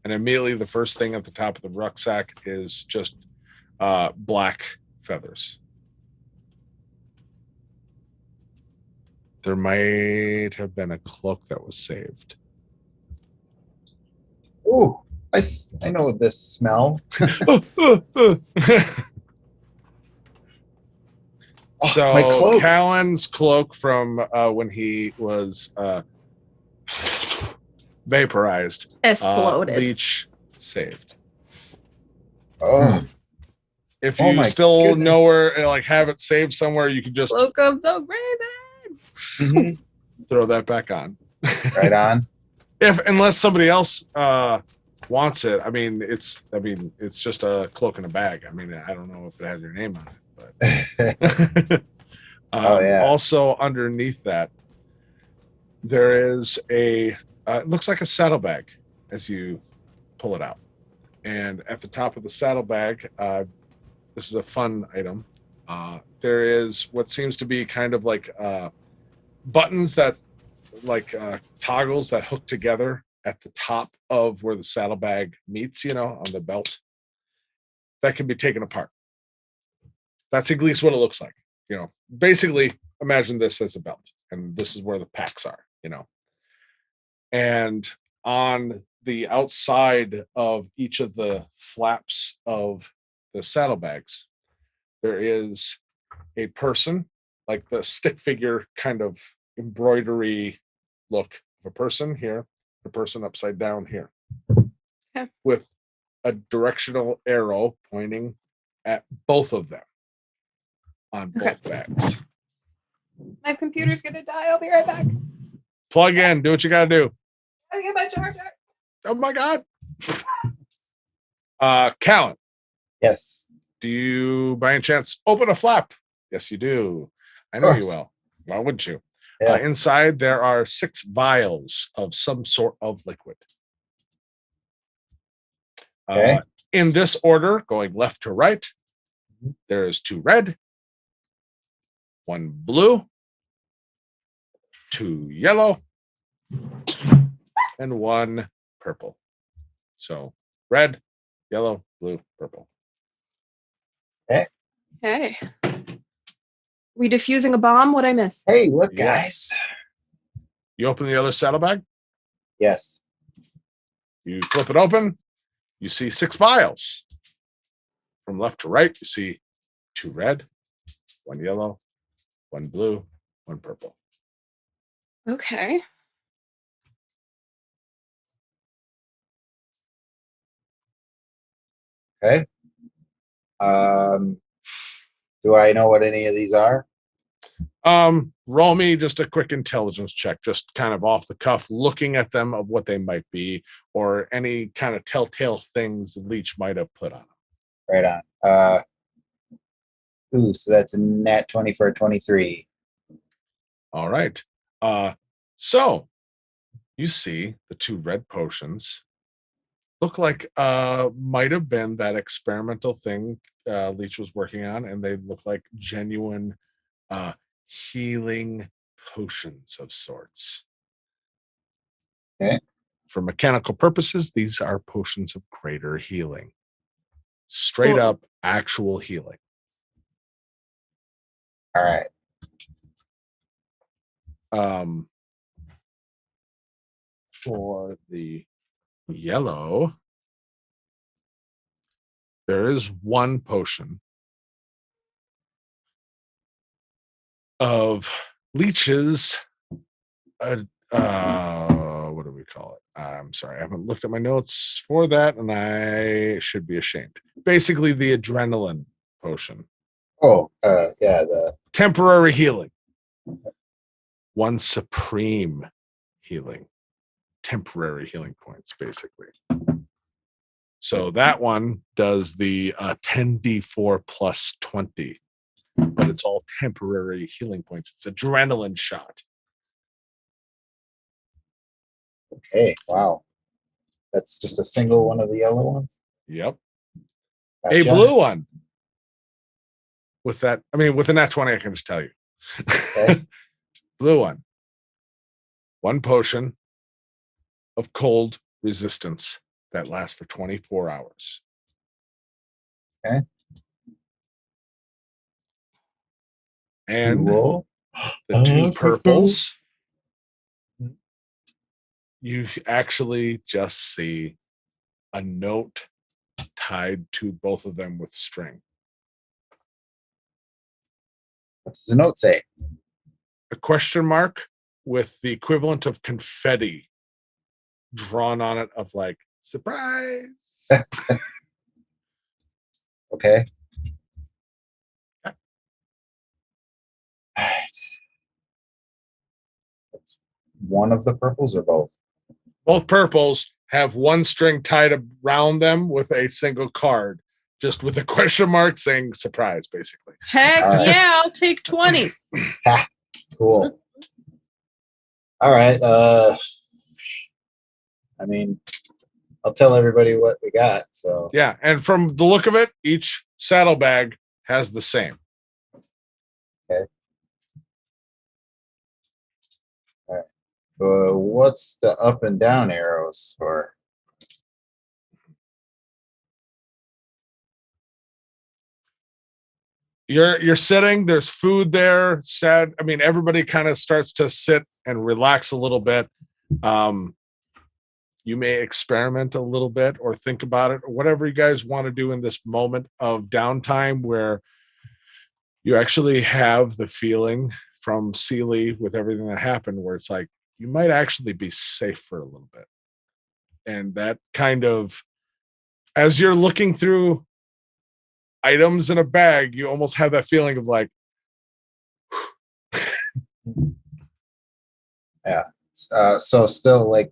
And immediately the first thing at the top of the rucksack is just black feathers. There might have been a cloak that was saved. Ooh, I know this smell. Oh, So my cloak. Callan's cloak from when he was vaporized, Exploded. leech saved. Oh, If Oh you my still goodness. know where, like, have it saved somewhere, you can just Cloak of the Raven. mhm. throw that back on. Right on. Unless somebody else wants it. I mean, it's just a cloak in a bag. I mean, I don't know if it has your name on it, but Oh, yeah. Also underneath that, there is a it looks like a saddlebag as you pull it out. And at the top of the saddlebag, this is a fun item. There is what seems to be kind of like buttons that, like toggles that hook together at the top of where the saddlebag meets, on the belt. That can be taken apart. That's at least what it looks like. Basically, imagine this as a belt, and this is where the packs are. And on the outside of each of the flaps of the saddlebags, there is a person, like the stick figure kind of embroidery look of a person here, a person upside down here, with a directional arrow pointing at both of them on both bags. My computer's gonna die. I'll be right back. Plug in, do what you gotta do. I get my charger. Oh my god. Callan, Yes. do you by any chance open a flap? Yes, you do. I know you course. will. Why wouldn't you? Yes. Inside there are 6 vials of some sort of liquid. Okay. In this order, going left to right, there is 2 red, 1 blue, 2 yellow, and 1 purple. So red, yellow, blue, purple. Hey. We defusing a bomb? What'd I miss? Hey, look, Yes. guys. You open the other saddlebag, Yes. you flip it open, you see 6 vials. From left to right, you see 2 red, 1 yellow, 1 blue, 1 purple. Okay. Okay. Do I know what any of these are? Roll me just a quick intelligence check, just kind of off the cuff, looking at them of what they might be, or any kind of telltale things the leech might have put on them. Right on. So that's a nat 20 for a 23. All right. So you see the 2 red potions look like might have been that experimental thing Leech was working on, and they look like genuine healing potions of sorts. Okay. For mechanical purposes, these are potions of greater healing. Straight Cool. up actual healing. All right. For the yellow, there is 1 potion of Leech's what do we call it? I'm sorry, I haven't looked at my notes for that, and I should be ashamed. Basically, the adrenaline potion. Oh, yeah, the Temporary healing. 1 supreme healing. Temporary healing points, basically. So that one does the 10d4 plus 20, but it's all temporary healing points. It's adrenaline shot. Okay, wow. That's just a single one of the yellow ones? Yep. Gotcha. A blue one. With that, I mean, with a nat 20, I can just tell you. Okay. Blue one. One potion of cold resistance that lasts for 24 hours. Okay. And Cool. the two so cool. purples, you actually just see a note tied to both of them with string. What does the note say? A question mark with the equivalent of confetti drawn on it of like, surprise. Okay. Alright. That's one of the purples or both? Both purples have one string tied around them with a single card, just with a question mark saying surprise, basically. Heck All right. yeah, I'll take 20. Cool. All right. I mean, I'll tell everybody what we got. So Yeah, and from the look of it, each saddlebag has the same. what's the up and down arrows for? You're sitting, there's food there, sad. I mean, everybody kind of starts to sit and relax a little bit. You may experiment a little bit or think about it or whatever you guys want to do in this moment of downtime where you actually have the feeling from Sealy with everything that happened where it's like you might actually be safe for a little bit. And that kind of, as you're looking through items in a bag, you almost have that feeling of like, Yeah. So still like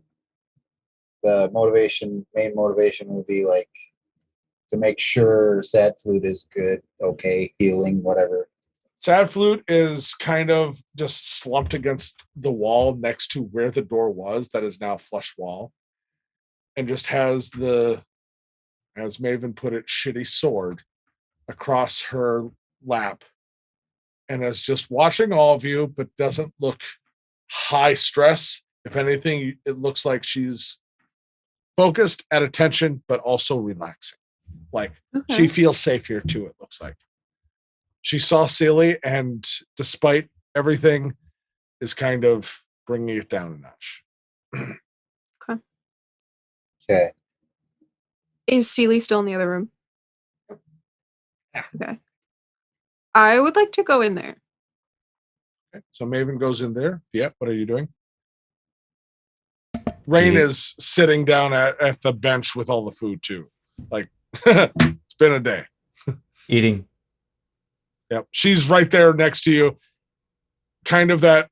the main motivation would be like to make sure sad flute is good, okay, healing, whatever. Sad Flute is kind of just slumped against the wall next to where the door was that is now flush wall and just has the, as Maven put it, shitty sword across her lap and is just watching all of you, but doesn't look high stress. If anything, it looks like she's focused, at attention, but also relaxing. Like she feels safe here too, it looks like. She saw Sealy and despite everything is kind of bringing it down a notch. Okay. Is Sealy still in the other room? Yeah. Okay. I would like to go in there. Okay. So Maven goes in there. Yep. What are you doing? Rain Eating. is sitting down at the bench with all the food too. Like it's been a day. Eating. Yep. She's right there next to you. Kind of that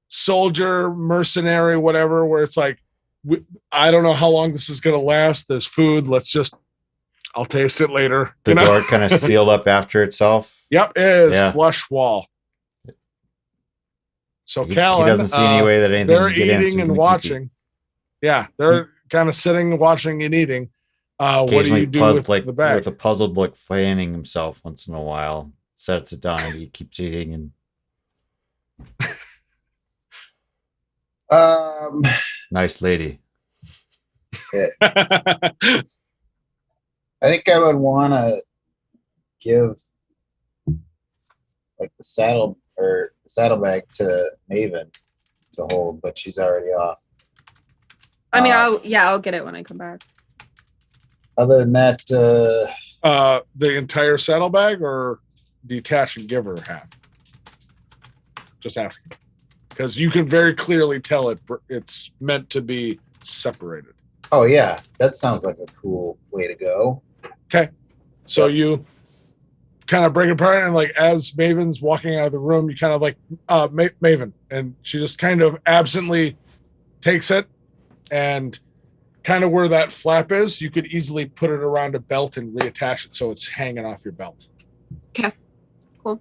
soldier, mercenary, whatever, where it's like, I don't know how long this is going to last. There's food. I'll taste it later. The door kind of sealed up after itself. Yep. It is Yeah. flush wall. So He Callan, doesn't see any way that anything they're can get in, so eating he's and gonna keep watching. Yeah. They're kind of sitting, watching and eating. What do Occasionally you do with like the bag? with a puzzled look, fanning himself once in a while, sets it down, and he keeps eating. And nice lady. I think I would want to give like the saddlebag to Maven to hold, but she's already off. I mean, I'll get it when I come back. Other than that, The entire saddlebag or detach and give her half? Just asking. Because you can very clearly tell it's meant to be separated. oh yeah, that sounds like a cool way to go. Okay. So you kind of break it apart and like as Maven's walking out of the room, you kind of like Maven, and she just kind of absently takes it and kind of where that flap is, you could easily put it around a belt and reattach it so it's hanging off your belt. Okay. Cool.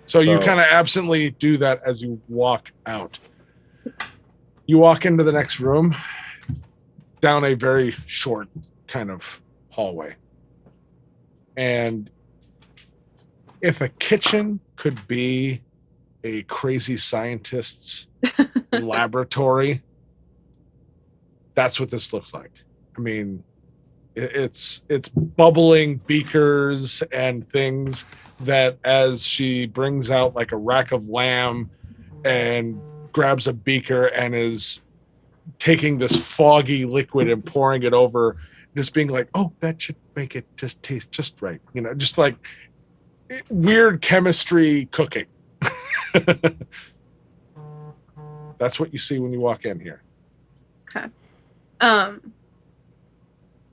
So you kind of absently do that as you walk out. You walk into the next room, down a very short kind of hallway. And if a kitchen could be a crazy scientist's laboratory, that's what this looks like. I mean, it's bubbling beakers and things that as she brings out like a rack of lamb and grabs a beaker and is taking this foggy liquid and pouring it over, just being like, oh, that should make it just taste just right. You know, just like weird chemistry cooking. That's what you see when you walk in here. Okay.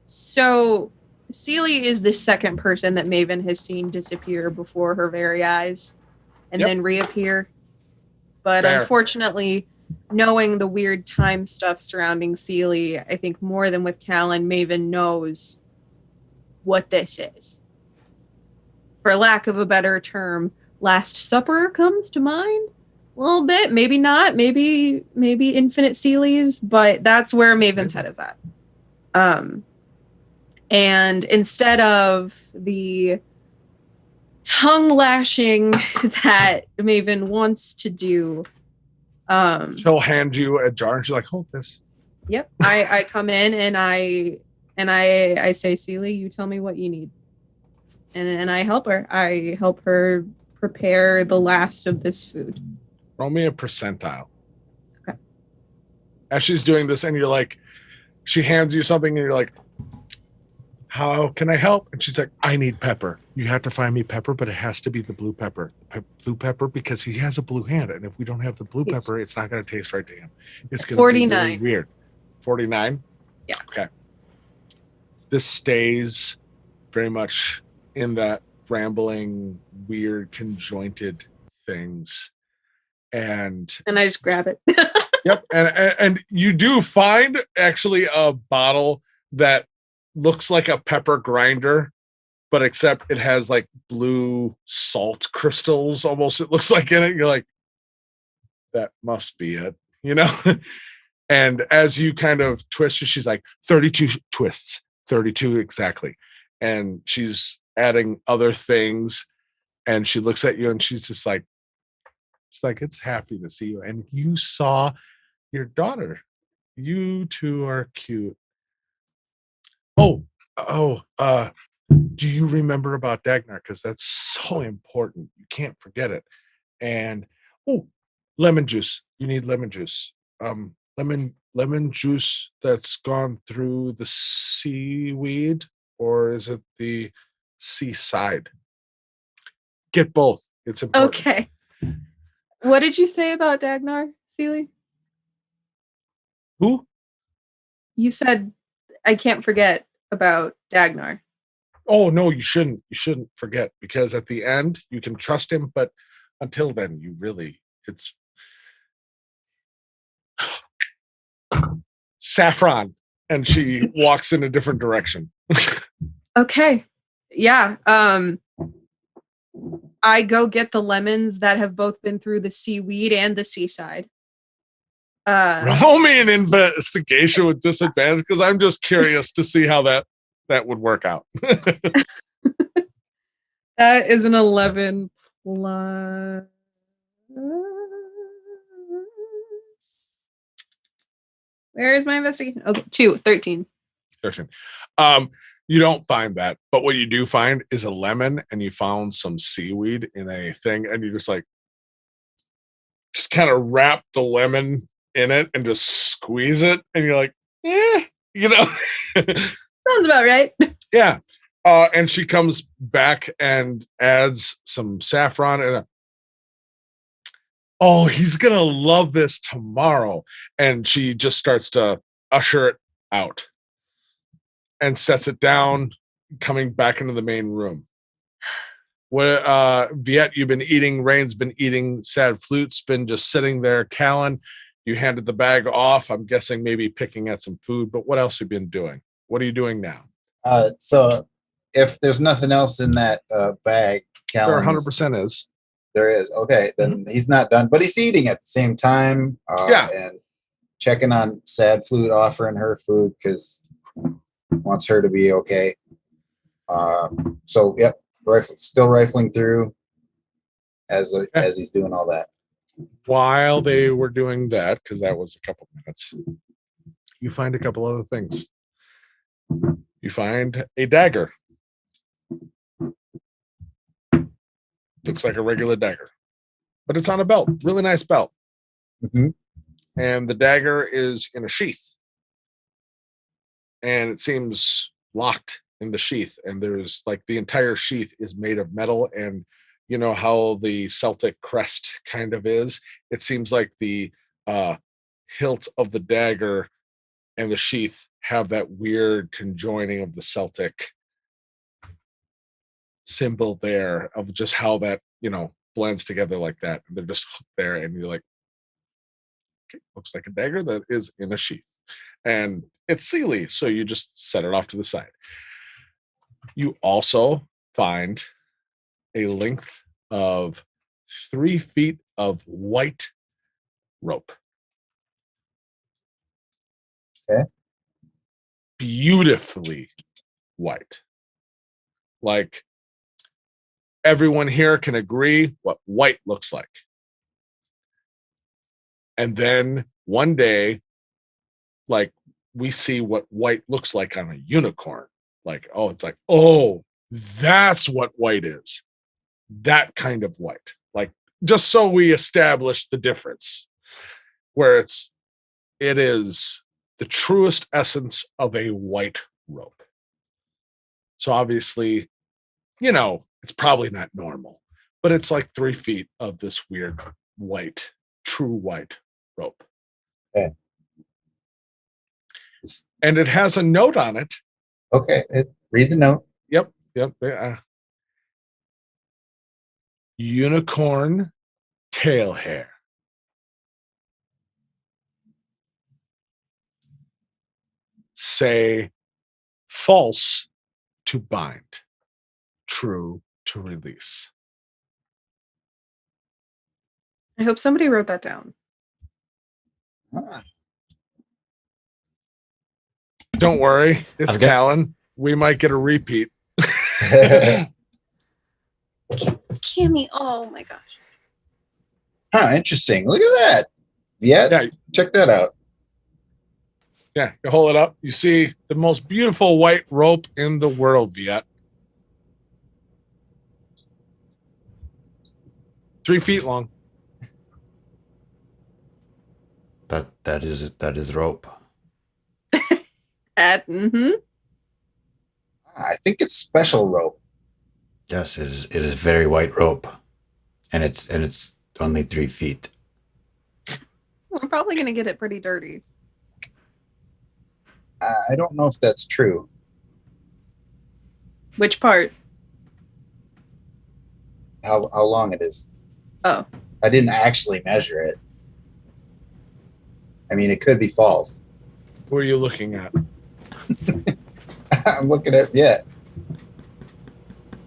So Celie is the second person that Maven has seen disappear before her very eyes and Yep. then reappear. But Fair. unfortunately, knowing the weird time stuff surrounding Celie, I think more than with Callan, Maven knows what this is. For lack of a better term, Last Supper comes to mind a little bit. Maybe not. Maybe Infinite Celies, but that's where Maven's head is at. And instead of the tongue lashing that Maven wants to do, She'll hand you a jar and she's like, hold this. yep, I come in and I say, Celie, you tell me what you need. And I help her. I help her prepare the last of this food. Roll me a percentile. Okay. As she's doing this and you're like, she hands you something and you're like, how can I help? And she's like, I need pepper. You have to find me pepper, but it has to be the blue pepper. Blue pepper because he has a blue hand. And if we don't have the blue pepper, it's not going to taste right to him. It's going to be 49. really weird. 49? Yeah. Okay. This stays very much in that rambling, weird, conjointed things. And I just grab it. yep. And you do find actually a bottle that looks like a pepper grinder, but except it has like blue salt crystals almost, it looks like in it. You're like, that must be it, you know? And as you kind of twist, she's like, 32 twists, 32 exactly. And she's adding other things. And she looks at you and she's just like, it's happy to see you. And you saw your daughter. You two are cute. Do you remember about Dagnar? Because that's so important. You can't forget it. And lemon juice. You need lemon juice. Lemon juice that's gone through the seaweed, or is it the seaside? Get both. It's important. Okay. What did you say about Dagnar, Celie? Who? You said I can't forget about Dagnar. Oh no, you shouldn't. You shouldn't forget, because at the end you can trust him, but until then, it's Saffron, and she walks in a different direction. Okay. Yeah. I go get the lemons that have both been through the seaweed and the seaside. Roll me an investigation with disadvantage, because I'm just curious to see how that would work out. That is an 11 plus. Where is my investigation? Okay, 13. 13. You don't find that, but what you do find is a lemon, and you found some seaweed in a thing, and you just kind of wrap the lemon in it and just squeeze it, and you're like, you know. Sounds about right. Yeah. And she comes back and adds some saffron and he's gonna love this tomorrow. And she just starts to usher it out and sets it down, coming back into the main room. Viet, you've been eating. Rain's been eating. Sad Flute's been just sitting there. Callan, You handed the bag off. I'm guessing maybe picking at some food, but what else have you been doing? What are you doing now? So if there's nothing else in that bag, There Callan 100% is. there is. Okay, then he's not done, but he's eating at the same time. Yeah. And checking on Sad Flute, offering her food because wants her to be okay. So yep, still rifling through as he's doing all that. While they were doing that, because that was a couple minutes, you find a couple other things. You find a dagger. Looks like a regular dagger, but it's on a belt. Really nice belt. Mm-hmm. And the dagger is in a sheath. And it seems locked in the sheath. And there's like the entire sheath is made of metal. And you know how the Celtic crest kind of is? It seems like the hilt of the dagger and the sheath have that weird conjoining of the Celtic symbol there of just how that, blends together like that. And they're just hooked there. And you're like, okay, looks like a dagger that is in a sheath. And it's sealy. So you just set it off to the side. You also find a length of 3 feet of white rope. Okay. Beautifully white. Like everyone here can agree what white looks like. And then one day, like we see what white looks like on a unicorn. Like, it's like, that's what white is. That kind of white. Like, just so we establish the difference, where it is the truest essence of a white rope. So obviously, it's probably not normal, but it's like 3 feet of this weird white, true white rope. Okay. And it has a note on it. Okay, read the note. Yep. Yeah. Unicorn tail hair. Say false to bind, true to release. I hope somebody wrote that down. Don't worry, it's Callan. We might get a repeat. Cammy, oh my gosh. Interesting. Look at that. Yeah, check that out. Yeah, you hold it up. You see the most beautiful white rope in the world, Viet. 3 feet long. That is rope. I think it's special rope. Yes, it is. It is very white rope, and it's only 3 feet. I'm probably gonna get it pretty dirty. I don't know if that's true. Which part? How long it is? Oh, I didn't actually measure it. I mean, it could be false. Who are you looking at? I'm looking at Viet.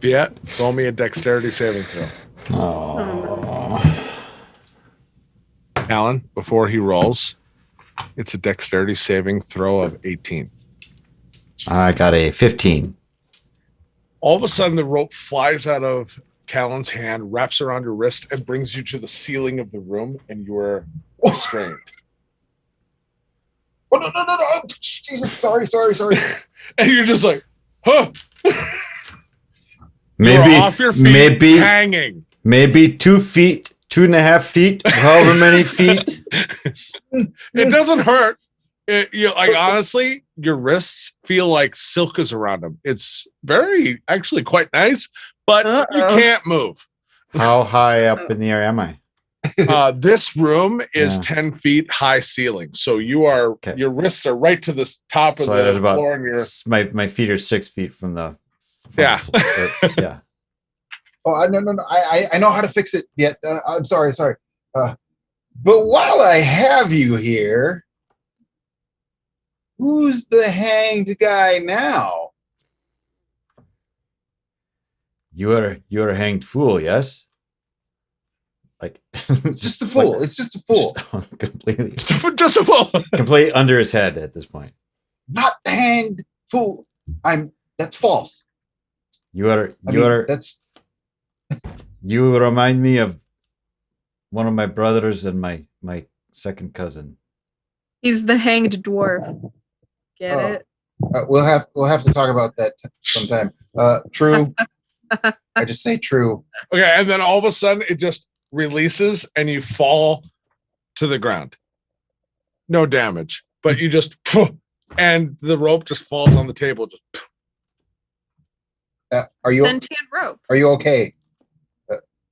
Viet, roll me a dexterity saving throw. Oh. Alan, before he rolls, it's a dexterity saving throw of 18. I got a 15. All of a sudden, the rope flies out of Callan's hand, wraps around your wrist, and brings you to the ceiling of the room, and you are restrained. Oh, no. Jesus, sorry. And you're just like, huh. Maybe You're off your feet, hanging. Maybe 2 feet, 2.5 feet, however many feet. It doesn't hurt. Honestly, your wrists feel like silk is around them. It's actually quite nice, but you can't move. How high up in the air am I? This room is 10 feet high ceiling, so your wrists are right to the top of the floor, and my feet are 6 feet from the yeah. Yeah. Oh, no. I know how to fix it. Yet I'm sorry. But while I have you here, who's the hanged guy now? You're a hanged fool, yes? Like It's just a fool. It's just a fool. completely Just a fool. completely under his head at this point. Not the hanged fool. That's false. That's you remind me of one of my brothers and my second cousin. He's the hanged dwarf. Get Oh. it? We'll have to talk about that sometime. True. I just say true. Okay, and then all of a sudden it just releases and you fall to the ground. No damage, but you just and the rope just falls on the table. Just Are you Sentient rope. okay?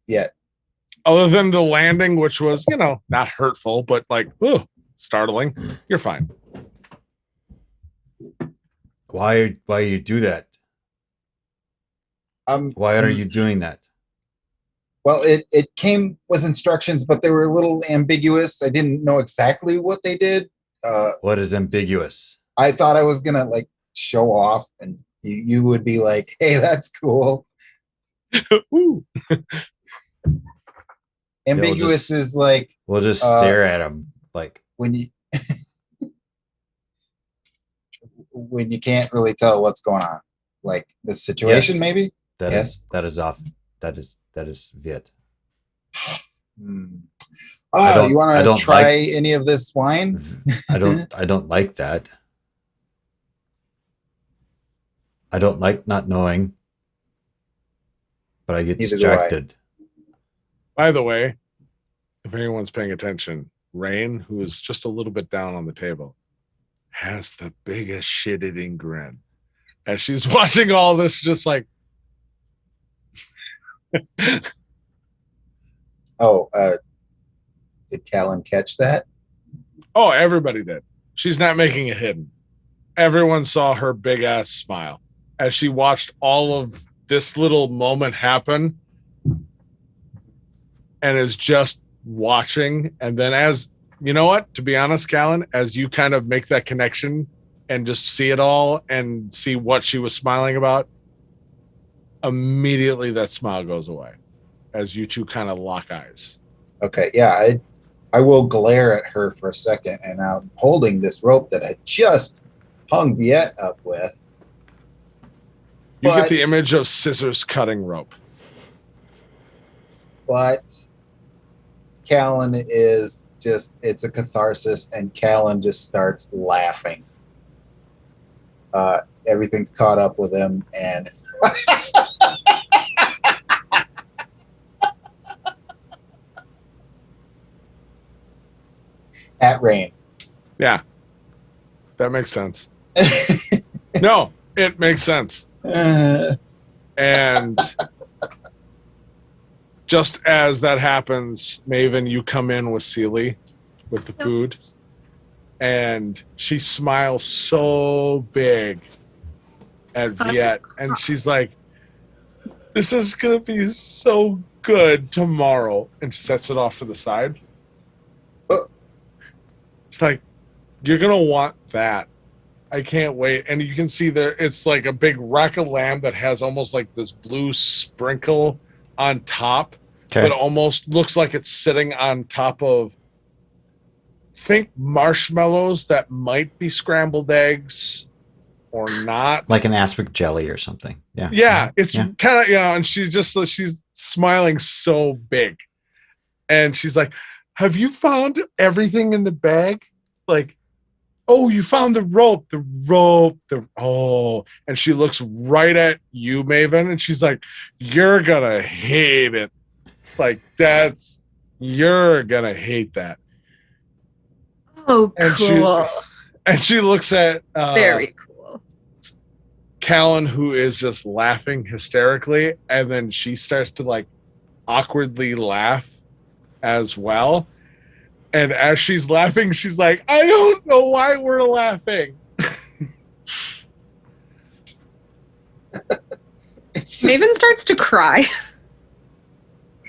Yet. other than the landing, which was not hurtful, but like startling. You're fine. Why you do that? Why are you doing that? Well, it came with instructions, but they were a little ambiguous. I didn't know exactly what they did. What is ambiguous? I thought I was gonna like show off, and you would be like, "Hey, that's cool." Woo. Ambiguous is like We'll just stare at him like when you when you can't really tell what's going on, like the situation. Yes. Maybe that Yes. is off. That is Viet. Oh, you want to don't try like- any of this wine? I don't like that. I don't like not knowing, but I get Neither do I. distracted. By the way, if anyone's paying attention, Rain, who is just a little bit down on the table, has the biggest shit-eating grin as she's watching all this, just like. Oh, did Callan catch that? Oh, everybody did. She's not making it hidden. Everyone saw her big ass smile as she watched all of this little moment happen and is just watching. And then as you know what, to be honest, Callan, as you kind of make that connection and just see it all and see what she was smiling about, immediately that smile goes away as you two kind of lock eyes. Okay, yeah, I will glare at her for a second, and I'm holding this rope that I just hung Viet up with. You But- get the image of scissors cutting rope. But Callan is just, it's a catharsis, and Callan just starts laughing. Everything's caught up with him, and at Rain. Yeah, that makes sense. No, it makes sense. And just as that happens, Maven, you come in with Seely with the food, and she smiles so big at Viet, and she's like, "This is gonna be so good tomorrow," and she sets it off to the side. It's like, you're gonna want that. I can't wait. And you can see there, it's like a big rack of lamb that has almost like this blue sprinkle on top, but almost looks like it's sitting on top of, think marshmallows that might be scrambled eggs or not. Like an aspic jelly or something. Yeah. Yeah, it's Yeah. kind of, and she's smiling so big. And she's like, "Have you found everything in the bag?" Like, "Oh, you found the rope, oh." And she looks right at you, Maven, and she's like, "You're gonna hate it. Like, you're gonna hate that." Oh, And cool. she looks at Very cool. Callan, who is just laughing hysterically, and then she starts to like awkwardly laugh as well. And as she's laughing, she's like, "I don't know why we're laughing." It's just, Maven starts to cry.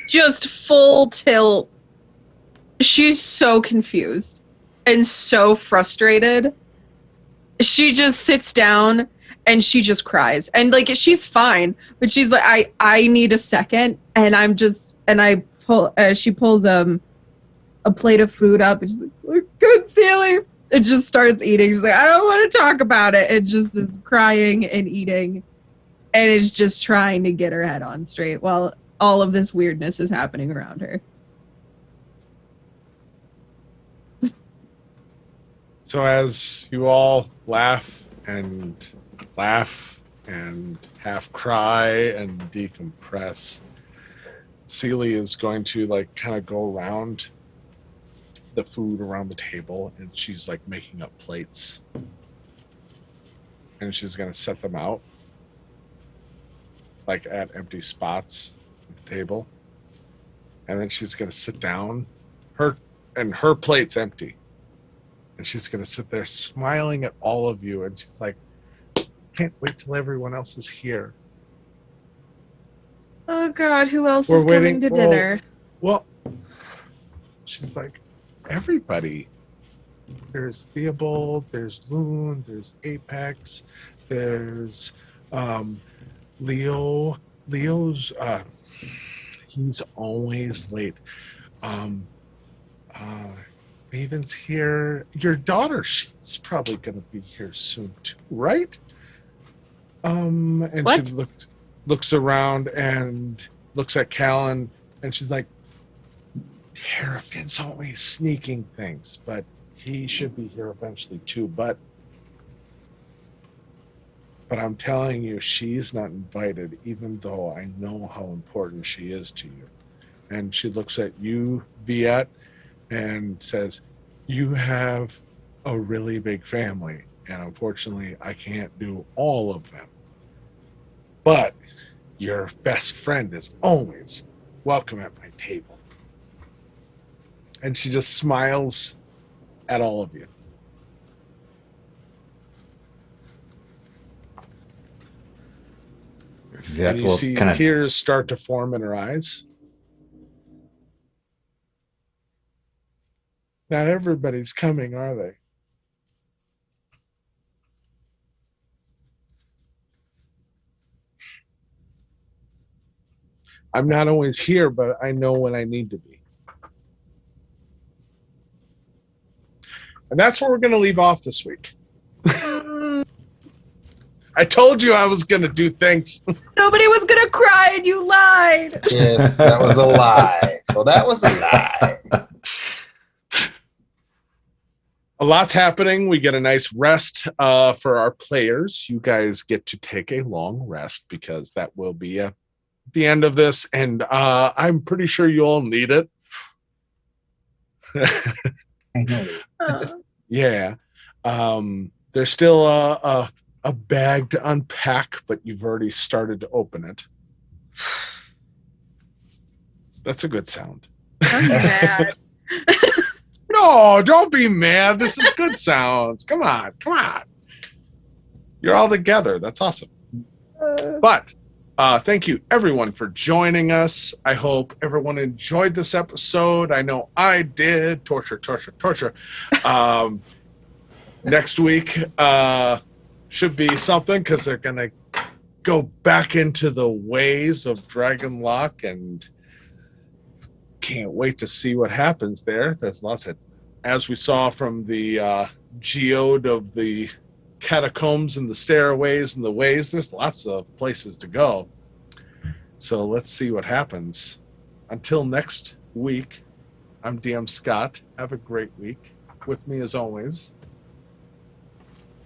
Just full tilt. She's so confused and so frustrated. She just sits down and she just cries. And like she's fine, but she's like, I need a second. And I pull she pulls a plate of food up and she's like, good Celie. It just starts eating. She's like, I don't want to talk about it. It just is crying and eating. And is just trying to get her head on straight while all of this weirdness is happening around her. So as you all laugh and half cry and decompress, Celie is going to like kind of go around the food around the table, and she's like making up plates, and she's going to set them out like at empty spots at the table, and then she's going to sit down. Her plate's empty. And she's going to sit there smiling at all of you. And she's like, can't wait till everyone else is here. Oh, God, who else We're is coming to waiting- dinner? Well, she's like, everybody. There's Theobald, there's Loon, there's Apex, there's Leo. Leo's, he's always late. Maven's here. Your daughter, she's probably gonna be here soon too, right? And What? she looks around and looks at Callan, and she's like, Terrafin's always sneaking things, but he should be here eventually too. But I'm telling you, she's not invited, even though I know how important she is to you. And she looks at you, Viet, and says, you have a really big family, and unfortunately I can't do all of them, but your best friend is always welcome at my table. And she just smiles at all of you. That And you will see kind of tears start to form in her eyes. Not everybody's coming, are they? I'm not always here, but I know when I need to be. And that's where we're going to leave off this week. I told you I was going to do things. Nobody was going to cry and you lied. Yes, that was a lie. So that was a lie. A lot's happening. We get a nice rest for our players. You guys get to take a long rest because that will be at the end of this. And I'm pretty sure you all need it. I know. Yeah. There's still a bag to unpack, but you've already started to open it. That's a good sound. I'm mad. No, don't be mad. This is good sounds. Come on. You're all together. That's awesome. But thank you, everyone, for joining us. I hope everyone enjoyed this episode. I know I did. Torture. Next week should be something because they're going to go back into the ways of Dragonlock, and can't wait to see what happens there. There's lots of, as we saw from the geode of the catacombs and the stairways and the ways, there's lots of places to go. So let's see what happens. Until next week, I'm DM Scott. Have a great week. With me as always.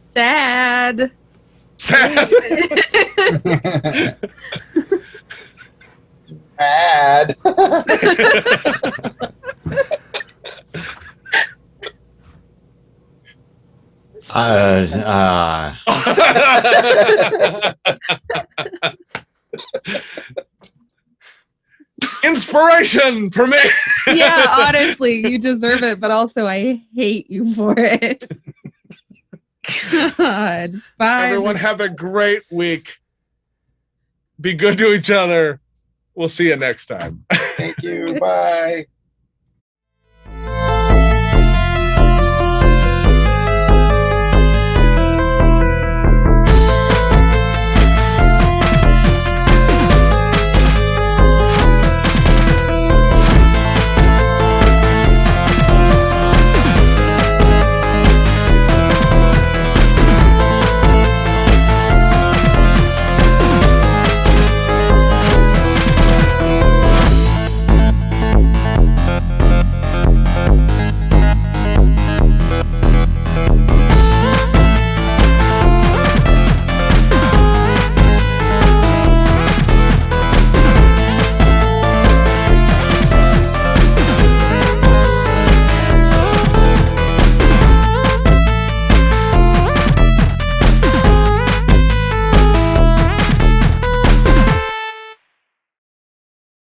Sad. Bad. Inspiration for me. Yeah, honestly, you deserve it, but also I hate you for it. God. Bye. Everyone have a great week. Be good to each other. We'll see you next time. Thank you. Bye.